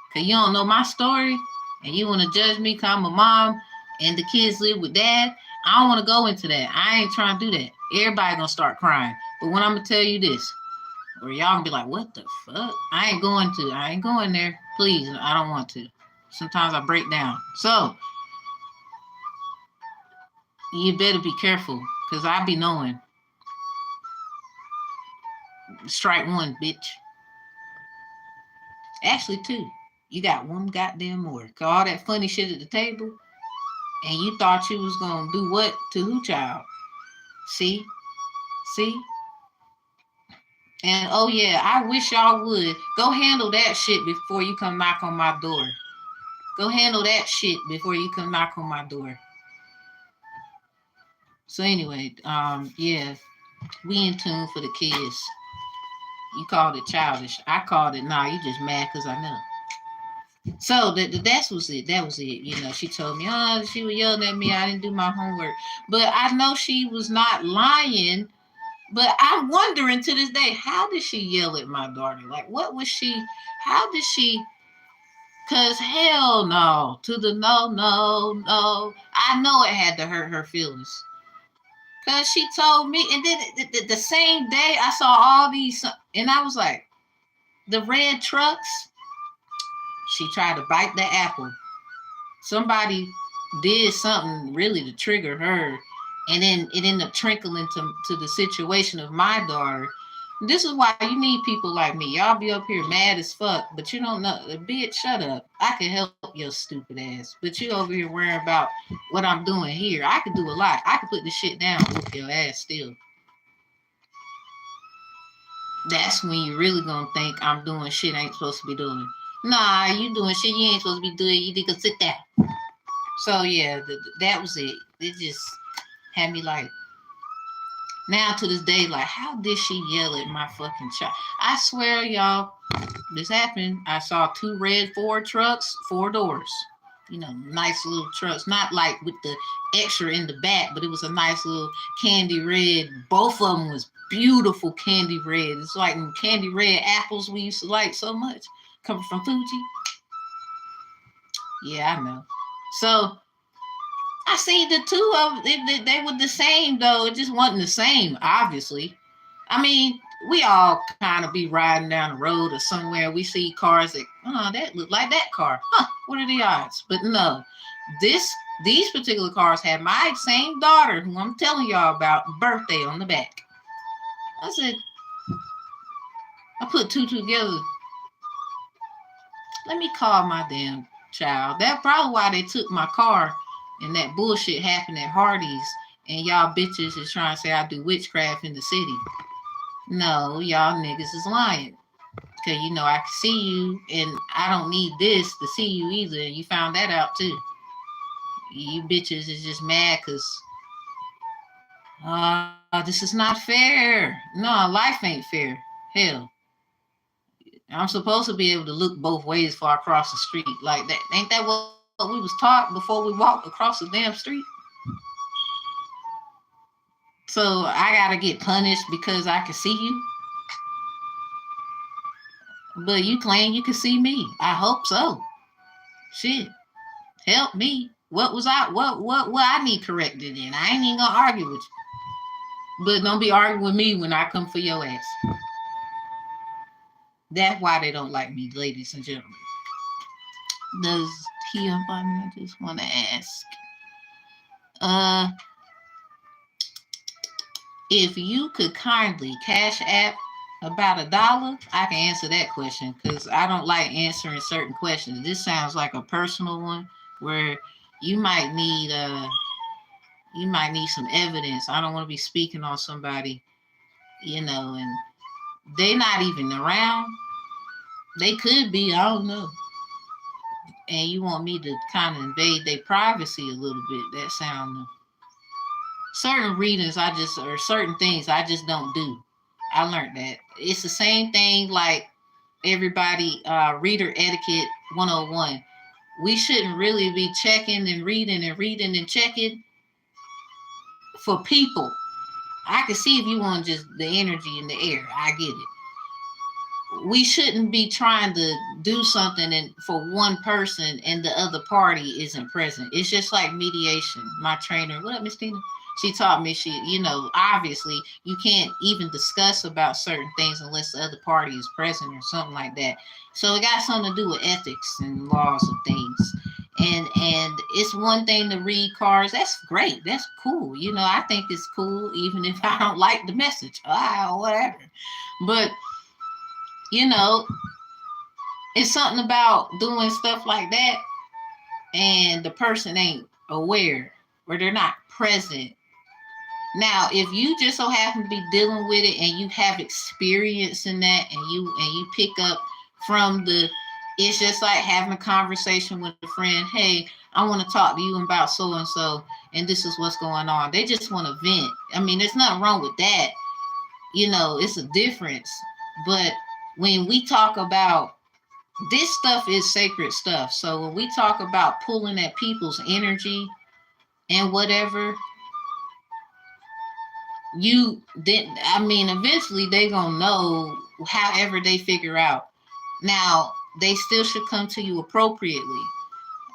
because you don't know my story and you want to judge me because I'm a mom and the kids live with Dad. I don't want to go into that. I ain't trying to do that. Everybody going to start crying. But when I'm going to tell you this, or y'all gonna be like, what the fuck? I ain't going there. Please, I don't want to. Sometimes I break down. So, you better be careful, because I be knowing. Strike one, bitch. Actually, two. You got one goddamn more. Cause all that funny shit at the table, and you thought you was gonna do what to who, child? See? And oh yeah, I wish y'all would go handle that shit before you come knock on my door. Go handle that shit before you come knock on my door. So anyway, yeah, we in tune for the kids. You called it childish. I called it, nah, you just mad because I know. So that was it. That was it. You know, she told me, she was yelling at me. I didn't do my homework. But I know she was not lying. But I'm wondering to this day, how did she yell at my daughter? Like, what was she, how did she, because hell no, to the no. I know it had to hurt her feelings. Because she told me, and then the same day I saw all these, and I was like, the red trucks, she tried to bite the apple. Somebody did something really to trigger her. And then it ended up trickling to the situation of my daughter. This is why you need people like me. Y'all be up here mad as fuck, but you don't know. Bitch, shut up. I can help your stupid ass. But you over here worrying about what I'm doing here. I could do a lot. I could put this shit down and whoop your ass still. That's when you really gonna think I'm doing shit I ain't supposed to be doing. Nah, you doing shit you ain't supposed to be doing. You need to sit down. So yeah, that was it. It just had me like, now to this day, like, how did she yell at my fucking child? I swear, y'all, this happened. I saw 2 red Ford trucks, 4 doors. nice little trucks, not like with the extra in the back, but it was a nice little candy red. Both of them was beautiful candy red. It's like candy red apples we used to like so much, coming from Fuji. Yeah, I know. So I see the two of they were the same though. It just wasn't the same, obviously. I mean, we all kind of be riding down the road or somewhere. We see cars that look like that car. Huh? What are the odds? But no, these particular cars had my same daughter, who I'm telling y'all about, birthday on the back. I said, I put two together. Let me call my damn child. That's probably why they took my car and that bullshit happened at Hardee's. And y'all bitches is trying to say I do witchcraft in the city. No, y'all niggas is lying. Because, I can see you, and I don't need this to see you either. And you found that out, too. You bitches is just mad because, this is not fair. No, life ain't fair. Hell. I'm supposed to be able to look both ways before I cross the street. Like that. Ain't that what we was taught before we walked across the damn street? So I gotta get punished because I can see you? But you claim you can see me. I hope so. Shit. Help me. What I need corrected in? I ain't even gonna argue with you. But don't be arguing with me when I come for your ass. That's why they don't like me, ladies and gentlemen. Does he I just want to ask. If you could kindly cash app about $1, I can answer that question because I don't like answering certain questions. This sounds like a personal one where you might need some evidence. I don't want to be speaking on somebody, and they're not even around. They could be, I don't know. And you want me to kind of invade their privacy a little bit. That sounds certain readings or certain things I just don't do. I learned that. It's the same thing like everybody, reader etiquette 101. We shouldn't really be checking and reading and checking for people. I can see if you want just the energy in the air. I get it. We shouldn't be trying to do something for one person and the other party isn't present. It's just like mediation. My trainer, what up, Miss Tina? She taught me, obviously you can't even discuss about certain things unless the other party is present or something like that. So it got something to do with ethics and laws of things. And it's one thing to read cards. That's great. That's cool. I think it's cool, even if I don't like the message. Whatever. But, it's something about doing stuff like that and the person ain't aware or they're not present. Now, if you just so happen to be dealing with it and you have experience in that and you pick up from it's just like having a conversation with a friend. Hey, I want to talk to you about so-and-so, and this is what's going on. They just want to vent. I mean, there's nothing wrong with that. It's a difference. But when we talk about this stuff is sacred stuff. So when we talk about pulling at people's energy and whatever, eventually they gonna know however they figure out. Now, they still should come to you appropriately.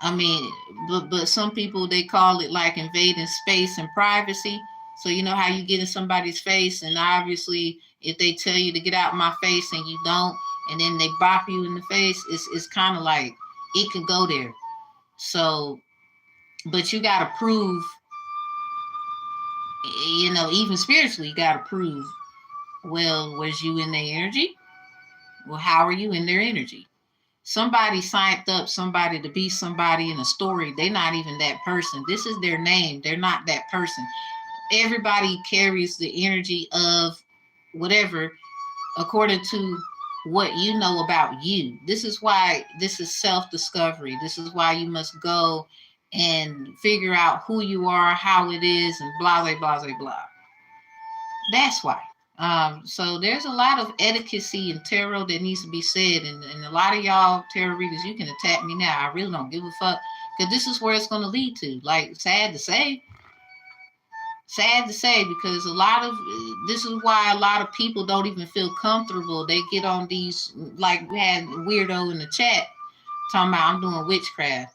But some people, they call it like invading space and privacy. So you know how you get in somebody's face, and obviously if they tell you to get out of my face and you don't, and then they bop you in the face, it's kind of like it could go there. So, but you got to prove, even spiritually, you got to prove, well, was you in their energy? Well, how are you in their energy? Somebody signed up somebody to be somebody in a story. They're not even that person. This is their name. They're not that person. Everybody carries the energy of whatever according to what you know about you. This is why this is self-discovery. This is why you must go and figure out who you are, how it is, and blah, blah, blah, blah, blah. That's why. So there's a lot of etiquette and tarot that needs to be said, and a lot of y'all tarot readers, you can attack me now. I really don't give a fuck, because this is where it's going to lead to. Like, sad to say, because a lot of this is why a lot of people don't even feel comfortable. They get on these, like we had weirdo in the chat talking about I'm doing witchcraft.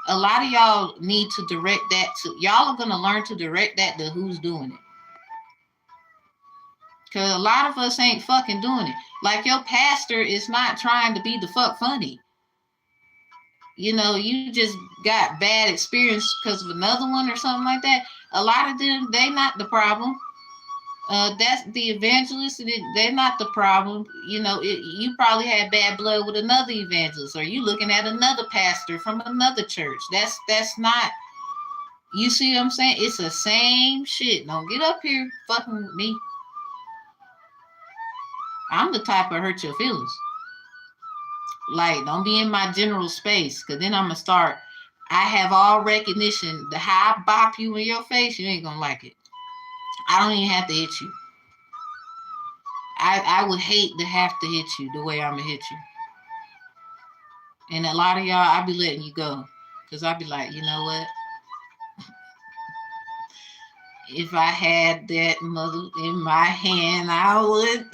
A lot of y'all need to direct that to, y'all are going to learn to direct that to who's doing it. Because a lot of us ain't fucking doing it. Like, your pastor is not trying to be the fuck funny. You know, you just got bad experience because of another one or something like that. A lot of them, they not the problem. That's the evangelist. They're not the problem. You know, you probably had bad blood with another evangelist, or you looking at another pastor from another church. That's not. You see what I'm saying? It's the same shit. Don't get up here fucking with me. I'm the type of hurt your feelings. Like, don't be in my general space, because then I'm going to start. I have all recognition. The how I bop you in your face, you ain't going to like it. I don't even have to hit you. I would hate to have to hit you the way I'm going to hit you. And a lot of y'all, I be letting you go. Because I be like, you know what? If I had that mother in my hand, I would.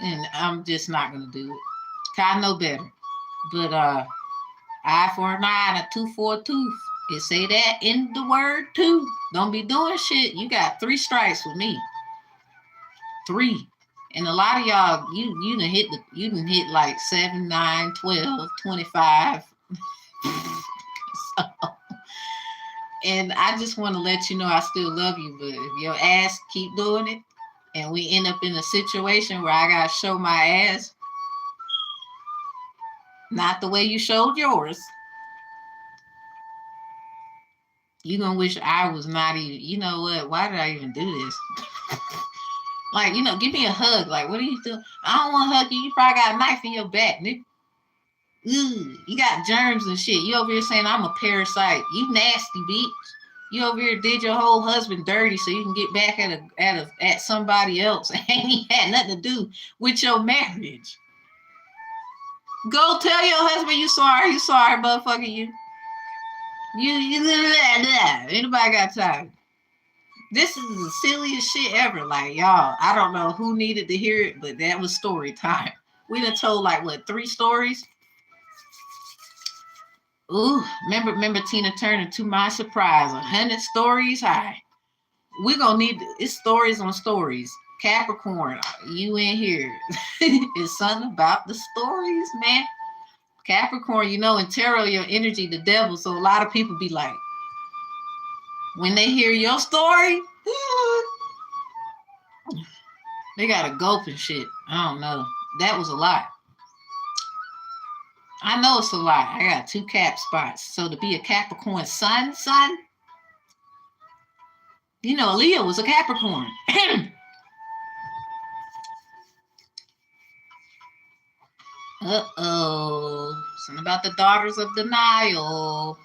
And I'm just not going to do it. I know better. But eye for an eye and a tooth for a tooth. It say that in the word too. Don't be doing shit. You got 3 strikes with me. 3. And a lot of y'all, you done hit like 7, 9, 12, 25. So, and I just want to let you know I still love you, but if your ass keep doing it and we end up in a situation where I gotta show my ass, not the way you showed yours, you're gonna wish I was not even, you know what, why did I even do this? Like, you know, give me a hug. Like, what are you doing? I don't want to hug you. You probably got a knife in your back, nigga. Ugh, you got germs and shit. You over here saying I'm a parasite. You nasty bitch. You over here did your whole husband dirty so you can get back at somebody else. And he had nothing to do with your marriage. Go tell your husband you sorry. You sorry, motherfucker. You anybody got time? This is the silliest shit ever. Like, y'all, I don't know who needed to hear it, but that was story time. We done told like what, 3 stories? Ooh, remember Tina Turner, to my surprise, 100 stories high. We're gonna need it's stories on stories. Capricorn, you in here. It's something about the stories, man. Capricorn, you know, in tarot, your energy, the devil. So a lot of people be like, when they hear your story, they got a gulp and shit. I don't know. That was a lot. I know it's a lot. I got 2 cap spots. So to be a Capricorn son, you know, Leo was a Capricorn. Uh-oh. Something about the daughters of denial.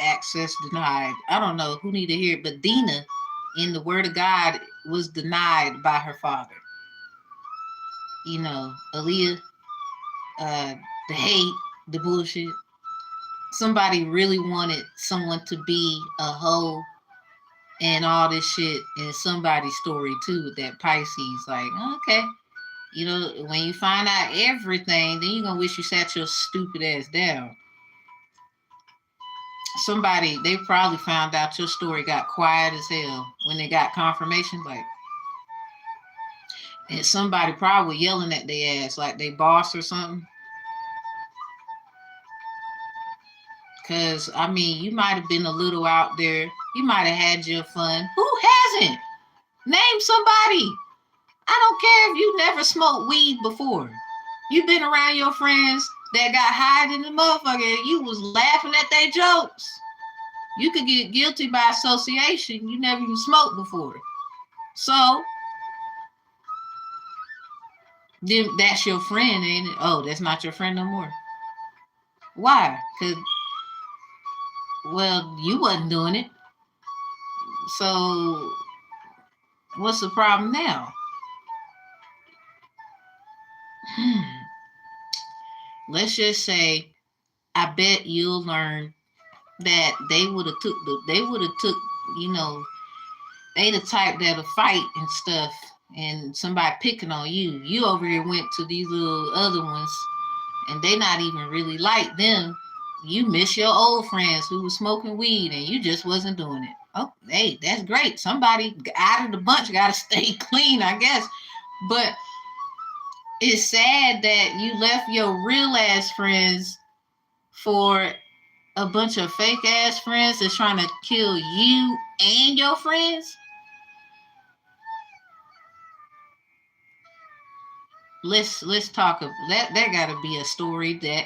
Access denied. I don't know who need to hear it, but Dina, in the Word of God, was denied by her father. You know, Aaliyah, the hate, the bullshit. Somebody really wanted someone to be a hoe and all this shit, and somebody's story too with that Pisces. Like, okay, you know, when you find out everything, then you're gonna wish you sat your stupid ass down. Somebody, they probably found out your story got quiet as hell when they got confirmation, like, and somebody probably yelling at their ass like they boss or something. Because, I mean, you might have been a little out there. You might have had your fun. Who hasn't? Name somebody. I don't care if you never smoked weed before. You've been around your friends that got high in the motherfucker and you was laughing at their jokes. You could get guilty by association. You never even smoked before. So, then that's your friend, ain't it? Oh, that's not your friend no more. Why? Because, well, you wasn't doing it. So, what's the problem now? Let's just say, I bet you'll learn that they would have took, you know, they the type that'll fight and stuff, and somebody picking on you. You over here went to these little other ones, and they not even really like them. You miss your old friends who was smoking weed, and you just wasn't doing it. Oh, hey, that's great. Somebody out of the bunch got to stay clean, I guess. But it's sad that you left your real ass friends for a bunch of fake ass friends that's trying to kill you and your friends. Let's talk of that. There gotta be a story that.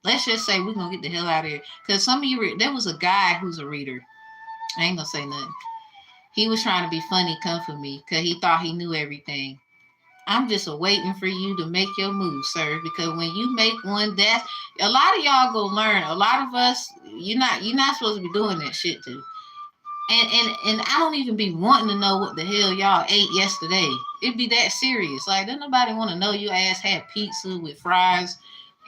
Let's just say we're gonna get the hell out of here, because some of you. There was a guy who's a reader. I ain't gonna say nothing. He was trying to be funny, come for me, because he thought he knew everything. I'm just waiting for you to make your move, sir. Because when you make one, that's a lot of y'all go learn. A lot of us, you're not supposed to be doing that shit too. And I don't even be wanting to know what the hell y'all ate yesterday. It'd be that serious. Like, doesn't nobody want to know your ass had pizza with fries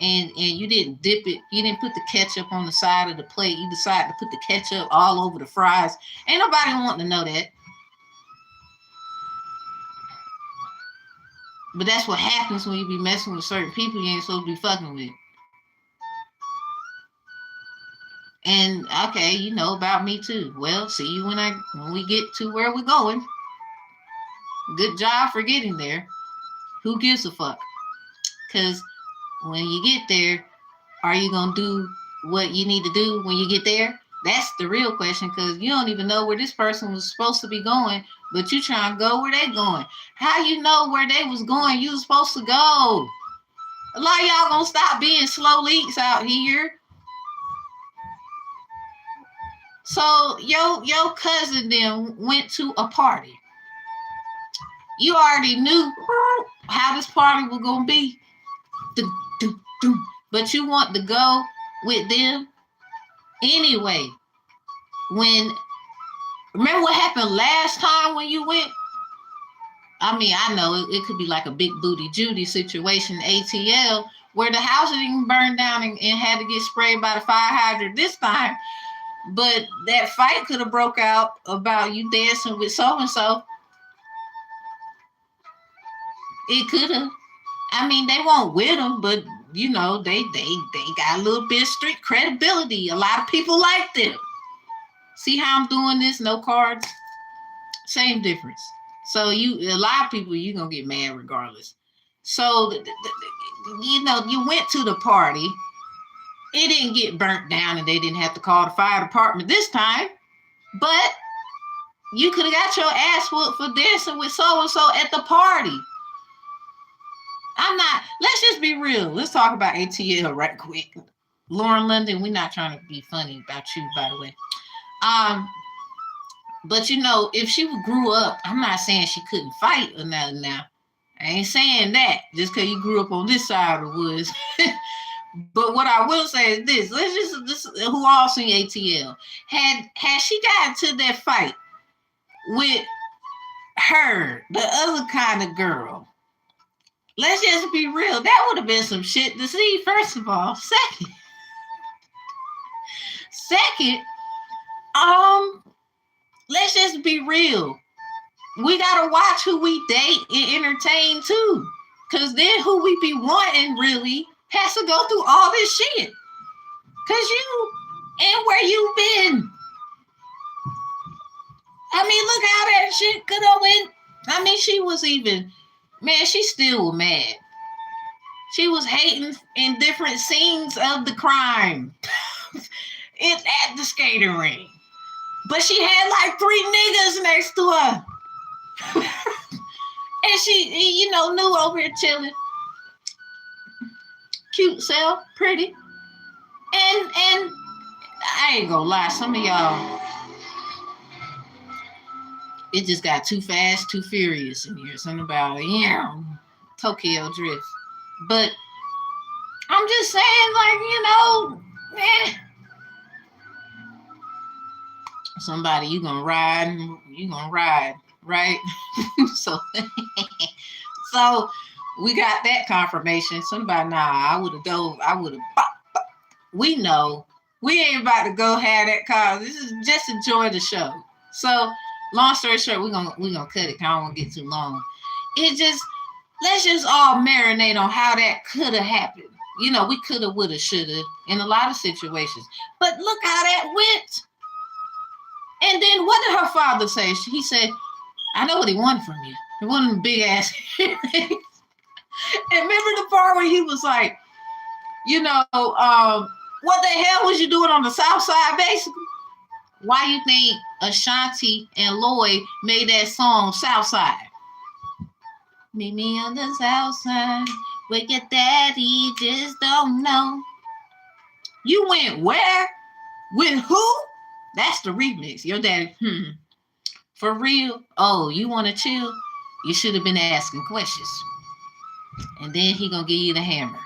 and you didn't dip it. You didn't put the ketchup on the side of the plate. You decided to put the ketchup all over the fries. Ain't nobody wanting to know that. But that's what happens when you be messing with certain people you ain't supposed to be fucking with. And okay, you know about me too. Well, see you when we get to where we're going. Good job for getting there. Who gives a fuck? Because when you get there, are you gonna do what you need to do when you get there? That's the real question, because you don't even know where this person was supposed to be going, but you trying to go where they going. How you know where they was going? You was supposed to go. A lot of y'all gonna stop being slow leaks out here. So your cousin then went to a party. You already knew how this party was gonna be, but you want to go with them anyway. Remember what happened last time when you went? I mean, I know it could be like a big booty Judy situation, ATL, where the house didn't burn down and had to get sprayed by the fire hydrant this time. But that fight could have broke out about you dancing with so-and-so. It could have. I mean, they won't with them, but you know, they got a little bit of street credibility. A lot of people like them. See how I'm doing this? No cards. Same difference. So a lot of people, you're going to get mad regardless. So, you know, you went to the party. It didn't get burnt down and they didn't have to call the fire department this time. But you could have got your ass whooped for dancing with so-and-so at the party. Let's just be real. Let's talk about ATL right quick. Lauren London, we're not trying to be funny about you, by the way. But you know, if she grew up, I'm not saying she couldn't fight or nothing now. I ain't saying that just because you grew up on this side of the woods. But what I will say is this: who all seen ATL? Had she got into that fight with her, the other kind of girl? Let's just be real. That would have been some shit to see. First of all, second, let's just be real. We gotta watch who we date and entertain too, cause then who we be wanting really has to go through all this shit. Cause you and where you been. I mean, look how that shit could have went. I mean, she still was mad. She was hating in different scenes of the crime. It's at the skating ring. But she had like 3 niggas next to her. And she, you know, knew over here chilling. Cute self, pretty. And I ain't gonna lie, some of y'all, it just got too fast, too furious in here. Something about, Tokyo Drift. But I'm just saying, like, you know, somebody you gonna ride, right? So So we got that confirmation. Somebody, nah, I would have dove. I would have. We know we ain't about to go have that car. This is just enjoy the show. So long story short, we're gonna cut it. I don't want to get too long. It just let's just all marinate on how that could have happened. You know, we could have, would have, should have in a lot of situations. But look how that went. And then what did her father say? He said, I know what he wanted from you. He wanted a big ass. And remember the part where he was like, you know, what the hell was you doing on the South Side, basically? Why you think Ashanti and Lloyd made that song South Side? Meet me on the South Side, where your daddy just don't know. You went where? With who? That's the remix. Your daddy, for real? Oh, you want to chill? You should have been asking questions. And then he gonna give you the hammer.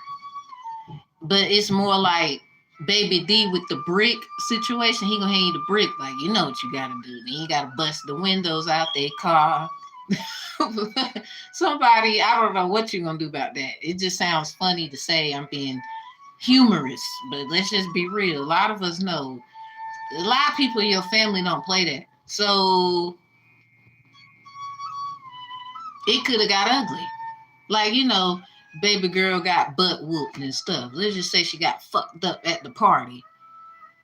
But it's more like Baby D with the brick situation. He gonna hand you the brick, like, you know what you gotta do. Then you gotta bust the windows out their car. Somebody, I don't know what you're gonna do about that. It just sounds funny to say I'm being humorous, but let's just be real. A lot of us know. A lot of people in your family don't play that. So it could have got ugly. Like, you know, baby girl got butt whooped and stuff. Let's just say she got fucked up at the party.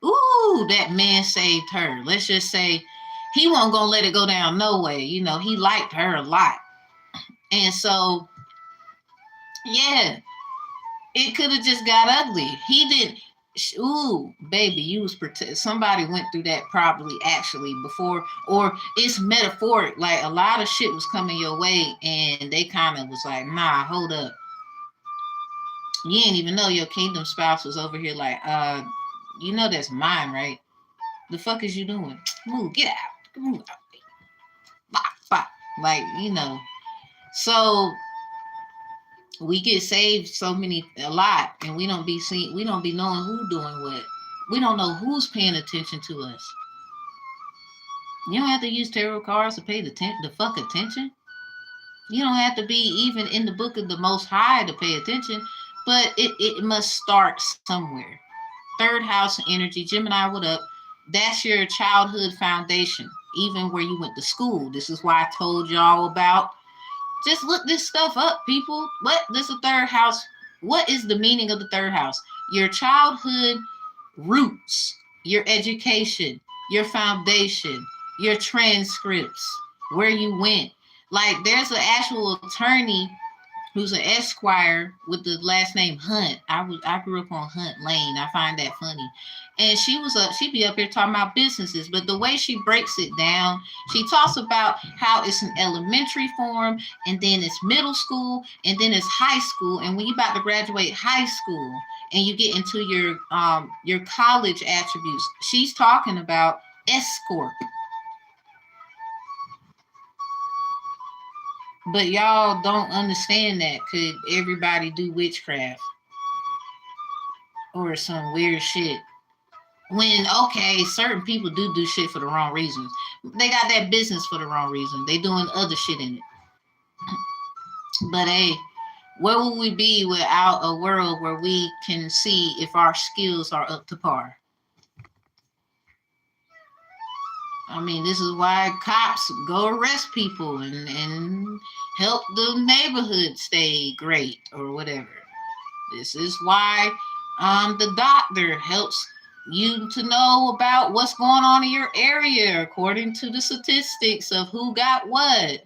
Ooh, that man saved her. Let's just say he wasn't going to let it go down no way. You know, he liked her a lot. And so, yeah, it could have just got ugly. He didn't. Ooh, baby, you was protected. Somebody went through that probably actually before, or it's metaphoric. Like a lot of shit was coming your way, and they kind of was like, "Nah, hold up. You didn't even know your kingdom spouse was over here." Like, you know that's mine, right? The fuck is you doing? Move, get out, move out. Bop, bop. Like, you know, so. We get saved a lot, and we don't be knowing who doing what. We don't know who's paying attention to us. You don't have to use tarot cards to pay the fuck attention. You don't have to be even in the book of the Most High to pay attention, but it must start somewhere. Third house energy, Gemini, what up? That's your childhood foundation, even where you went to school. This is why I told y'all about. Just look this stuff up, people. This is the third house. What is the meaning of the third house? Your childhood roots, your education, your foundation, your transcripts, where you went. Like, there's an actual attorney who's an Esquire with the last name Hunt. I grew up on Hunt Lane. I find that funny. And she'd be up here talking about businesses, but the way she breaks it down, she talks about how it's an elementary form, and then it's middle school, and then it's high school. And when you're about to graduate high school and you get into your college attributes, she's talking about escort. But y'all don't understand that. Could everybody do witchcraft or some weird shit? When, okay, certain people do shit for the wrong reasons. They got that business for the wrong reason. They doing other shit in it. But hey, where would we be without a world where we can see if our skills are up to par? I mean, this is why cops go arrest people and help the neighborhood stay great or whatever. This is why the doctor helps you to know about what's going on in your area according to the statistics of who got what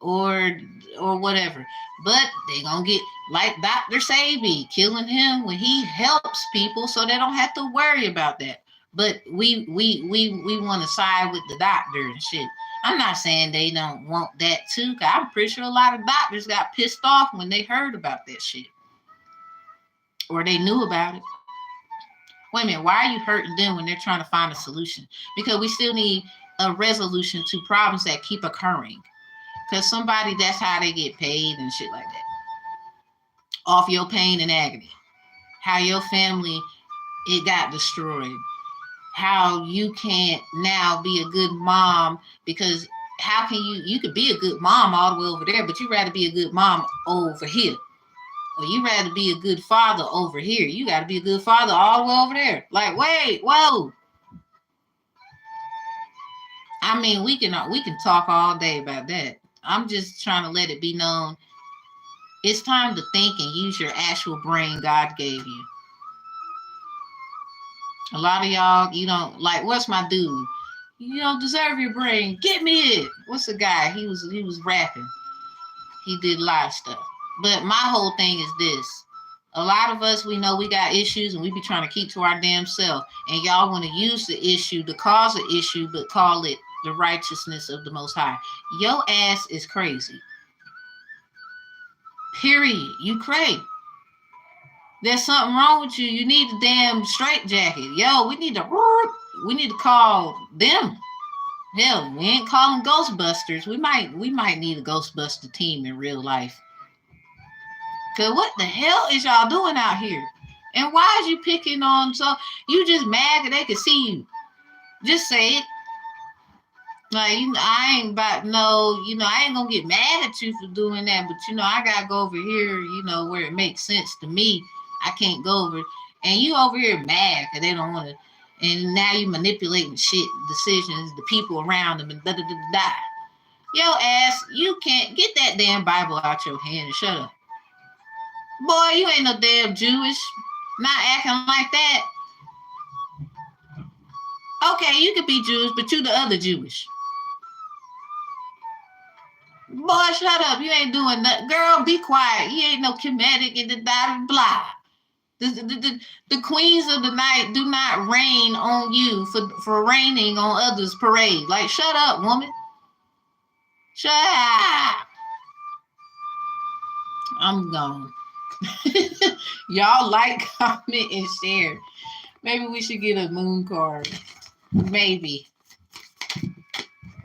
or whatever. But they gonna get like Dr. Sabi, killing him when he helps people so they don't have to worry about that. But we want to side with the doctor and shit. I'm not saying they don't want that too, because I'm pretty sure a lot of doctors got pissed off when they heard about that shit. Or they knew about it. Wait a minute, why are you hurting them when they're trying to find a solution? Because we still need a resolution to problems that keep occurring. Because somebody, that's how they get paid and shit like that. Off your pain and agony. How your family, it got destroyed. How you can't now be a good mom because how can you could be a good mom all the way over there, but you rather be a good mom over here. Or you rather be a good father over here. You got to be a good father all the way over there. Like, wait, whoa. I mean, we can talk all day about that. I'm just trying to let it be known. It's time to think and use your actual brain God gave you. A lot of y'all, you don't like, what's my dude? You don't deserve your brain. Get me it. What's the guy? He was rapping. He did live stuff. But my whole thing is this. A lot of us, we know we got issues and we be trying to keep to our damn self. And y'all want to use the issue to cause an issue, but call it the righteousness of the Most High. Your ass is crazy. Period. You crazy. There's something wrong with you. You need a damn straitjacket. Yo, we need to call them. Hell, we ain't calling Ghostbusters. We might need a Ghostbuster team in real life. Cause what the hell is y'all doing out here? And why is you picking on? So you just mad that they can see you? Just say it. Like, I ain't about I ain't gonna get mad at you for doing that, but I gotta go over here, where it makes sense to me. I can't go over, and you over here mad because they don't want to, and now you manipulating shit, decisions, the people around them, and da da da da. Yo ass, you can't get that damn Bible out your hand and shut up. Boy, you ain't no damn Jewish. Not acting like that. Okay, you could be Jewish, but you the other Jewish. Boy, shut up. You ain't doing nothing. Girl, be quiet. You ain't no Kemetic and the blah blah. The queens of the night do not rain on you for raining on others' parade. Like, shut up, woman. Shut up. I'm gone. Y'all like, comment, and share. Maybe we should get a moon card. Maybe.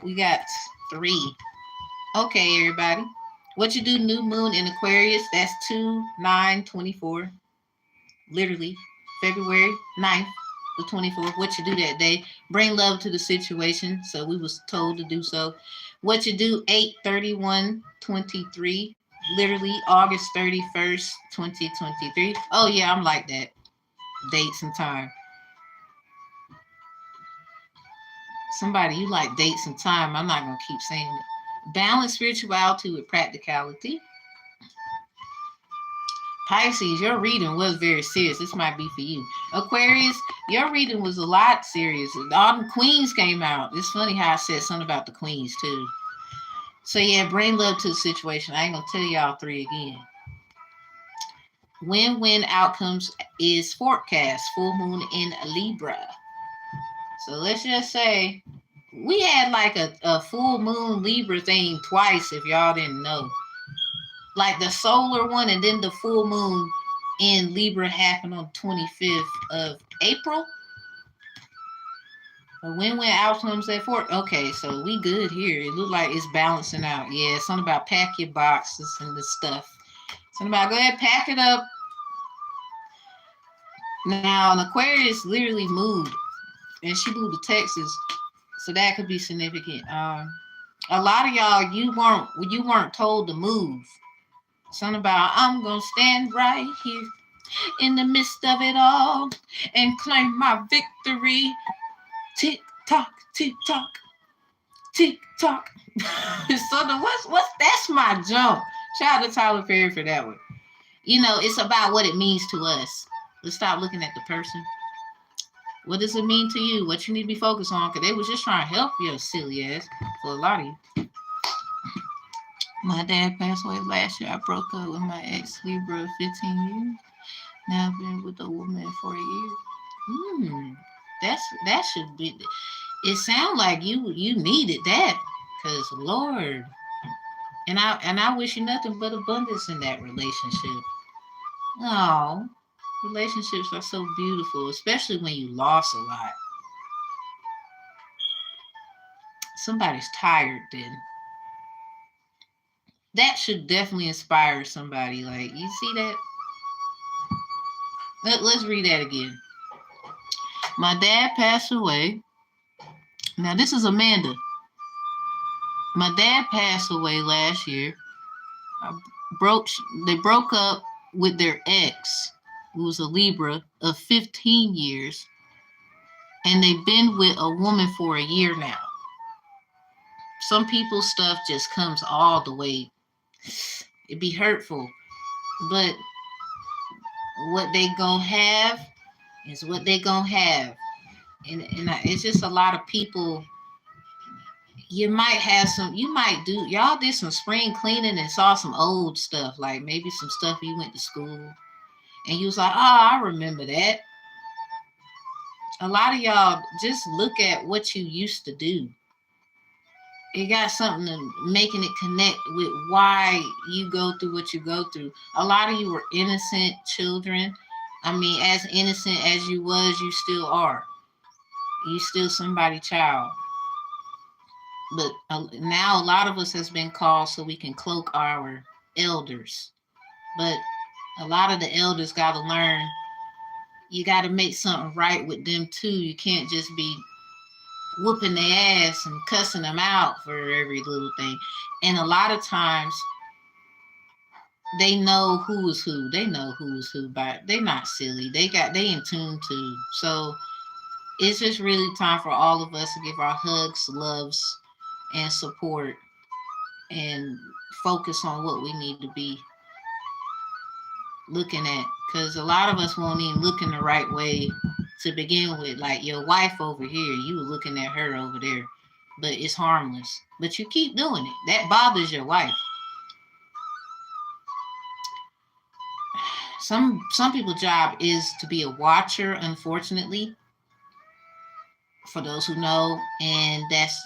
We got 3. Okay, everybody. What you do, new moon in Aquarius, that's 2/9/24. Literally, February 9th, the 24th. What you do that day, bring love to the situation. So we was told to do so. What you do, 8/31/23. Literally, August 31st, 2023. Oh, yeah, I'm like that. Dates and time. Somebody, you like dates and time. I'm not going to keep saying it. Balance spirituality with practicality. Pisces, your reading was very serious. This might be for you. Aquarius, your reading was a lot serious. All the queens came out. It's funny how I said something about the queens, too. So, yeah, bring love to the situation. I ain't going to tell y'all 3 again. Win-win outcomes is forecast. Full moon in Libra. So, let's just say we had like a full moon Libra thing twice, if y'all didn't know. Like the solar one and then the full moon in Libra happened on 25th of April. A win-win outcomes at 4. Okay, so we good here. It look like it's balancing out. Yeah, something about pack your boxes and the stuff. Something about go ahead, pack it up. Now, an Aquarius literally moved, and she moved to Texas, so that could be significant. A lot of y'all, you weren't told to move. Something about, I'm going to stand right here in the midst of it all and claim my victory. Tick tock, tick tock, tick tock. So what's that's my jump. Shout out to Tyler Perry for that one. It's about what it means to us. Let's stop looking at the person. What does it mean to you? What you need to be focused on? Because they was just trying to help your silly ass for a lot of you. My dad passed away last year. I broke up with my ex Libra 15 years. Now I've been with a woman for a year. That should be. It sounds like you needed that, cause Lord, and I wish you nothing but abundance in that relationship. Oh, relationships are so beautiful, especially when you lost a lot. Somebody's tired then. That should definitely inspire somebody. Like, you see that? Let's read that again. My dad passed away. Now, this is Amanda. My dad passed away last year. They broke up with their ex, who was a Libra, of 15 years, and they've been with a woman for a year now. Some people's stuff just comes all the way. It'd be hurtful, but what they gonna have is what they gonna have, and it's just a lot of people. You might have y'all did some spring cleaning and saw some old stuff, like maybe some stuff you went to school, and you was like, oh, I remember that. A lot of y'all just look at what you used to do. It got something to making it connect with why you go through what you go through. A lot of you were innocent children. I mean, as innocent as you was, you still are. You still somebody's child. But now a lot of us has been called so we can cloak our elders. But a lot of the elders got to learn, you got to make something right with them too. You can't just be whooping their ass and cussing them out for every little thing. And a lot of times they know who is who. They know who is who, but they're not silly. They in tune too. So it's just really time for all of us to give our hugs, loves, and support, and focus on what we need to be looking at, because a lot of us won't even look in the right way to begin with. Like your wife over here, you were looking at her over there, but it's harmless, but you keep doing it. That bothers your wife. Some people's job is to be a watcher, unfortunately, for those who know, and that's,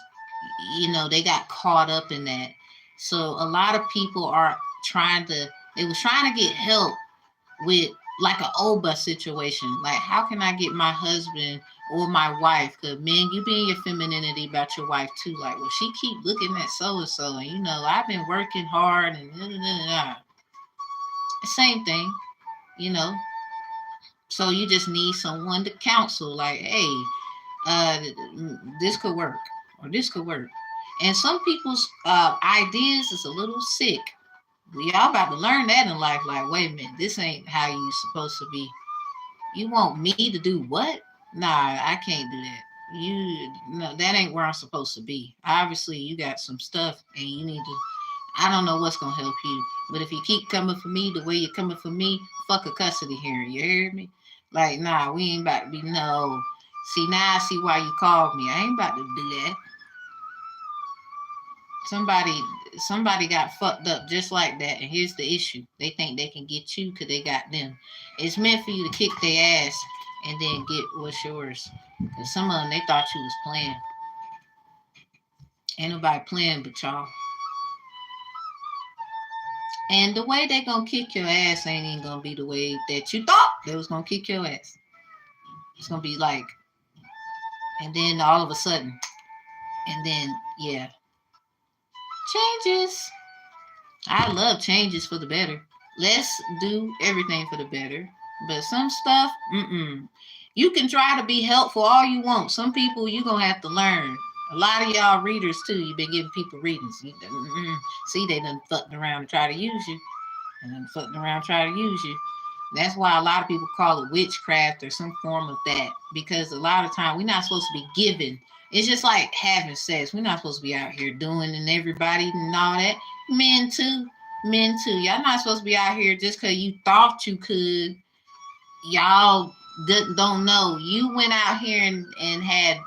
they got caught up in that. So a lot of people are trying to get help with like an OBA situation. Like, how can I get my husband or my wife? Because, man, you be in your femininity about your wife too. Like, well, she keep looking at so-and-so, and, I've been working hard, and same thing, So you just need someone to counsel, like, hey, this could work, or this could work. And some people's ideas is a little sick. Y'all about to learn that in life. Like, wait a minute, this ain't how you supposed to be. You want me to do what? Nah, I can't do that. That ain't where I'm supposed to be. Obviously, you got some stuff, and you need to. I don't know what's gonna help you, but if you keep coming for me the way you're coming for me, fuck a custody hearing. You hear me? Like, nah, we ain't about to be no. See, now I see why you called me. I ain't about to do that. Somebody got fucked up just like that, and here's the issue. They think they can get you because they got them. It's meant for you to kick their ass and then get what's yours. Because some of them, they thought you was playing. Ain't nobody playing but y'all. And the way they gonna kick your ass ain't even gonna be the way that you thought they was gonna kick your ass. It's gonna be like, and then all of a sudden, and then, yeah. Changes. I love changes for the better. Let's do everything for the better. But some stuff, you can try to be helpful all you want. Some people you're going to have to learn. A lot of y'all readers, too, you've been giving people readings. See, they done fucked around and try to use you. That's why a lot of people call it witchcraft or some form of that. Because a lot of time we're not supposed to be giving. It's just like having sex. We're not supposed to be out here doing and everybody and all that. Men too. Y'all not supposed to be out here just because you thought you could. Y'all don't know. You went out here and had,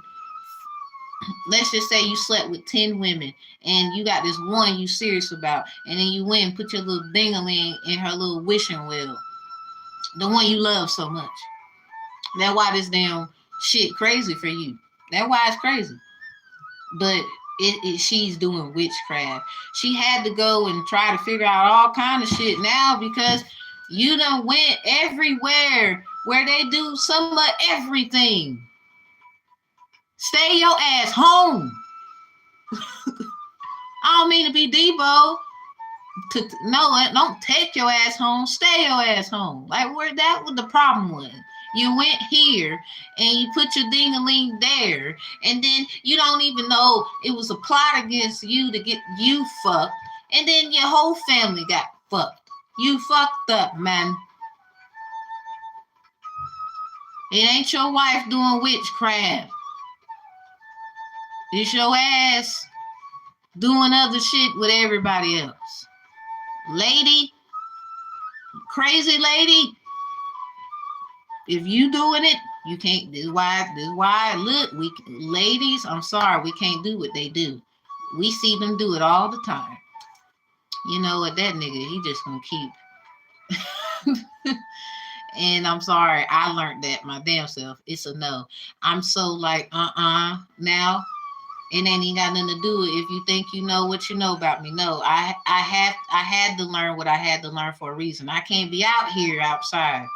let's just say you slept with 10 women and you got this one you serious about, and then you went and put your little ding-a-ling in her little wishing well. The one you love so much. That's why this damn shit crazy for you. That's why it's crazy. But she's doing witchcraft. She had to go and try to figure out all kind of shit now because you done went everywhere where they do some of everything. Stay your ass home. I don't mean to be Debo. No, don't take your ass home. Stay your ass home. Like, where that was the problem was. You went here and you put your ding-a-ling there, and then you don't even know it was a plot against you to get you fucked, and then your whole family got fucked. You fucked up, man. It ain't your wife doing witchcraft. It's your ass doing other shit with everybody else. Lady, crazy lady, if you doing it, you can't. This is why look, we ladies, I'm sorry, we can't do what they do. We see them do it all the time. You know what, that nigga, he just gonna keep. And I'm sorry, I learned that my damn self. It's a no. I'm so like, now it ain't even got nothing to do with if you think you know what you know about me. No, I had to learn what I had to learn for a reason. I can't be out here outside.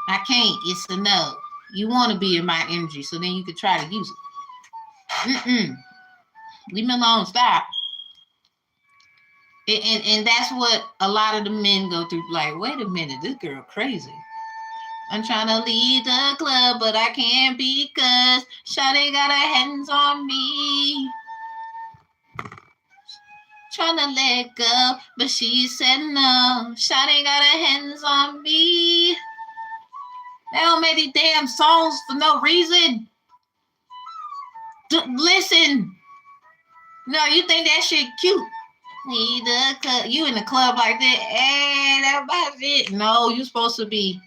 I can't. It's a no. You want to be in my energy, so then you could try to use it. Leave me alone. Stop. And that's what a lot of the men go through. Like, wait a minute, this girl crazy. I'm trying to lead the club, but I can't because Shawty got her hands on me. Trying to let go, but she said no. Shawty got her hands on me. They don't make these damn songs for no reason. Listen. No, you think that shit cute. You in the club like that. Hey, that's my shit. No, you supposed to be.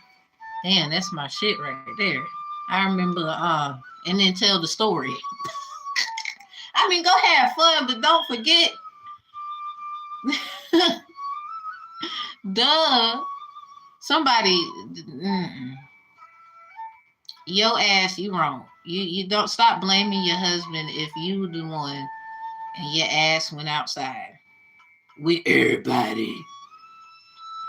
Damn, that's my shit right there. I remember, and then tell the story. I mean, go have fun, but don't forget. Duh. Somebody, your ass, you wrong. You don't stop blaming your husband if you were the one and your ass went outside with everybody.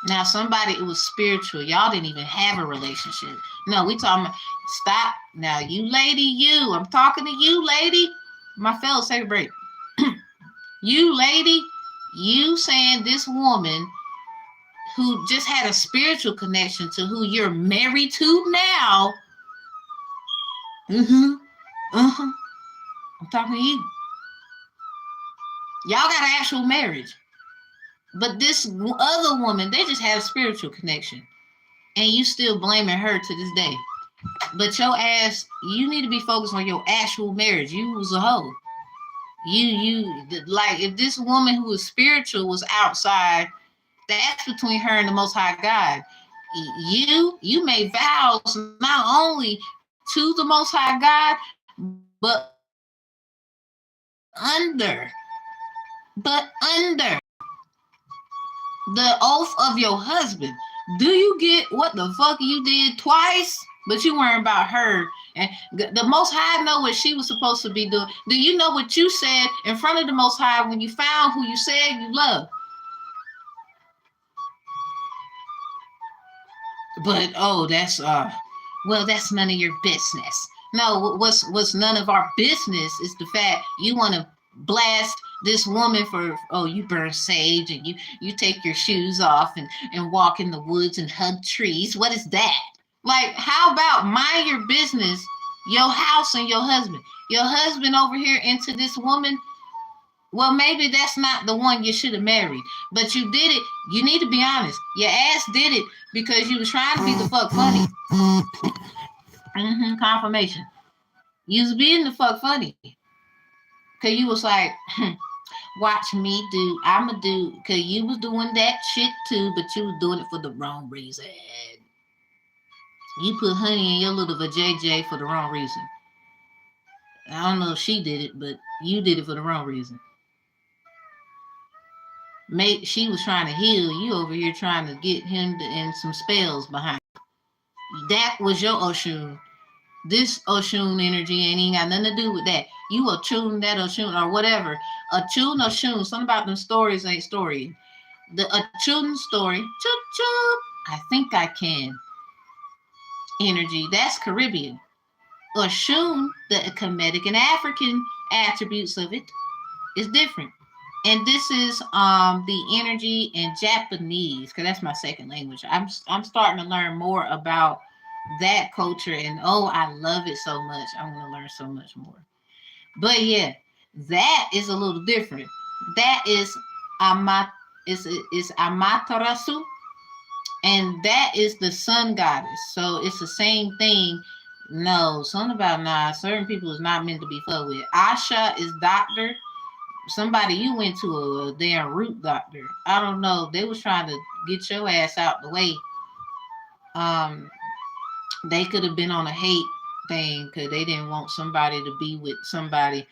Now, somebody, it was spiritual. Y'all didn't even have a relationship. No, we talking about, stop. Now, you lady, you. I'm talking to you, lady. My fellas, take a break. You lady, you saying this woman who just had a spiritual connection to who you're married to now. I'm talking to you. Y'all got an actual marriage. But this other woman, they just had a spiritual connection. And you still blaming her to this day. But your ass, you need to be focused on your actual marriage. You was a hoe. You like, if this woman who was spiritual was outside, that's between her and the Most High God. You made vows not only to the Most High God, but under the oath of your husband. Do you get what the fuck you did twice? But you weren't about her. And the Most High know what she was supposed to be doing. Do you know what you said in front of the Most High when you found who you said you loved? But that's that's none of your business. No, what's none of our business is the fact you want to blast this woman for, you burn sage and you take your shoes off and walk in the woods and hug trees. What is that? Like, how about mind your business, your house and your husband? Your husband over here into this woman. Well, maybe that's not the one you should have married, but you did it. You need to be honest. Your ass did it because you was trying to be the fuck funny. Confirmation. You was being the fuck funny. Cause you was like, watch me do. I'ma do. Cause you was doing that shit too, but you was doing it for the wrong reason. You put honey in your little vajayjay for the wrong reason. I don't know if she did it, but you did it for the wrong reason. She was trying to heal you over here, trying to get him and some spells behind. That was your Oshun. This Oshun energy ain't even got nothing to do with that. You Oshun, that Oshun, or whatever. Oshun, something about them stories ain't story. The Oshun story, I think I can. Energy, that's Caribbean. Oshun, the Kemetic and African attributes of it is different. And this is the energy in Japanese, because that's my second language. I'm starting to learn more about that culture, and oh, I love it so much. I want to learn so much more. But yeah, that is a little different. That is Amaterasu, and that is the sun goddess. So it's the same thing. No, something about nah. Certain people is not meant to be fucked with. Asha is doctor. Somebody you went to a damn root doctor. I don't know. They was trying to get your ass out the way. Um, they could have been on a hate thing because they didn't want somebody to be with somebody.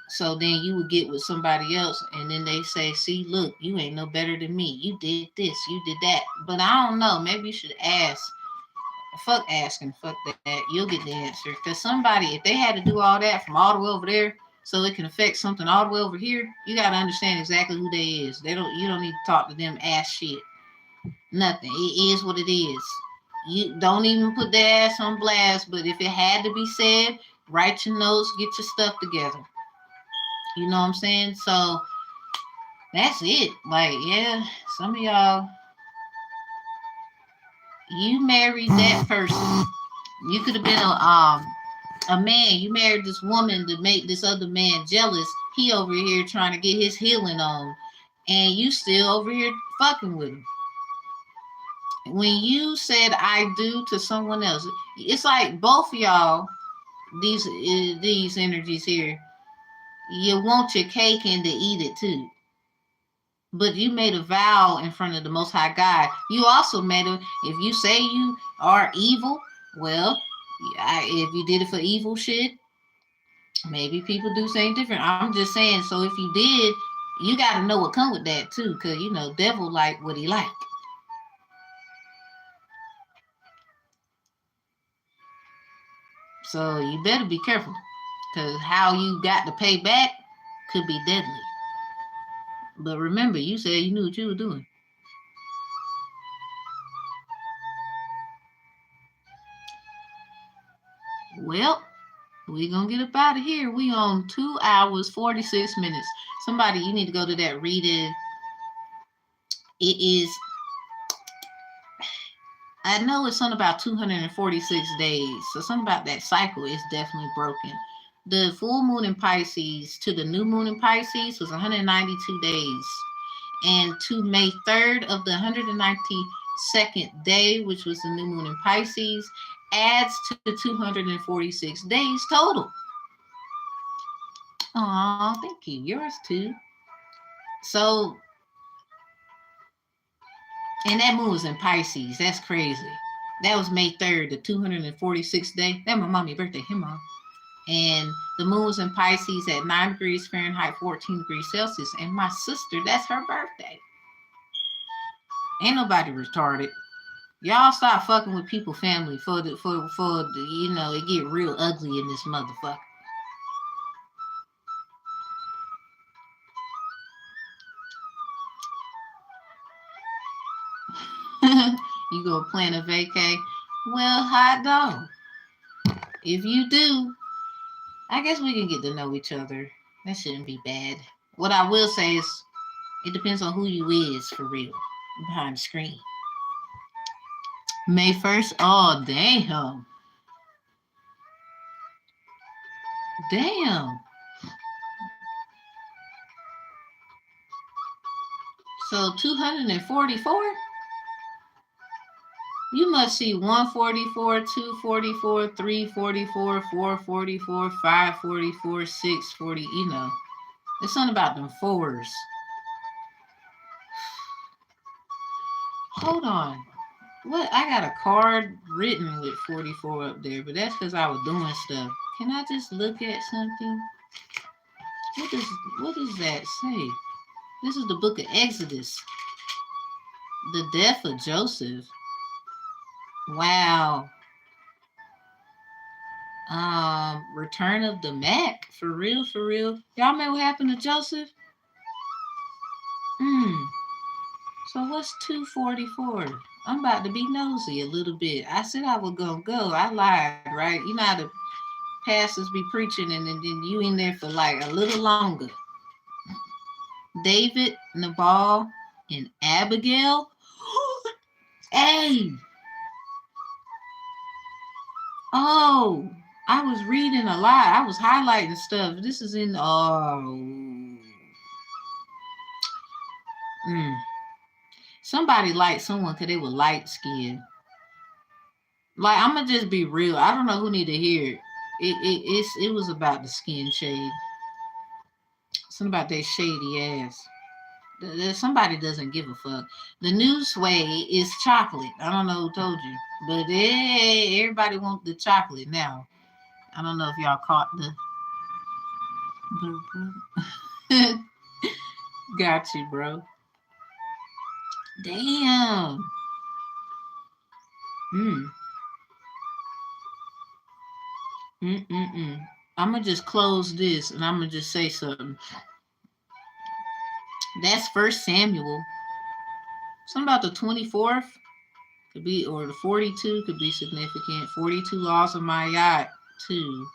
So then you would get with somebody else, and then they say, "See, look, you ain't no better than me. You did this, you did that." But I don't know. Maybe you should ask. Fuck asking. Fuck that. You'll get the answer. Because somebody, if they had to do all that from all the way over there, so it can affect something all the way over here, you got to understand exactly who they is. They don't. You don't need to talk to them ass shit. Nothing. It is what it is. You don't even put their ass on blast. But if it had to be said, write your notes, get your stuff together. You know what I'm saying? So that's it. Like, yeah, some of y'all, you married that person. You could have been a man. You married this woman to make this other man jealous. He over here trying to get his healing on, and you still over here fucking with him. When you said I do to someone else, it's like both of y'all, these energies here, you want your cake and to eat it too. But you made a vow in front of the Most High God. You also made a, if you say you are evil, well, if you did it for evil shit, maybe people do something different. I'm just saying, so if you did, you got to know what come with that too, because, you know, devil like what he like. So you better be careful, because how you got to pay back could be deadly. But remember, you said you knew what you were doing. Well, we gonna get up out of here. We on 2 hours 46 minutes. Somebody, you need to go to that reading. It is, I know it's something about 246 days. So something about that cycle is definitely broken. The full moon in Pisces to the new moon in Pisces was 192 days. And to May 3rd of the 192nd day, which was the new moon in Pisces, adds to the 246 days total. Aw, thank you. Yours too. So, and that moon was in Pisces. That's crazy. That was May 3rd, the 246th day. That my mommy's birthday. Hey, mom. And the moon was in Pisces at 9 degrees Fahrenheit, 14 degrees Celsius. And my sister, that's her birthday. Ain't nobody retarded. Y'all stop fucking with people family for the you know, it get real ugly in this motherfucker. You gonna plan a vacay? Well, hot dog. If you do, I guess we can get to know each other. That shouldn't be bad. What I will say is, it depends on who you is for real behind the screen. May 1st. Oh, damn. Damn. So 244? You must see 144, 244, 344, 444, 544, 640, you know. It's something about them fours. Hold on. What? I got a card written with 44 up there, but that's because I was doing stuff. Can I just look at something? What does that say? This is the book of Exodus. The death of Joseph. Wow. Return of the Mac. For real, for real. Y'all remember what happened to Joseph? So what's 244? I'm about to be nosy a little bit. I said I was gonna go. I lied, right? You know how the pastors be preaching and then you in there for like a little longer. David, Nabal, and Abigail. Hey. Oh, I was reading a lot. I was highlighting stuff. This is in somebody liked someone because they were light skinned. Like, I'm gonna just be real. I don't know who need to hear it. It was about the skin shade. Something about that shady ass. Somebody doesn't give a fuck. The new sway is chocolate. I don't know who told you, but everybody wants the chocolate now. I don't know if y'all caught the. Got you, bro. Damn. Mm. I'm gonna just close this and I'm gonna just say something. That's First Samuel. Something about the 24th could be, or the 42 could be significant. 42 laws of Ma'at too.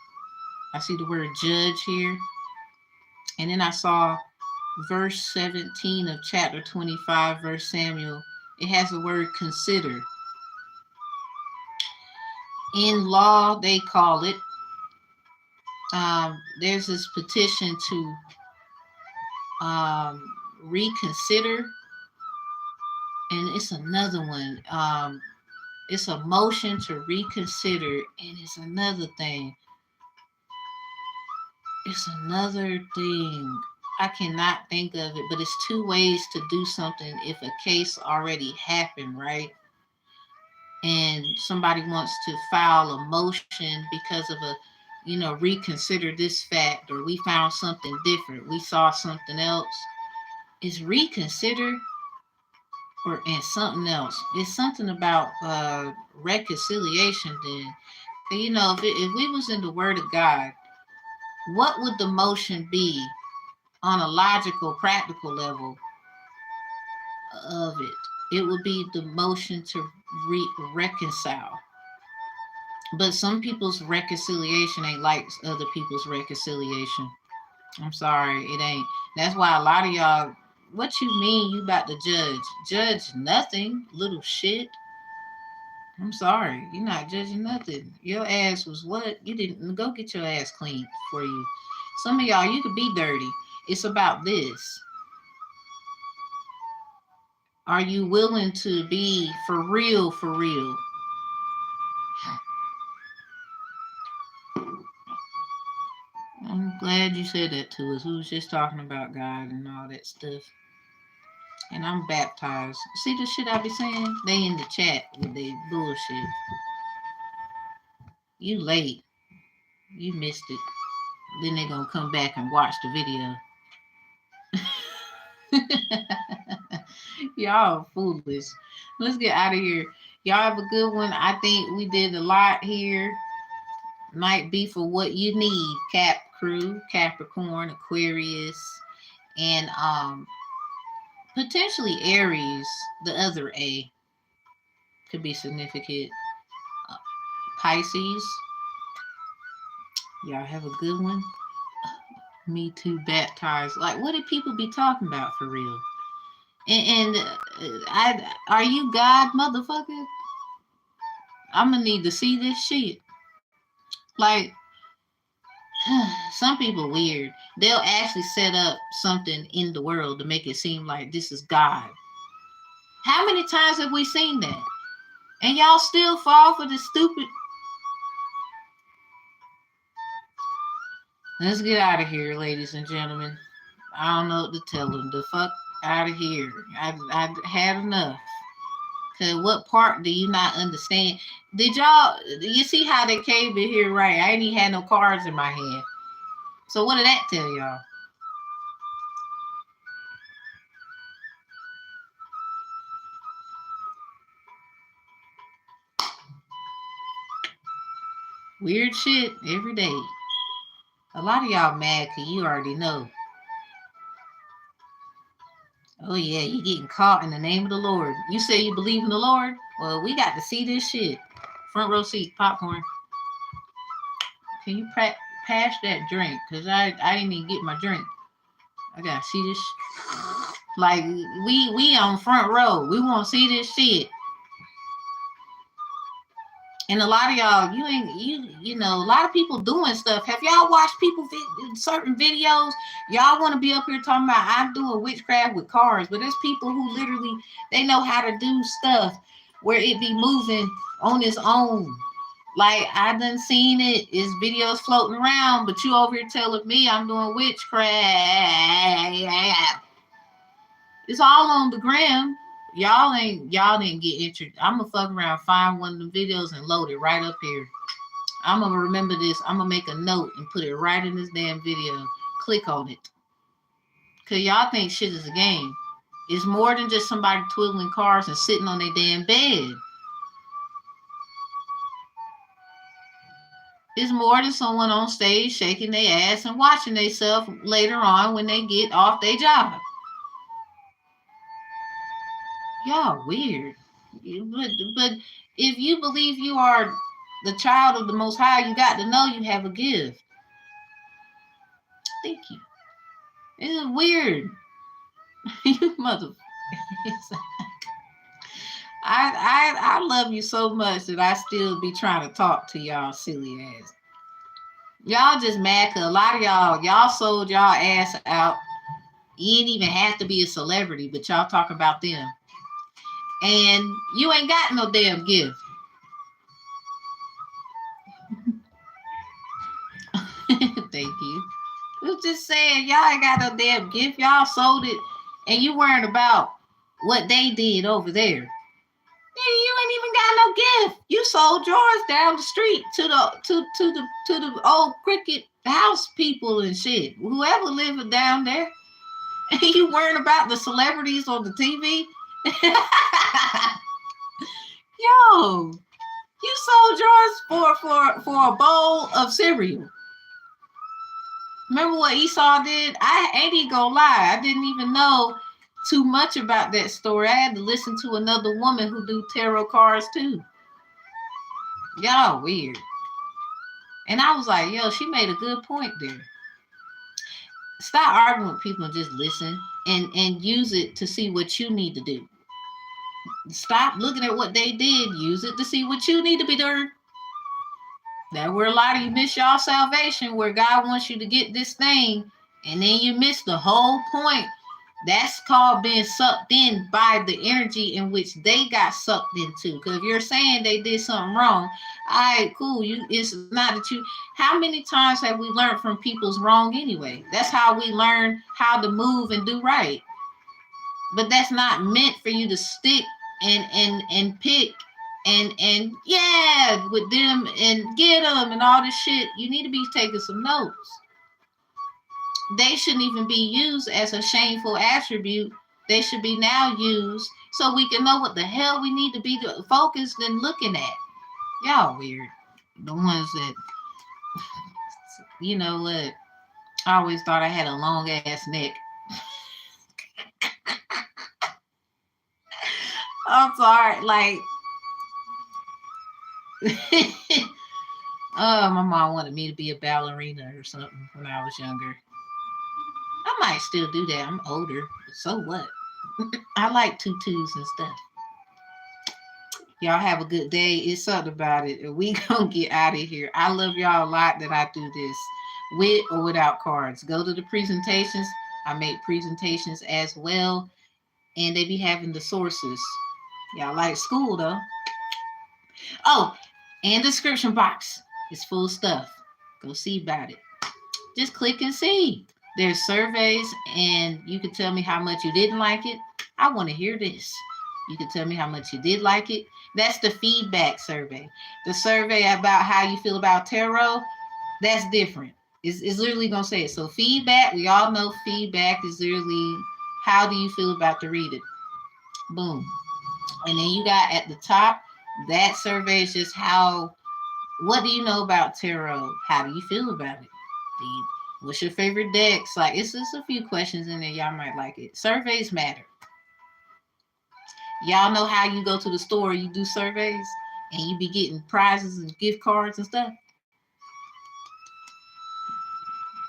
I see the word judge here. And then I saw verse 17 of chapter 25, verse Samuel. It has the word consider. In law, they call it. There's this petition to reconsider. And it's another one. It's a motion to reconsider. And it's another thing. It's another thing. I cannot think of it, but it's two ways to do something if a case already happened, right? And somebody wants to file a motion because of reconsider this fact, or we found something different, we saw something else. Is reconsider and something else. It's something about reconciliation then. If we was in the Word of God, what would the motion be on a logical, practical level of it? It would be the motion to reconcile. But some people's reconciliation ain't like other people's reconciliation. I'm sorry, it ain't. That's why a lot of y'all, what you mean you about to judge? Judge nothing, little shit. I'm sorry, you're not judging nothing. Your ass was what? You didn't go get your ass cleaned for you. Some of y'all, you could be dirty. It's about this. Are you willing to be for real, for real? I'm glad you said that to us. We was just talking about God and all that stuff. And I'm baptized. See the shit I be saying? They in the chat with their bullshit. You late. You missed it. Then they gonna come back and watch the video. Y'all foolish. Let's get out of here. Y'all have a good one. I think we did a lot here. Might be for what you need. Cap crew, Capricorn, Aquarius, and potentially Aries. The other A could be significant. Pisces. Y'all have a good one. Me too, baptized. Like, what did people be talking about for real? And are you God, motherfucker? I'm gonna need to see this shit. Like, some people weird. They'll actually set up something in the world to make it seem like this is God. How many times have we seen that? And y'all still fall for this stupid. Let's get out of here, ladies and gentlemen. I don't know what to tell them. The fuck out of here. I had enough. Cause what part do you not understand? Do you see how they came in here right? I ain't even had no cards in my hand. So what did that tell y'all? Weird shit every day. A lot of y'all mad because you already know. Oh yeah, you getting caught in the name of the Lord. You say you believe in the Lord? Well, we got to see this shit. Front row seat, popcorn. Can you pass that drink? Because I didn't even get my drink. I got to see this. Like, we on front row. We want to see this shit. And a lot of y'all, you know, a lot of people doing stuff. Have y'all watched people certain videos? Y'all want to be up here talking about I'm doing witchcraft with cars, but there's people who literally they know how to do stuff where it be moving on its own. Like I done seen it. It's videos floating around, but you over here telling me I'm doing witchcraft. It's all on the gram. Y'all didn't get injured. I'm gonna fuck around, find one of the videos and load it right up here. I'm gonna remember this. I'm gonna make a note and put it right in this damn video. Click on it. Cause y'all think shit is a game. It's more than just somebody twiddling cars and sitting on their damn bed. It's more than someone on stage shaking their ass and watching themselves later on when they get off their job. Y'all weird. But if you believe you are the child of the Most High, you got to know you have a gift. Thank you. It's weird. You mother. I love you so much that I still be trying to talk to y'all silly ass. Y'all just mad because a lot of y'all sold y'all ass out. You ain't even have to be a celebrity, but y'all talk about them. And you ain't got no damn gift. Thank you. I was just saying, y'all ain't got no damn gift. Y'all sold it, and you worrying about what they did over there. You ain't even got no gift. You sold yours down the street to the old cricket house people and shit. Whoever living down there. And you worrying about the celebrities on the TV? Yo, you sold yours for a bowl of cereal. Remember what Esau did? I ain't even gonna lie. I didn't even know too much about that story. I had to listen to another woman who do tarot cards too. Y'all weird. And I was like, yo, she made a good point there. Stop arguing with people and just listen and use it to see what you need to do. Stop looking at what they did. Use it to see what you need to be doing. That's where a lot of you miss y'all salvation, where God wants you to get this thing, and then you miss the whole point. That's called being sucked in by the energy in which they got sucked into. Because if you're saying they did something wrong, all right, cool. It's not that you. How many times have we learned from people's wrong anyway? That's how we learn how to move and do right. But that's not meant for you to stick and pick and yeah with them and get them and all this shit. You need to be taking some notes. They shouldn't even be used as a shameful attribute. They should be now used so we can know what the hell we need to be focused and looking at. Y'all weird. The ones that, you know what, I always thought I had a long ass neck. I'm sorry, like, my mom wanted me to be a ballerina or something when I was younger. I might still do that. I'm older. So what? I like tutus and stuff. Y'all have a good day. It's something about it. We gonna get out of here. I love y'all a lot that I do this with or without cards. Go to the presentations. I make presentations as well. And they be having the sources. Y'all like school though. Oh, and description box is full of stuff. Go see about it. Just click and see. There's surveys, and you can tell me how much you didn't like it. I want to hear this. You can tell me how much you did like it. That's the feedback survey. The survey about how you feel about tarot, that's different. It's literally going to say it. So feedback, we all know feedback is literally how do you feel about the reading. Boom. And then you got at the top, that survey is just what do you know about tarot? How do you feel about it? What's your favorite decks? Like, it's just a few questions in there. Y'all might like it. Surveys matter. Y'all know how you go to the store, you do surveys, and you be getting prizes and gift cards and stuff.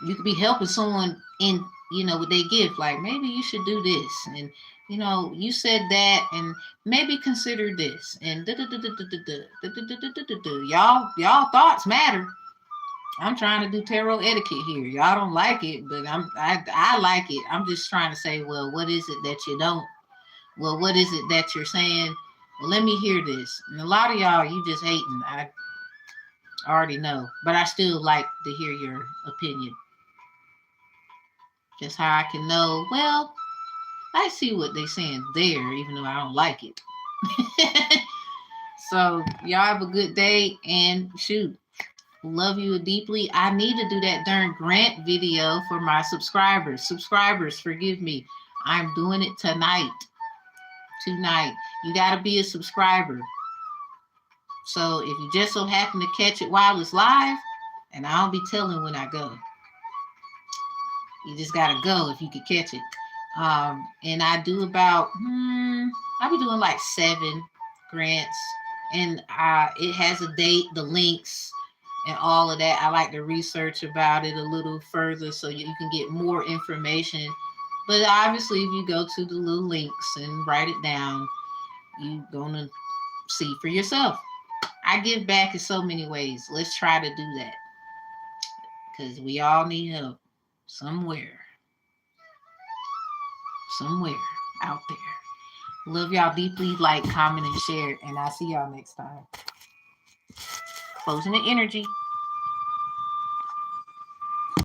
You could be helping someone in, with their gift. Like, maybe you should do this. And, you said that, and maybe consider this. And y'all thoughts matter. I'm trying to do tarot etiquette here. Y'all don't like it, but I like it. I'm just trying to say, well, what is it that you don't? Well, what is it that you're saying? Well, let me hear this. And a lot of y'all, you just hating. I already know, but I still like to hear your opinion. Just how I can know, well, I see what they're saying there, even though I don't like it. So y'all have a good day, and shoot, love you deeply. I need to do that darn grant video for my subscribers. Subscribers, forgive me. I'm doing it tonight. You got to be a subscriber. So if you just so happen to catch it while it's live, and I'll be telling when I go. You just got to go if you could catch it. And I do about, I'll be doing like 7 grants. And it has a date, the links, and all of that. I like to research about it a little further so you can get more information. But obviously, if you go to the little links and write it down, you're going to see for yourself. I give back in so many ways. Let's try to do that. Because we all need help somewhere out there. Love y'all deeply. Like, comment, and share. And I'll see y'all next time. Closing the energy.